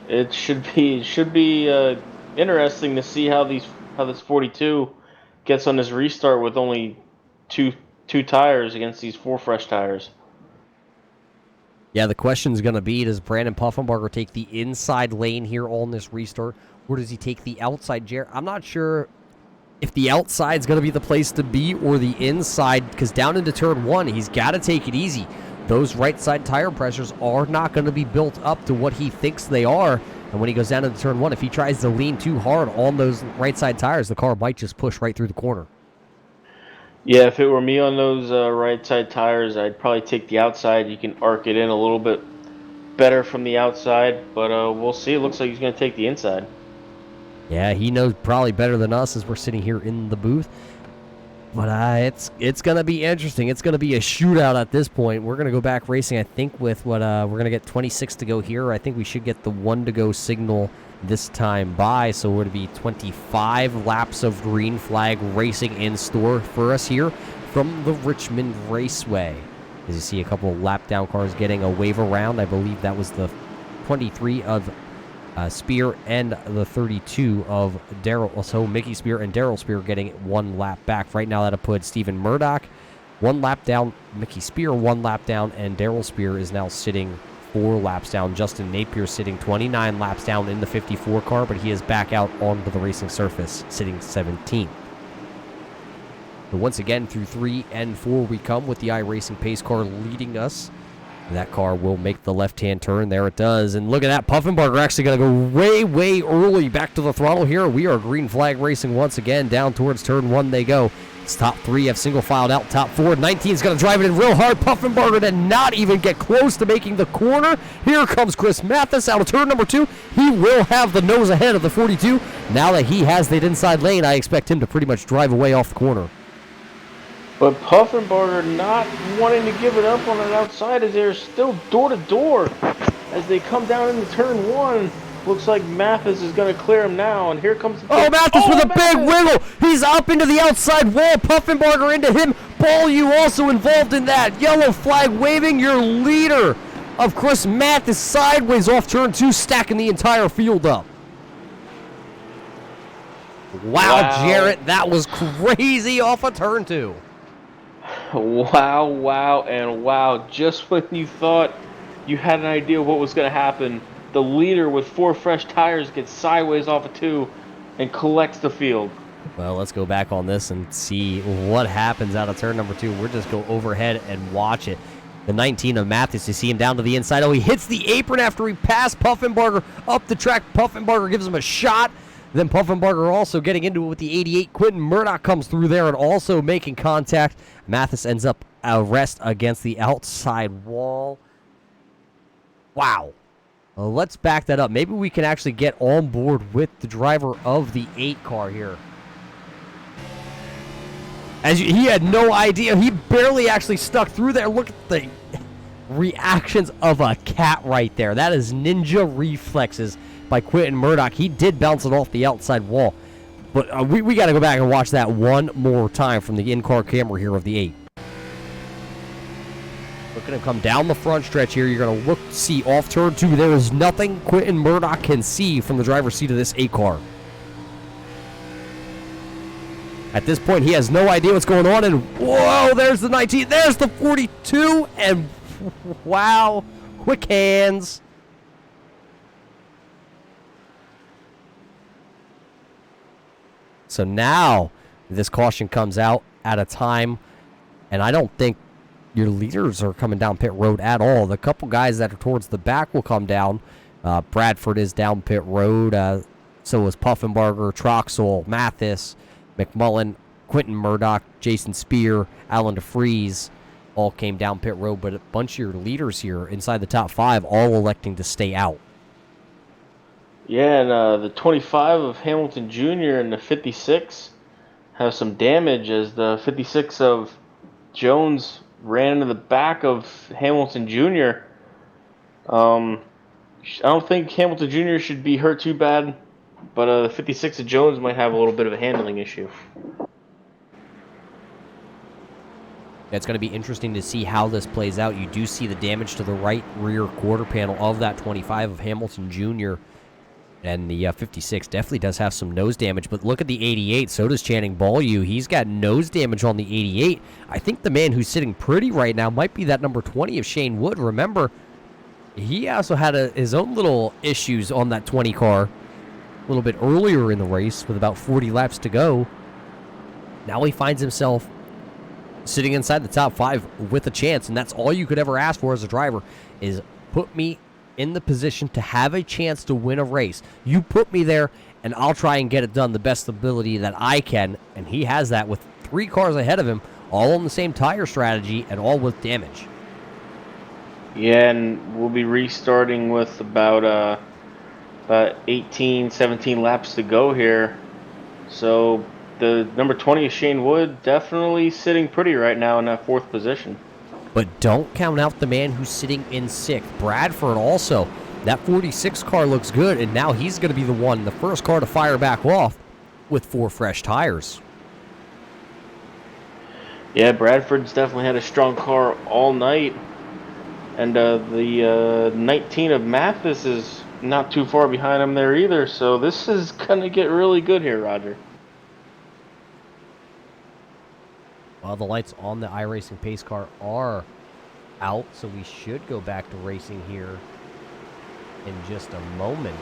it should be interesting to see how this 42 gets on this restart with only two tires against these 4 fresh tires.
Yeah, the question is going to be, does Brandon Puffenbarger take the inside lane here on this restart, or does he take the outside? I'm not sure if the outside's going to be the place to be or the inside, because down into turn 1, he's got to take it easy. Those right side tire pressures are not going to be built up to what he thinks they are. And when he goes down into turn 1, if he tries to lean too hard on those right side tires, the car might just push right through the corner.
Yeah, if it were me on those right side tires, I'd probably take the outside. You can arc it in a little bit better from the outside, but we'll see. It looks like he's going to take the inside.
Yeah, he knows probably better than us as we're sitting here in the booth. But it's going to be interesting. It's going to be a shootout at this point. We're going to go back racing, I think, with what we're going to get 26 to go here. I think we should get the 1 to go signal this time by. So we're going to be 25 laps of green flag racing in store for us here from the Richmond Raceway. As you see a couple of lap down cars getting a wave around. I believe that was the 23 of Spear and the 32 of Daryl. So Mickey Spear and Daryl Spear getting 1 lap back. Right now that'll put Stephen Murdoch 1 lap down, Mickey Spear 1 lap down, and Daryl Spear is now sitting 4 laps down. Justin Napier sitting 29 laps down in the 54 car, but he is back out onto the racing surface, sitting 17th. But once again, through 3 and 4 we come with the iRacing pace car leading us. That car will make the left-hand turn. There it does. And look at that. Puffenbarger actually going to go way, way early back to the throttle here. We are green flag racing once again. Down towards turn 1 they go. It's top 3 have single filed out. Top 4. 19 is going to drive it in real hard. Puffenbarger did not even get close to making the corner. Here comes Chris Mathis out of turn number 2. He will have the nose ahead of the 42. Now that he has that inside lane, I expect him to pretty much drive away off the corner.
But Puffenbarger not wanting to give it up on an outside as they're still door to door as they come down into turn 1. Looks like Mathis is going to clear him now, and here comes the
Mathis with a big wiggle. He's up into the outside wall. Puffenbarger into him. Ball, you also involved in that. Yellow flag waving. Your leader of Chris Mathis sideways off turn 2, stacking the entire field up. Wow, Jarrett, that was crazy off of turn 2.
Wow, wow, and wow. Just when you thought you had an idea what was going to happen, the leader with 4 fresh tires gets sideways off of 2 and collects the field.
Well, let's go back on this and see what happens out of turn number 2. We'll just go overhead and watch it. The 19 of Mathis, you see him down to the inside. Oh, he hits the apron after he passed Puffenbarger up the track. Puffenbarger gives him a shot. Then Puffenbarger also getting into it with the 88. Quentin Murdoch comes through there and also making contact. Mathis ends up a rest against the outside wall. Wow. Well, let's back that up. Maybe we can actually get on board with the driver of the 8 car here. He had no idea. He barely actually stuck through there. Look at the reactions of a cat right there. That is ninja reflexes by Quentin Murdoch. He did bounce it off the outside wall. But we got to go back and watch that one more time from the in-car camera here of the 8. Look at him come down the front stretch here. You're going to look to see off turn 2. There is nothing Quentin Murdoch can see from the driver's seat of this 8 car. At this point, he has no idea what's going on. And whoa, there's the 19. There's the 42. And wow, quick hands. So now this caution comes out at a time, and I don't think your leaders are coming down pit road at all. The couple guys that are towards the back will come down. Bradford is down pit road. So is Puffenbarger, Troxel, Mathis, McMullen, Quentin Murdoch, Jason Spear, Alan DeFries all came down pit road, but a bunch of your leaders here inside the top 5 all electing to stay out.
Yeah, and the 25 of Hamilton Jr. and the 56 have some damage as the 56 of Jones ran into the back of Hamilton Jr. I don't think Hamilton Jr. should be hurt too bad, but the 56 of Jones might have a little bit of a handling issue.
It's going to be interesting to see how this plays out. You do see the damage to the right rear quarter panel of that 25 of Hamilton Jr., and the 56 definitely does have some nose damage. But look at the 88. So does Channing Beaulieu. He's got nose damage on the 88. I think the man who's sitting pretty right now might be that number 20 of Shane Wood. Remember, He also had his own little issues on that 20 car a little bit earlier in the race with about 40 laps to go. Now he finds himself sitting inside the top 5 with a chance, and that's all you could ever ask for as a driver, is put me in the position to have a chance to win a race. You put me there, and I'll try and get it done the best ability that I can, and he has that with 3 cars ahead of him, all on the same tire strategy and all with damage.
Yeah, and we'll be restarting with about 18, 17 laps to go here. So the number 20 is Shane Wood, definitely sitting pretty right now in that 4th position.
But don't count out the man who's sitting in 6th. Bradford also. That 46 car looks good, and now he's going to be the first car to fire back off with 4 fresh tires.
Yeah, Bradford's definitely had a strong car all night. And the 19 of Mathis is not too far behind him there either. So this is going to get really good here, Roger.
Well, the lights on the iRacing pace car are out, so we should go back to racing here in just a moment.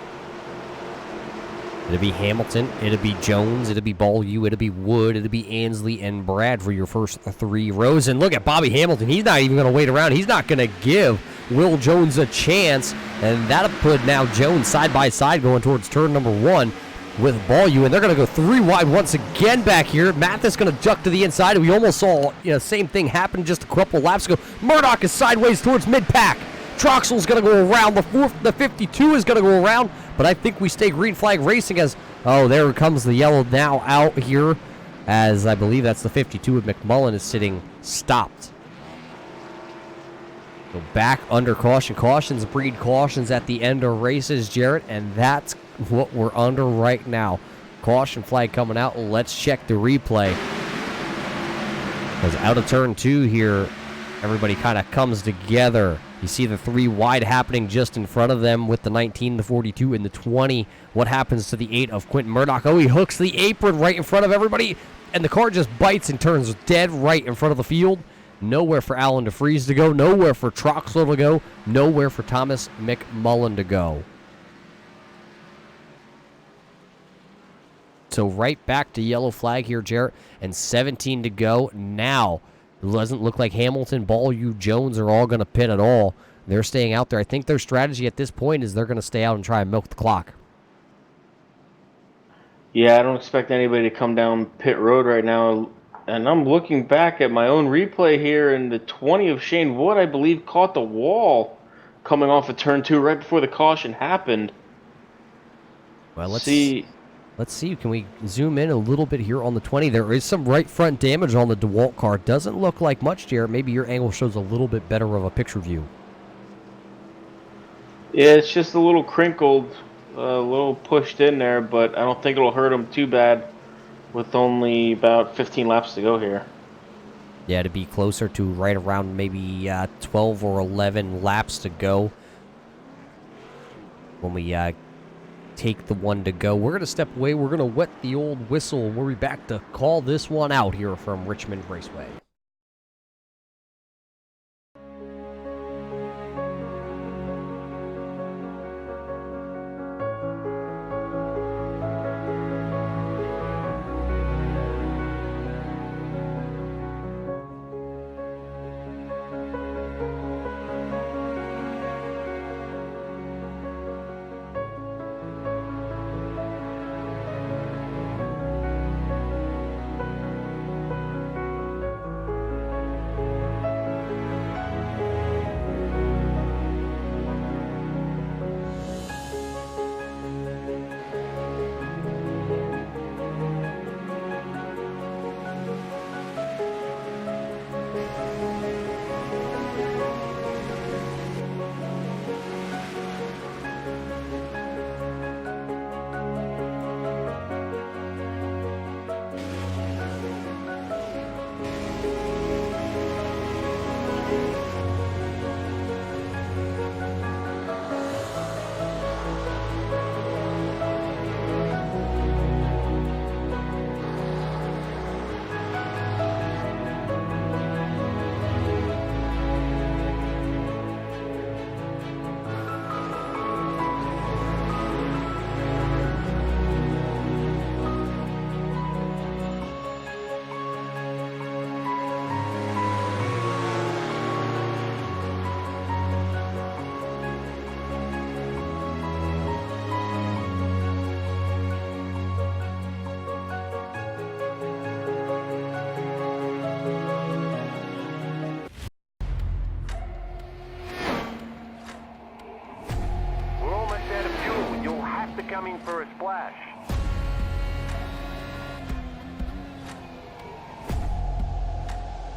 It'll be Hamilton, it'll be Jones, it'll be Beaulieu, it'll be Wood, it'll be Ansley, and Brad for your first 3 rows. And look at Bobby Hamilton. He's not even going to wait around. He's not going to give Will Jones a chance. And that'll put now Jones side by side going towards turn number 1 with Beaulieu. And they're going to go 3 wide once again back here. Mathis going to duck to the inside. We almost saw same thing happen just a couple laps ago. Murdoch is sideways towards mid-pack. Troxel's going to go around. The 52 is going to go around. But I think we stay green flag racing as, there comes the yellow now out here, as I believe that's the 52 of McMullen is sitting stopped. So back under caution. Cautions breed cautions at the end of races, Jarrett, and that's what we're under right now. Caution flag coming out. Let's check the replay. Because out of turn 2 here, everybody kind of comes together. You see the 3 wide happening just in front of them with the 19, the 42, and the 20. What happens to the 8 of Quentin Murdoch? He hooks the apron right in front of everybody, and the car just bites and turns dead right in front of the field. Nowhere for Alan DeFries to go. Nowhere for Troxler to go. Nowhere for Thomas McMullen to go. So right back to yellow flag here, Jarrett, and 17 to go. Now, it doesn't look like Hamilton, Beaulieu, Jones are all going to pit at all. They're staying out there. I think their strategy at this point is they're going to stay out and try and milk the clock.
Yeah, I don't expect anybody to come down pit road right now. And I'm looking back at my own replay here, and the 20 of Shane Wood, I believe, caught the wall coming off of turn 2 right before the caution happened.
Well, let's see. Can we zoom in a little bit here on the 20? There is some right front damage on the DeWalt car. Doesn't look like much, Jared. Maybe your angle shows a little bit better of a picture view.
Yeah, it's just a little crinkled, a little pushed in there, but I don't think it'll hurt him too bad with only about 15 laps to go here.
Yeah, to be closer to right around maybe 12 or 11 laps to go when we take the one to go. We're going to step away. We're going to wet the old whistle. We'll be back to call this one out here from Richmond Raceway.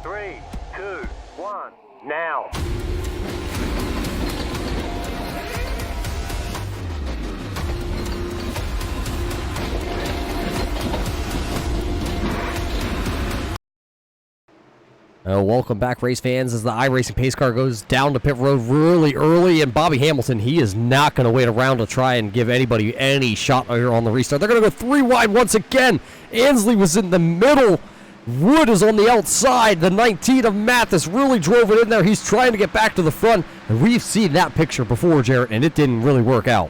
3, 2, 1, now.
Welcome back, race fans, as the iRacing pace car goes down to pit road really early, and Bobby Hamilton, he is not going to wait around to try and give anybody any shot here on the restart. They're going to go 3 wide once again. Ansley was in the middle. Wood is on the outside. The 19 of Mathis really drove it in there. He's trying to get back to the front, and we've seen that picture before, Jarrett, and it didn't really work out.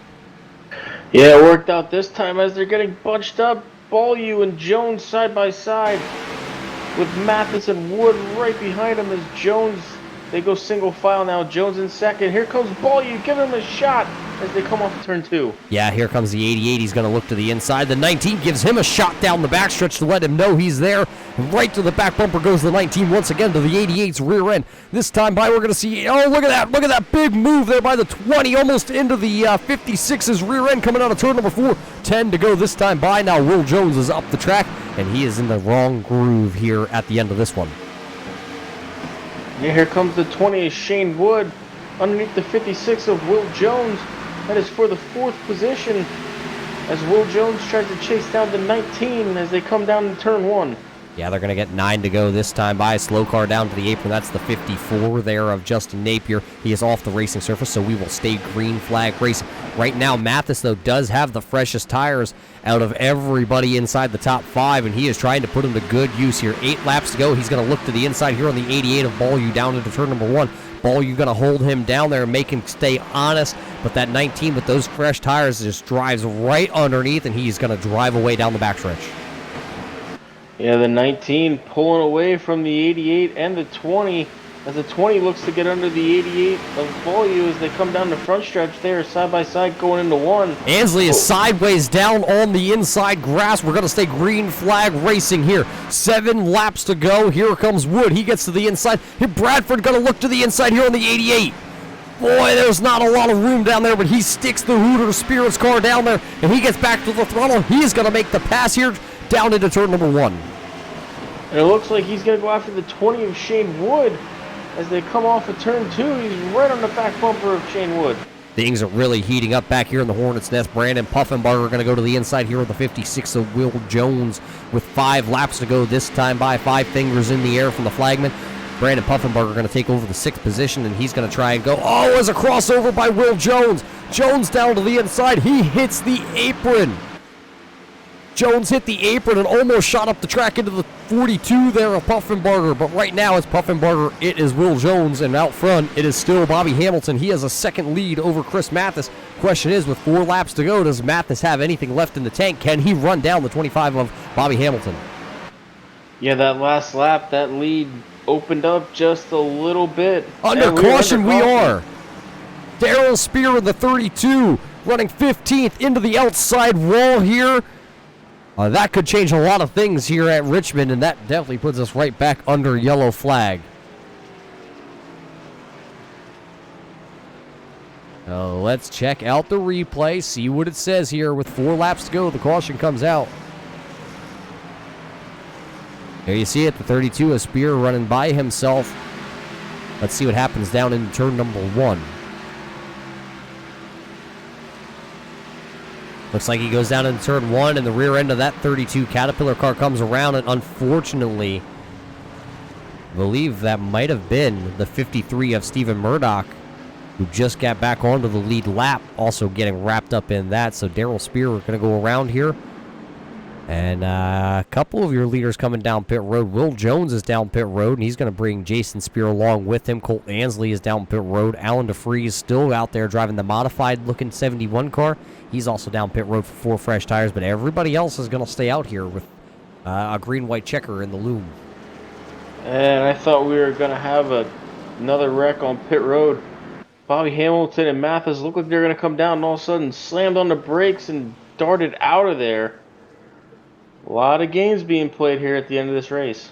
Yeah, it worked out this time as they're getting bunched up. Beaulieu and Jones side by side, with Mathis and Wood right behind him as Jones, they go single file now. Jones in second. Here comes Beaulieu, giving him a shot as they come off turn 2.
Yeah, here comes the 88. He's going to look to the inside. The 19 gives him a shot down the backstretch to let him know he's there. And right to the back bumper goes the 19 once again to the 88's rear end. This time by, we're going to see, oh, look at that. Look at that big move there by the 20, almost into the 56's rear end coming out of turn number 4. 10 to go this time by. Now Will Jones is up the track, and he is in the wrong groove here at the end of this one.
Yeah, here comes the 20 of Shane Wood underneath the 56 of Will Jones. That is for the 4th position as Will Jones tries to chase down the 19 as they come down to turn 1.
Yeah, they're going to get 9 to go this time by. Slow car down to the apron. That's the 54 there of Justin Napier. He is off the racing surface, so we will stay green flag racing. Right now, Mathis, though, does have the freshest tires out of everybody inside the top 5, and he is trying to put them to good use here. 8 laps to go. He's going to look to the inside here on the 88 of Beaulieu down into turn number 1. Beaulieu going to hold him down there and make him stay honest, but that 19 with those fresh tires just drives right underneath, and he's going to drive away down the backstretch.
Yeah, the 19 pulling away from the 88 and the 20 as the 20 looks to get under the 88 of Beaulieu as they come down the front stretch there, side by side going into 1.
Ansley is sideways down on the inside grass. We're going to stay green flag racing here. 7 laps to go. Here comes Wood. He gets to the inside. Here, Bradford going to look to the inside here on the 88. Boy, there's not a lot of room down there, but he sticks the Hooter Spirits car down there, and he gets back to the throttle. He is going to make the pass here down into turn number 1.
And it looks like he's going to go after the 20 of Shane Wood as they come off of turn 2. He's right on the back bumper of Shane Wood.
Things are really heating up back here in the Hornets' Nest. Brandon Puffenbarger going to go to the inside here with the 56 of Will Jones with 5 laps to go this time by. 5 fingers in the air from the flagman. Brandon Puffenbarger going to take over the 6th position, and he's going to try and go. Oh, as a crossover by Will Jones. Jones down to the inside. He hits the apron. Jones hit the apron and almost shot up the track into the 42 there of Puffenbarger. But right now it's Puffenbarger, it is Will Jones, and out front it is still Bobby Hamilton. He has a 2nd lead over Chris Mathis. Question is, with 4 laps to go, does Mathis have anything left in the tank? Can he run down the 25 of Bobby Hamilton?
Yeah, that last lap, that lead opened up just a little bit.
Under caution we are. Darrell Spear in the 32, running 15th into the outside wall here. That could change a lot of things here at Richmond, and that definitely puts us right back under yellow flag. Let's check out the replay, see what it says here. With 4 laps to go, the caution comes out. There you see it, the 32 of Spear running by himself. Let's see what happens down in turn number 1. Looks like he goes down in turn 1, and the rear end of that 32 Caterpillar car comes around, and unfortunately, I believe that might have been the 53 of Stephen Murdoch, who just got back onto the lead lap, also getting wrapped up in that. So Darrell Spear, we're going to go around here. And a couple of your leaders coming down pit road. Will Jones is down pit road, and he's going to bring Jason Spear along with him. Colt Ansley is down pit road. Alan DeFreeze still out there driving the modified-looking 71 car. He's also down pit road for 4 fresh tires, but everybody else is going to stay out here with a green-white checker in the loom.
And I thought we were going to have another wreck on pit road. Bobby Hamilton and Mathis looked like they were going to come down, and all of a sudden slammed on the brakes and darted out of there. A lot of games being played here at the end of this race.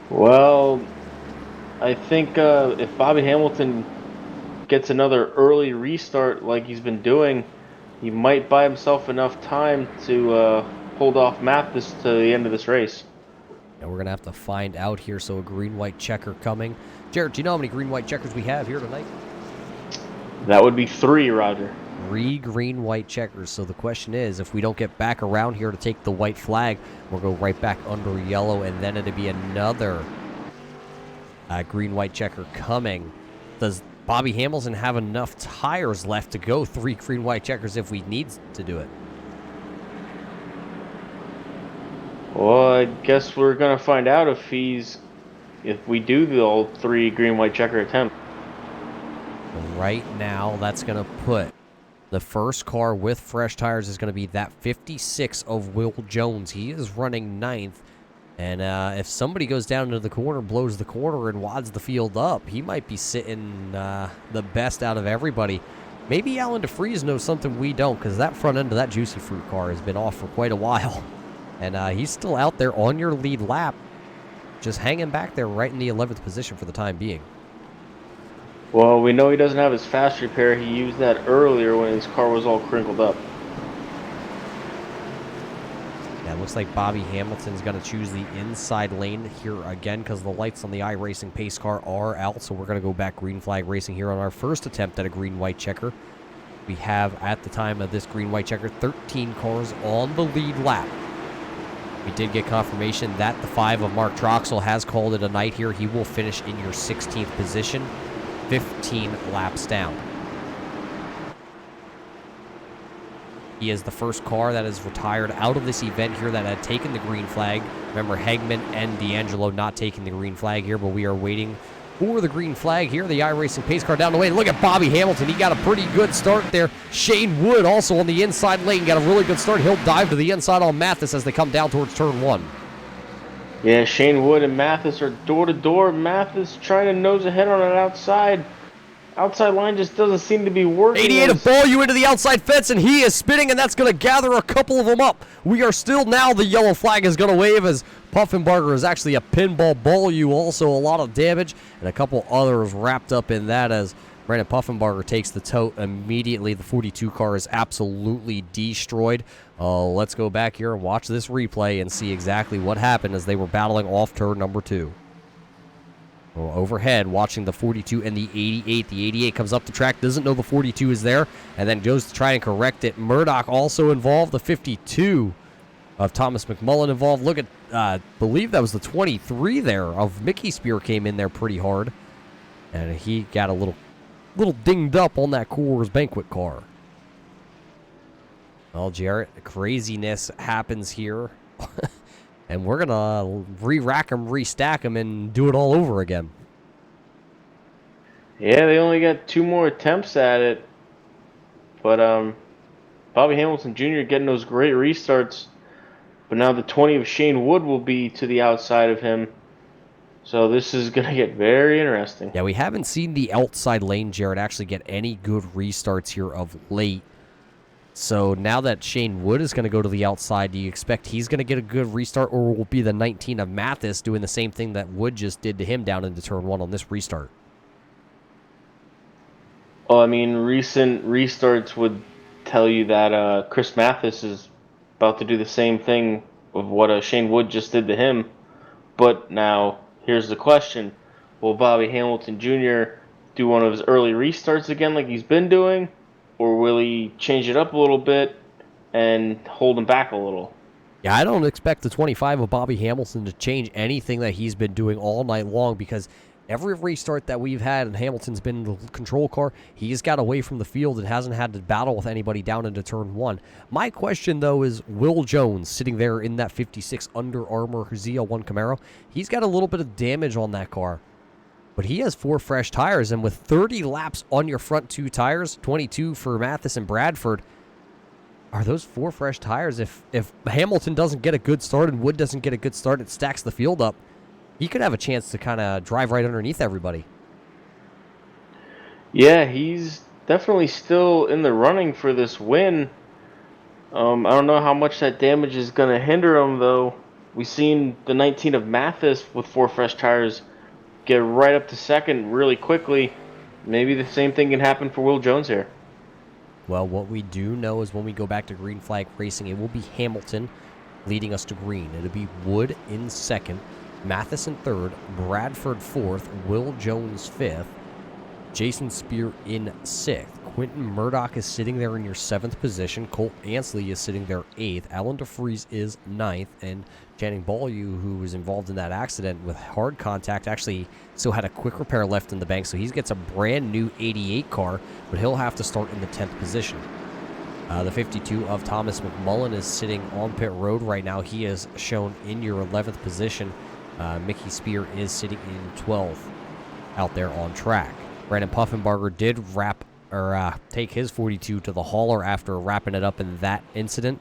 Well, I think if Bobby Hamilton gets another early restart like he's been doing, he might buy himself enough time to hold off Mathis to the end of this race.
And we're going to have to find out here. So a green-white checker coming. Jared, do you know how many green-white checkers we have here tonight?
That would be 3, Roger.
3 green-white checkers. So the question is, if we don't get back around here to take the white flag, we'll go right back under yellow, and then it'll be another green-white checker coming. Does Bobby Hamilton have enough tires left to go 3 green-white checkers if we need to do it?
Well, I guess we're gonna find out if we do the old 3 green-white checker attempt.
Right now, that's going to put the first car with fresh tires is going to be that 56 of Will Jones. He is running 9th. And if somebody goes down into the corner, blows the corner, and wads the field up, he might be sitting the best out of everybody. Maybe Alan DeFries knows something we don't, because that front end of that Juicy Fruit car has been off for quite a while. And he's still out there on your lead lap, just hanging back there right in the 11th position for the time being.
Well, we know he doesn't have his fast repair. He used that earlier when his car was all crinkled up.
Yeah, it looks like Bobby Hamilton's going to choose the inside lane here again because the lights on the iRacing pace car are out. So we're going to go back green flag racing here on our first attempt at a green-white checker. We have, at the time of this green-white checker, 13 cars on the lead lap. We did get confirmation that the 5 of Mark Troxel has called it a night here. He will finish in your 16th position, 15 laps down. He is the first car that is retired out of this event here that had taken the green flag. Remember, Hegman and D'Angelo not taking the green flag here, but we are waiting for the green flag here. The iRacing pace car down the way. Look at Bobby Hamilton. He got a pretty good start there. Shane Wood also on the inside lane got a really good start. He'll dive to the inside on Mathis as they come down towards turn 1.
Yeah, Shane Wood and Mathis are door to door. Mathis trying to nose ahead on an outside. Outside line just doesn't seem to be working.
88 of ball you into the outside fence, and he is spinning, and that's going to gather a couple of them up. We are still now, the yellow flag is going to wave as Puffenbarger is actually a pinball ball you, also a lot of damage, and a couple others wrapped up in that as Brandon Puffenbarger takes the tote immediately. The 42 car is absolutely destroyed. Let's go back here and watch this replay and see exactly what happened as they were battling off turn number 2. Overhead, watching the 42 and the 88. The 88 comes up the track, doesn't know the 42 is there, and then goes to try and correct it. Murdoch also involved. The 52 of Thomas McMullen involved. Look at, I believe that was the 23 there of Mickey Spear came in there pretty hard, and he got a little dinged up on that Coors Banquet car. Well, Jarrett, craziness happens here. And we're going to re-rack them, restack them, and do it all over again.
Yeah, they only got 2 more attempts at it. But Bobby Hamilton Jr. getting those great restarts. But now the 20 of Shane Wood will be to the outside of him. So this is going to get very interesting.
Yeah, we haven't seen the outside lane, Jared, actually get any good restarts here of late. So now that Shane Wood is going to go to the outside, do you expect he's going to get a good restart, or will it be the 19 of Mathis doing the same thing that Wood just did to him down into turn 1 on this restart?
Well, I mean, recent restarts would tell you that Chris Mathis is about to do the same thing of what Shane Wood just did to him. But now, here's the question. Will Bobby Hamilton Jr. do one of his early restarts again like he's been doing? Or will he change it up a little bit and hold him back a little?
Yeah, I don't expect the 25 of Bobby Hamilton to change anything that he's been doing all night long, because every restart that we've had and Hamilton's been in the control car, he's got away from the field and hasn't had to battle with anybody down into turn 1. My question, though, is Will Jones sitting there in that 56 Under Armour ZL1 Camaro. He's got a little bit of damage on that car. But he has 4 fresh tires, and with 30 laps on your front 2 tires, 22 for Mathis and Bradford, are those 4 fresh tires? If Hamilton doesn't get a good start and Wood doesn't get a good start, it stacks the field up. He could have a chance to kind of drive right underneath everybody.
Yeah, he's definitely still in the running for this win. I don't know how much that damage is going to hinder him, though. we've seen the 19 of Mathis with 4 fresh tires get right up to second really quickly. Maybe the same thing can happen for Will Jones here.
Well, what we do know is when we go back to green flag racing, it will be Hamilton leading us to green. It'll be Wood in second, Mathis in third, Bradford fourth, Will Jones fifth, Jason Spear in sixth. Quentin Murdoch is sitting there in your seventh position. Colt Ansley is sitting there eighth. Alan DeFries is ninth. And Channing Beaulieu, who was involved in that accident with hard contact, actually still had a quick repair left in the bank. So he gets a brand new 88 car, but he'll have to start in the 10th position. The 52 of Thomas McMullen is sitting on pit road right now. He is shown in your 11th position. Mickey Spear is sitting in 12th out there on track. Brandon Puffenbarger did take his 42 to the hauler after wrapping it up in that incident.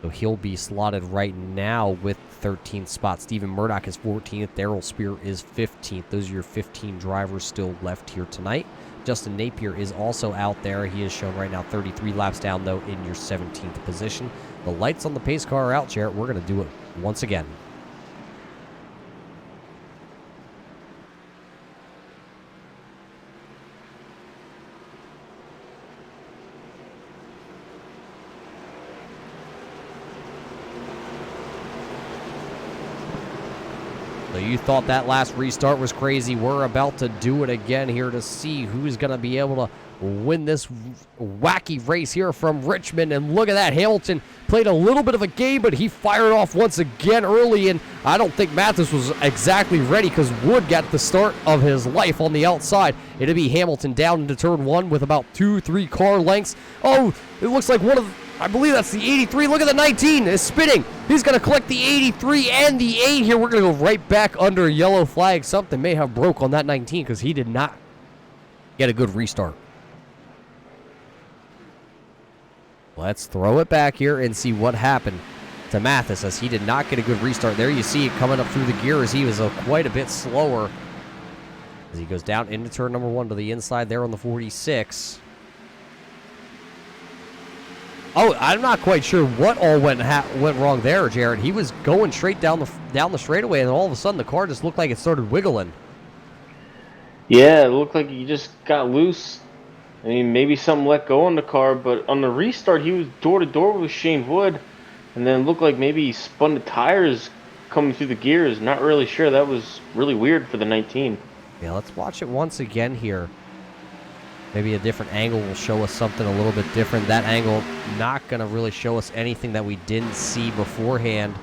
So he'll be slotted right now with 13th spot. Stephen Murdoch is 14th. Darrell Spear is 15th. Those are your 15 drivers still left here tonight. Justin Napier is also out there. He is shown right now 33 laps down, though, in your 17th position. The lights on the pace car are out, Jarrett. We're going to do it once again. So you thought that last restart was crazy. We're about to do it again here to see who's going to be able to win this wacky race here from Richmond. And look at that. Hamilton played a little bit of a game, but he fired off once again early. And I don't think Mathis was exactly ready because Wood got the start of his life on the outside. It'll be Hamilton down into turn one with about 2-3 car lengths. Oh, it looks like I believe that's the 83. Look at the 19. It's spinning. He's going to collect the 83 and the 8 here. We're going to go right back under a yellow flag. Something may have broke on that 19 because he did not get a good restart. Let's throw it back here and see what happened to Mathis as he did not get a good restart. There you see it coming up through the gears. He was quite a bit slower as he goes down into turn number 1 to the inside there on the 46. Oh, I'm not quite sure what all went wrong there, Jared. He was going straight down the straightaway, and then all of a sudden the car just looked like it started wiggling.
Yeah, it looked like he just got loose. I mean, maybe something let go on the car, but on the restart, he was door-to-door with Shane Wood, and then it looked like maybe he spun the tires coming through the gears. Not really sure. That was really weird for the 19.
Yeah, let's watch it once again here. Maybe a different angle will show us something a little bit different. That angle not going to really show us anything that we didn't see beforehand.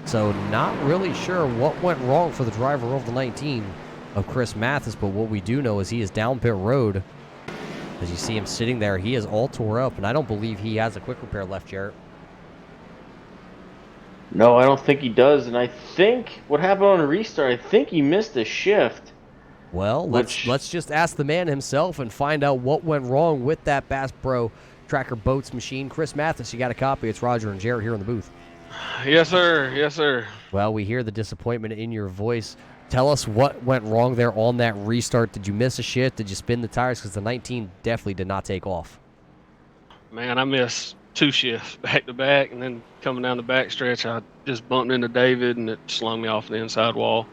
So not really sure what went wrong for the driver of the 19 of Chris Mathis. But what we do know is he is down pit road. As you see him sitting there, he is all tore up. And I don't believe he has a quick repair left, Jarrett.
No, I don't think he does. And I think what happened on the restart, I think he missed a shift.
Well, let's just ask the man himself and find out what went wrong with that Bass Pro Tracker Boats machine. Chris Mathis, you got a copy. It's Roger and Jarrett here in the booth.
Yes, sir. Yes, sir.
Well, we hear the disappointment in your voice. Tell us what went wrong there on that restart. Did you miss a shift? Did you spin the tires? Because the 19 definitely did not take off.
Man, I missed 2 shifts back to back, and then coming down the back stretch, I just bumped into David, and it slung me off the inside wall.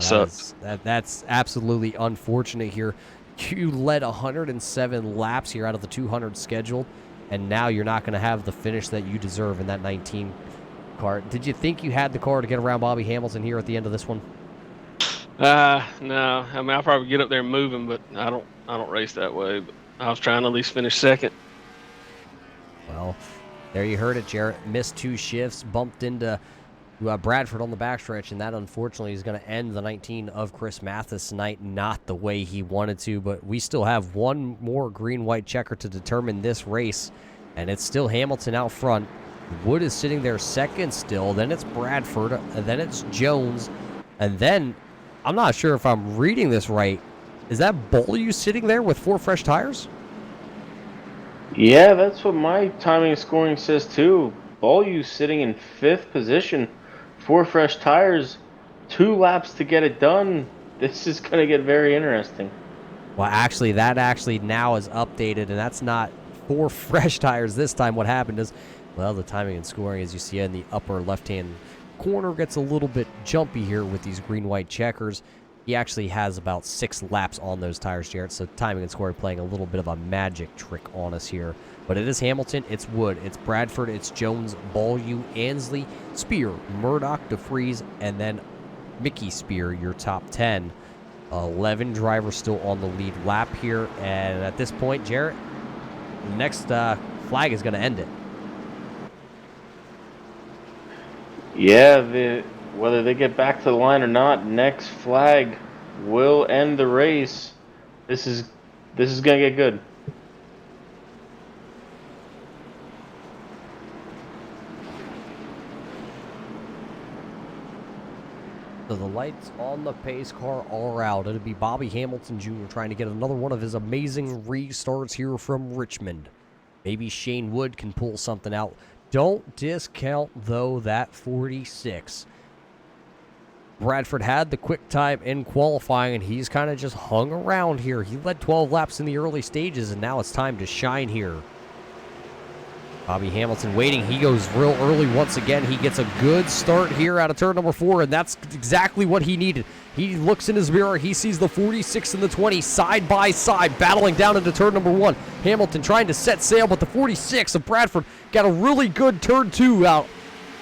That's absolutely unfortunate here. You led 107 laps here out of the 200 scheduled, and now you're not going to have the finish that you deserve in that 19 car. Did you think you had the car to get around Bobby Hamilton here at the end of this one?
No. I mean, I'll probably get up there and move him, but I don't race that way. But I was trying to at least finish second.
Well, there you heard it, Jarrett. Missed 2 shifts, bumped into Bradford on the backstretch, and that unfortunately is going to end the 19 of Chris Mathis tonight, not the way he wanted to, but we still have one more green-white checker to determine this race, and it's still Hamilton out front. Wood is sitting there second still, then it's Bradford, and then it's Jones, and then, I'm not sure if I'm reading this right, is that Beaulieu sitting there with 4 fresh tires?
Yeah, that's what my timing and scoring says too. Beaulieu sitting in 5th position. 4 fresh tires, 2 laps to get it done. This is going to get very interesting.
Well, actually, that now is updated, and that's not 4 fresh tires this time. What happened is, well, the timing and scoring, as you see in the upper left-hand corner gets a little bit jumpy here with these green-white checkers. He actually has about 6 laps on those tires, Jarrett, so timing and scoring playing a little bit of a magic trick on us here. But it is Hamilton, it's Wood, it's Bradford, it's Jones, Beaulieu, Ansley, Spear, Murdoch, DeFries, and then Mickey Spear, your top 10. 11 drivers still on the lead lap here, and at this point, Jarrett, the next flag is going to end it.
Yeah, whether they get back to the line or not, next flag will end the race. This is gonna get good.
So the lights on the pace car are out. It'll be Bobby Hamilton Jr. trying to get another one of his amazing restarts here from Richmond. Maybe Shane Wood can pull something out. Don't discount, though, that 46. Bradford had the quick time in qualifying, and he's kind of just hung around here. He led 12 laps in the early stages, and now it's time to shine here. Bobby Hamilton waiting. He goes real early once again. He gets a good start here out of turn number 4, and that's exactly what he needed. He looks in his mirror. He sees the 46 and the 20 side by side battling down into turn number 1. Hamilton trying to set sail, but the 46 of Bradford got a really good turn 2 out.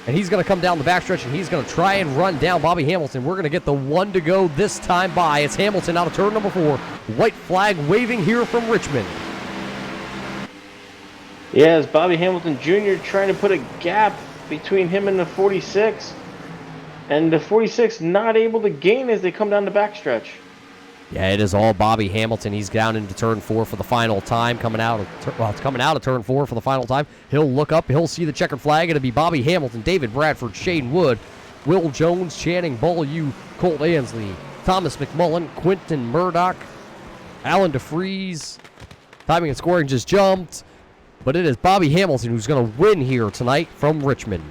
And he's going to come down the backstretch, and he's going to try and run down Bobby Hamilton. We're going to get the 1 to go this time by. It's Hamilton out of turn number 4. White flag waving here from Richmond.
Yeah, it's Bobby Hamilton Jr. trying to put a gap between him and the 46. And the 46 not able to gain as they come down the backstretch.
Yeah, it is all Bobby Hamilton. He's down into turn 4 for the final time. It's coming out of turn 4 for the final time. He'll look up. He'll see the checkered flag. It'll be Bobby Hamilton, David Bradford, Shane Wood, Will Jones, Channing Beaulieu, Colt Ansley, Thomas McMullen, Quentin Murdoch, Alan DeFries. Timing and scoring just jumped. But it is Bobby Hamilton who's going to win here tonight from Richmond.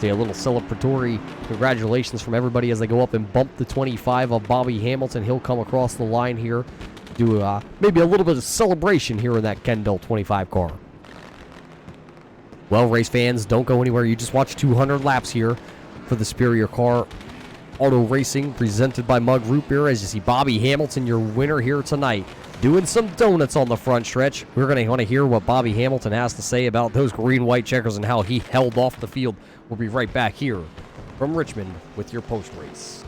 A little celebratory congratulations from everybody as they go up and bump the 25 of Bobby Hamilton. He'll come across the line here, do maybe a little bit of celebration here in that Kendall 25 car. Well, race fans, don't go anywhere. You just watched 200 laps here for the Superior Car Auto Racing presented by Mug Root Beer. As you see Bobby Hamilton, your winner here tonight, doing some donuts on the front stretch. We're going to want to hear what Bobby Hamilton has to say about those green-white checkers and how he held off the field. We'll be right back here from Richmond with your post-race.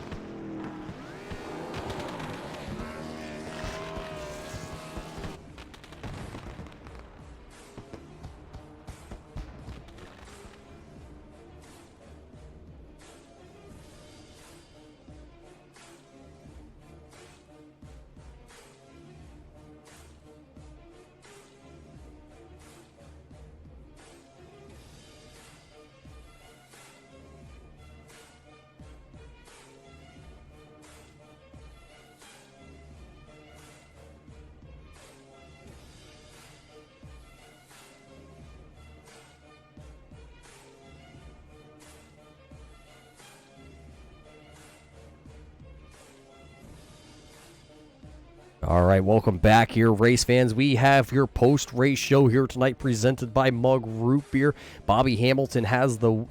All right, welcome back here, race fans. We have your post-race show here tonight presented by Mug Root Beer. Bobby Hamilton has the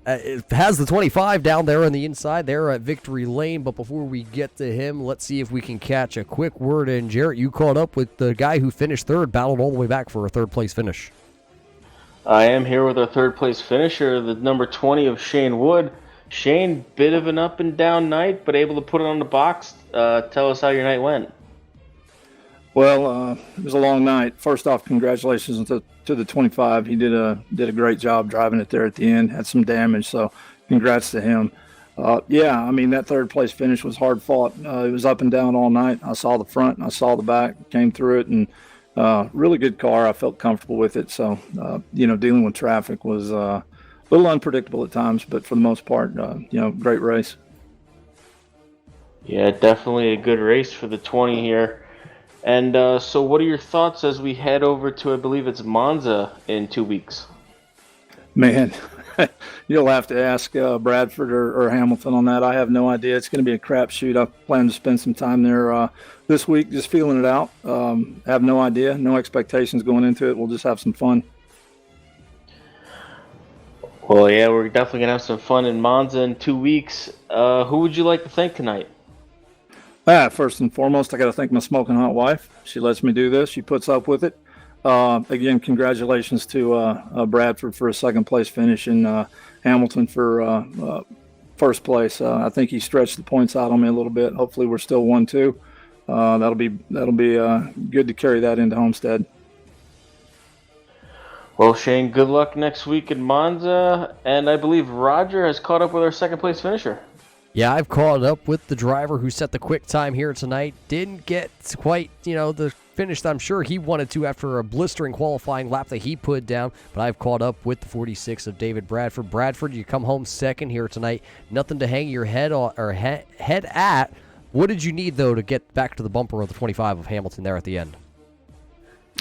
25 down there on the inside there at Victory Lane. But before we get to him, let's see if we can catch a quick word in. Jarrett, you caught up with the guy who finished third, battled all the way back for a third-place finish.
I am here with our third-place finisher, the number 20 of Shane Wood. Shane, bit of an up-and-down night, but able to put it on the box. Tell us how your night went.
Well, it was a long night. First off, congratulations to the 25. He did a great job driving it there at the end. Had some damage, so congrats to him. Yeah, I mean, that third place finish was hard fought. It was up and down all night. I saw the front and I saw the back, came through it, and really good car. I felt comfortable with it. So, dealing with traffic was a little unpredictable at times, but for the most part, great race.
Yeah, definitely a good race for the 20 here. And so what are your thoughts as we head over to, I believe it's Monza in 2 weeks?
Man, you'll have to ask Bradford or Hamilton on that. I have no idea. It's going to be a crapshoot. I plan to spend some time there this week just feeling it out. Have no idea, no expectations going into it. We'll just have some fun.
Well, yeah, we're definitely gonna have some fun in Monza in 2 weeks. Who would you like to thank tonight?
First and foremost, I got to thank my smoking hot wife. She lets me do this. She puts up with it. Again, congratulations to Bradford for a second place finish and Hamilton for first place. I think he stretched the points out on me a little bit. Hopefully, we're still 1-2. That'll be good to carry that into Homestead.
Well, Shane, good luck next week in Monza, and I believe Roger has caught up with our second place finisher.
Yeah, I've caught up with the driver who set the quick time here tonight. Didn't get quite, the finish that I'm sure he wanted to after a blistering qualifying lap that he put down, but I've caught up with the 46 of David Bradford. Bradford, you come home second here tonight. Nothing to hang your head on or head at. What did you need, though, to get back to the bumper of the 25 of Hamilton there at the end?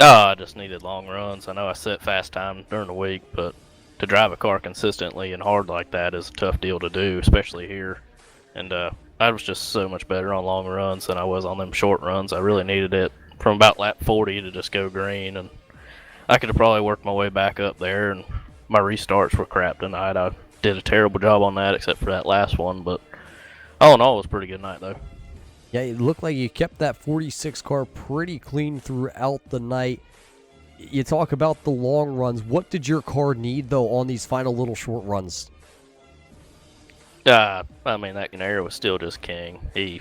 I just needed long runs. I know I set fast time during the week, but to drive a car consistently and hard like that is a tough deal to do, especially here. And I was just so much better on long runs than I was on them short runs. I really needed it from about lap 40 to just go green, and I could have probably worked my way back up there, and my restarts were crap tonight. I did a terrible job on that except for that last one, but all in all, it was a pretty good night, though.
Yeah, it looked like you kept that 46 car pretty clean throughout the night. You talk about the long runs. What did your car need, though, on these final little short runs?
I mean, that Canary was still just king. He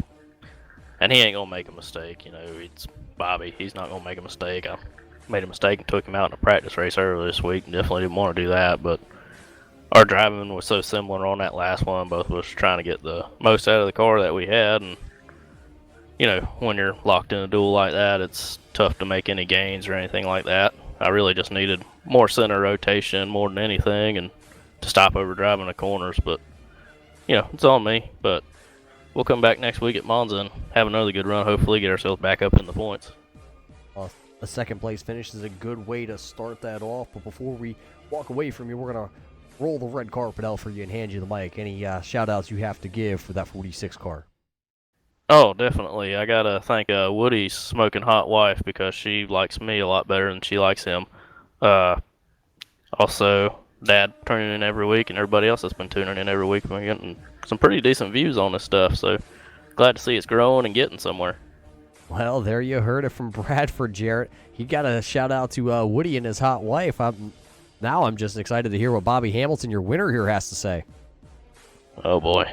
ain't gonna make a mistake. It's Bobby. He's not gonna make a mistake. I made a mistake and took him out in a practice race earlier this week, and definitely didn't want to do that. But our driving was so similar on that last one. Both of us trying to get the most out of the car that we had, and when you're locked in a duel like that, it's tough to make any gains or anything like that. I really just needed more center rotation more than anything, and to stop over driving the corners. But it's on me, but we'll come back next week at Monza and have another good run, hopefully get ourselves back up in the points.
A second place finish is a good way to start that off, but before we walk away from you, we're going to roll the red carpet out for you and hand you the mic. Any shout-outs you have to give for that 46 car?
Oh, definitely. I got to thank Woody's smoking hot wife because she likes me a lot better than she likes him. Also, Dad tuning in every week, and everybody else that's been tuning in every week. We're getting some pretty decent views on this stuff, so glad to see it's growing and getting somewhere.
Well, there you heard it from Bradford, Jarrett. He got a shout-out to Woody and his hot wife. Now I'm just excited to hear what Bobby Hamilton, your winner here, has to say.
Oh, boy.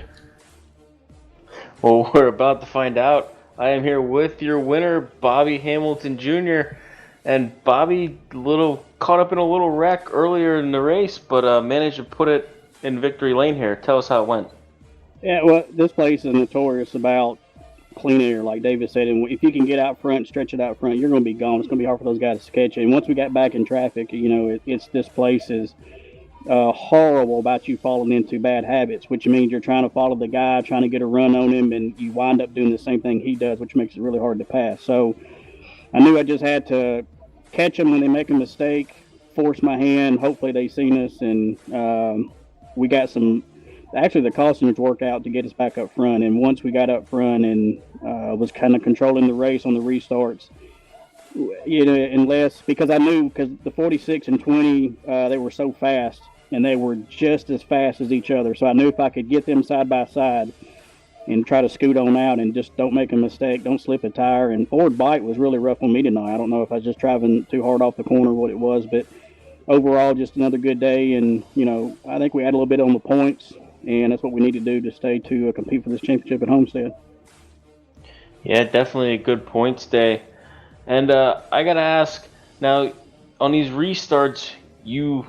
Well, we're about to find out. I am here with your winner, Bobby Hamilton Jr., and Bobby caught up in a little wreck earlier in the race, but managed to put it in victory lane here. Tell us how it went.
Yeah, well, this place is notorious about clean air, like David said. And if you can get out front, stretch it out front, you're going to be gone. It's going to be hard for those guys to catch you. And once we got back in traffic, this place is horrible about you falling into bad habits, which means you're trying to follow the guy, trying to get a run on him, and you wind up doing the same thing he does, which makes it really hard to pass. So I knew I just had to catch them when they make a mistake, force my hand. Hopefully they seen us, and we got some. Actually, the cautions worked out to get us back up front. And once we got up front and was kind of controlling the race on the restarts, because I knew because the 46 and 20 they were so fast, and they were just as fast as each other. So I knew if I could get them side by side and try to scoot on out and just don't make a mistake, don't slip a tire. And forward bite was really rough on me tonight. I don't know if I was just driving too hard off the corner or what it was, but overall, just another good day. And, I think we had a little bit on the points, and that's what we need to do to stay to compete for this championship at Homestead.
Yeah, definitely a good points day. And I got to ask, now, on these restarts, you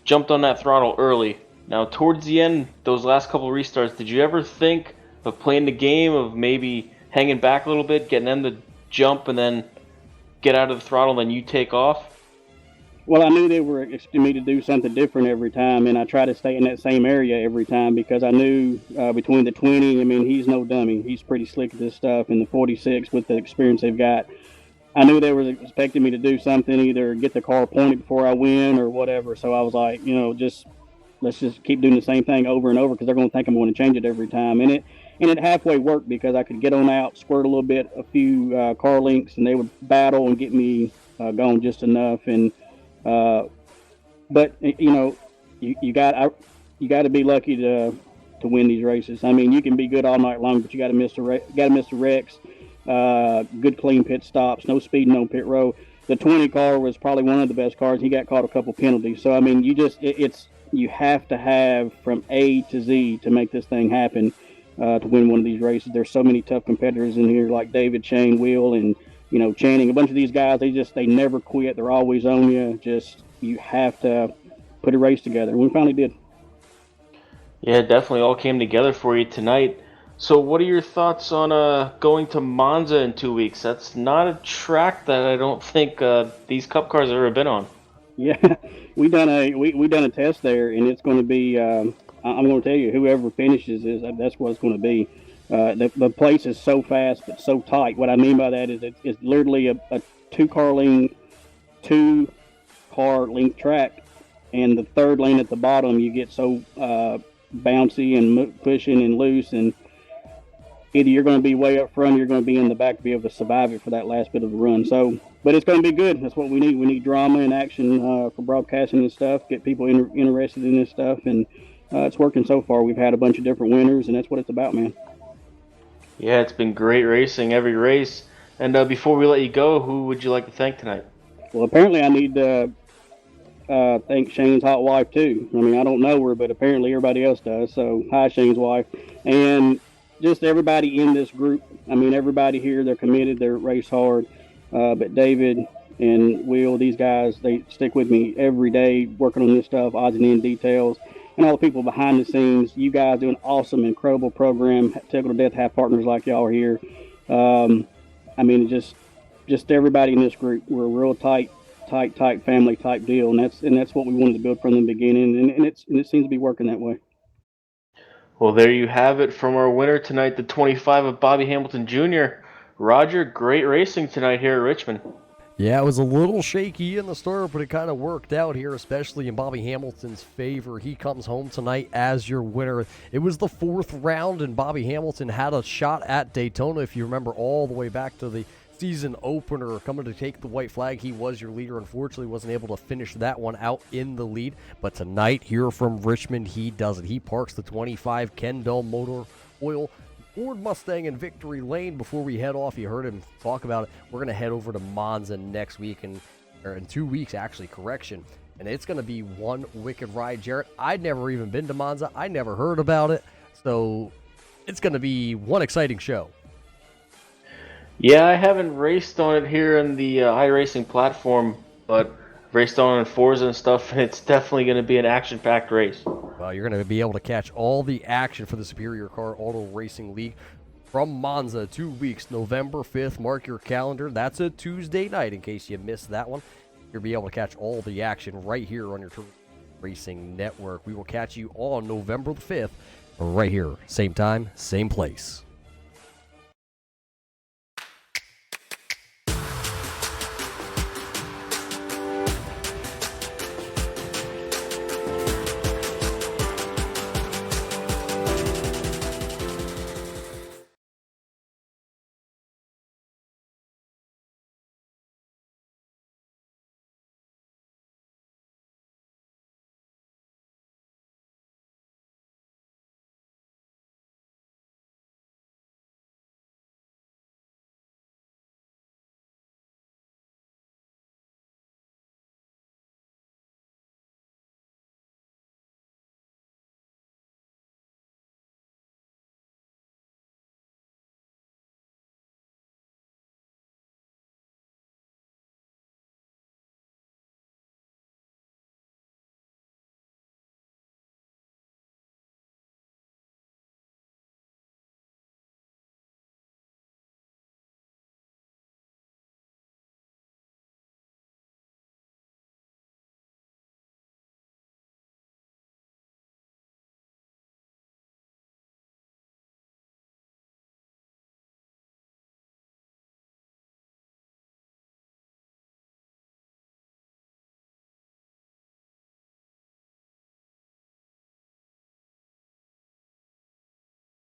jumped on that throttle early. Now, towards the end, those last couple of restarts, did you ever think of playing the game of maybe hanging back a little bit, getting them to jump and then get out of the throttle, then you take off?
Well, I knew they were expecting me to do something different every time, and I try to stay in that same area every time because I knew between the 20, he's no dummy. He's pretty slick at this stuff, and the 46 with the experience they've got. I knew they were expecting me to do something, either get the car pointed before I win or whatever. So I was like, let's just keep doing the same thing over and over because they're going to think I'm going to change it every time. And it halfway worked because I could get on out, squirt a little bit, a few car links, and they would battle and get me going just enough. And but you got you got to be lucky to win these races. I mean, you can be good all night long, but you got to miss the wrecks. Good clean pit stops, no speed, no pit row. The 20 car was probably one of the best cars. He got caught a couple penalties. So I mean, you have to have from A to Z to make this thing happen to win one of these races. There's so many tough competitors in here, like David, Shane, Will, and Channing. A bunch of these guys, they never quit. They're always on you. Just you have to put a race together. And we finally did.
Yeah, it definitely all came together for you tonight. So, what are your thoughts on going to Monza in 2 weeks? That's not a track that I don't think these Cup cars have ever been on.
Yeah, we done a test there, and it's going to be. I'm going to tell you, whoever finishes that's what it's going to be. The place is so fast but so tight. What I mean by that is it's literally a two-car length track, and the third lane at the bottom you get so bouncy and pushing and loose, and either you're going to be way up front or you're going to be in the back to be able to survive it for that last bit of the run. So, but it's going to be good. That's what we need. We need drama and action for broadcasting and stuff, get people interested in this stuff, and it's working so far. We've had a bunch of different winners, and that's what it's about, man.
Yeah, it's been great racing every race. And before we let you go, who would you like to thank tonight?
Well, apparently I need to thank Shane's hot wife, too. I mean, I don't know her, but apparently everybody else does. So, hi, Shane's wife. And just everybody in this group. I mean, everybody here, they're committed, they race hard. But David and Will, these guys, they stick with me every day working on this stuff, odds and end details. And all the people behind the scenes, you guys do an awesome, incredible program. Tickled to death to have partners like y'all are here. I mean, just everybody in this group, we're a real tight family type deal, and that's what we wanted to build from the beginning, and it seems to be working that way.
Well, there you have it from our winner tonight, the 25 of Bobby Hamilton Jr. Roger, great racing tonight here at Richmond.
Yeah, it was a little shaky in the start, but it kind of worked out here, especially in Bobby Hamilton's favor. He comes home tonight as your winner. It was the fourth round, and Bobby Hamilton had a shot at Daytona, if you remember, all the way back to the season opener, coming to take the white flag. He was your leader. Unfortunately, wasn't able to finish that one out in the lead. But tonight, here from Richmond, he does it. He parks the 25 Kendall Motor Oil Ford Mustang in Victory Lane. Before we head off, you heard him talk about it. We're going to head over to Monza next week, or in 2 weeks, actually, correction. And it's going to be one wicked ride, Jarrett. I'd never even been to Monza. I never heard about it. So it's going to be one exciting show.
Yeah, I haven't raced on it here in the iRacing platform, but raced on in Forza and stuff, and it's definitely going to be an action-packed race.
Well, you're going to be able to catch all the action for the Superior Car Auto Racing League from Monza, 2 weeks, November 5th. Mark your calendar. That's a Tuesday night, in case you missed that one. You'll be able to catch all the action right here on your Racing Network. We will catch you on November the 5th, right here, same time, same place.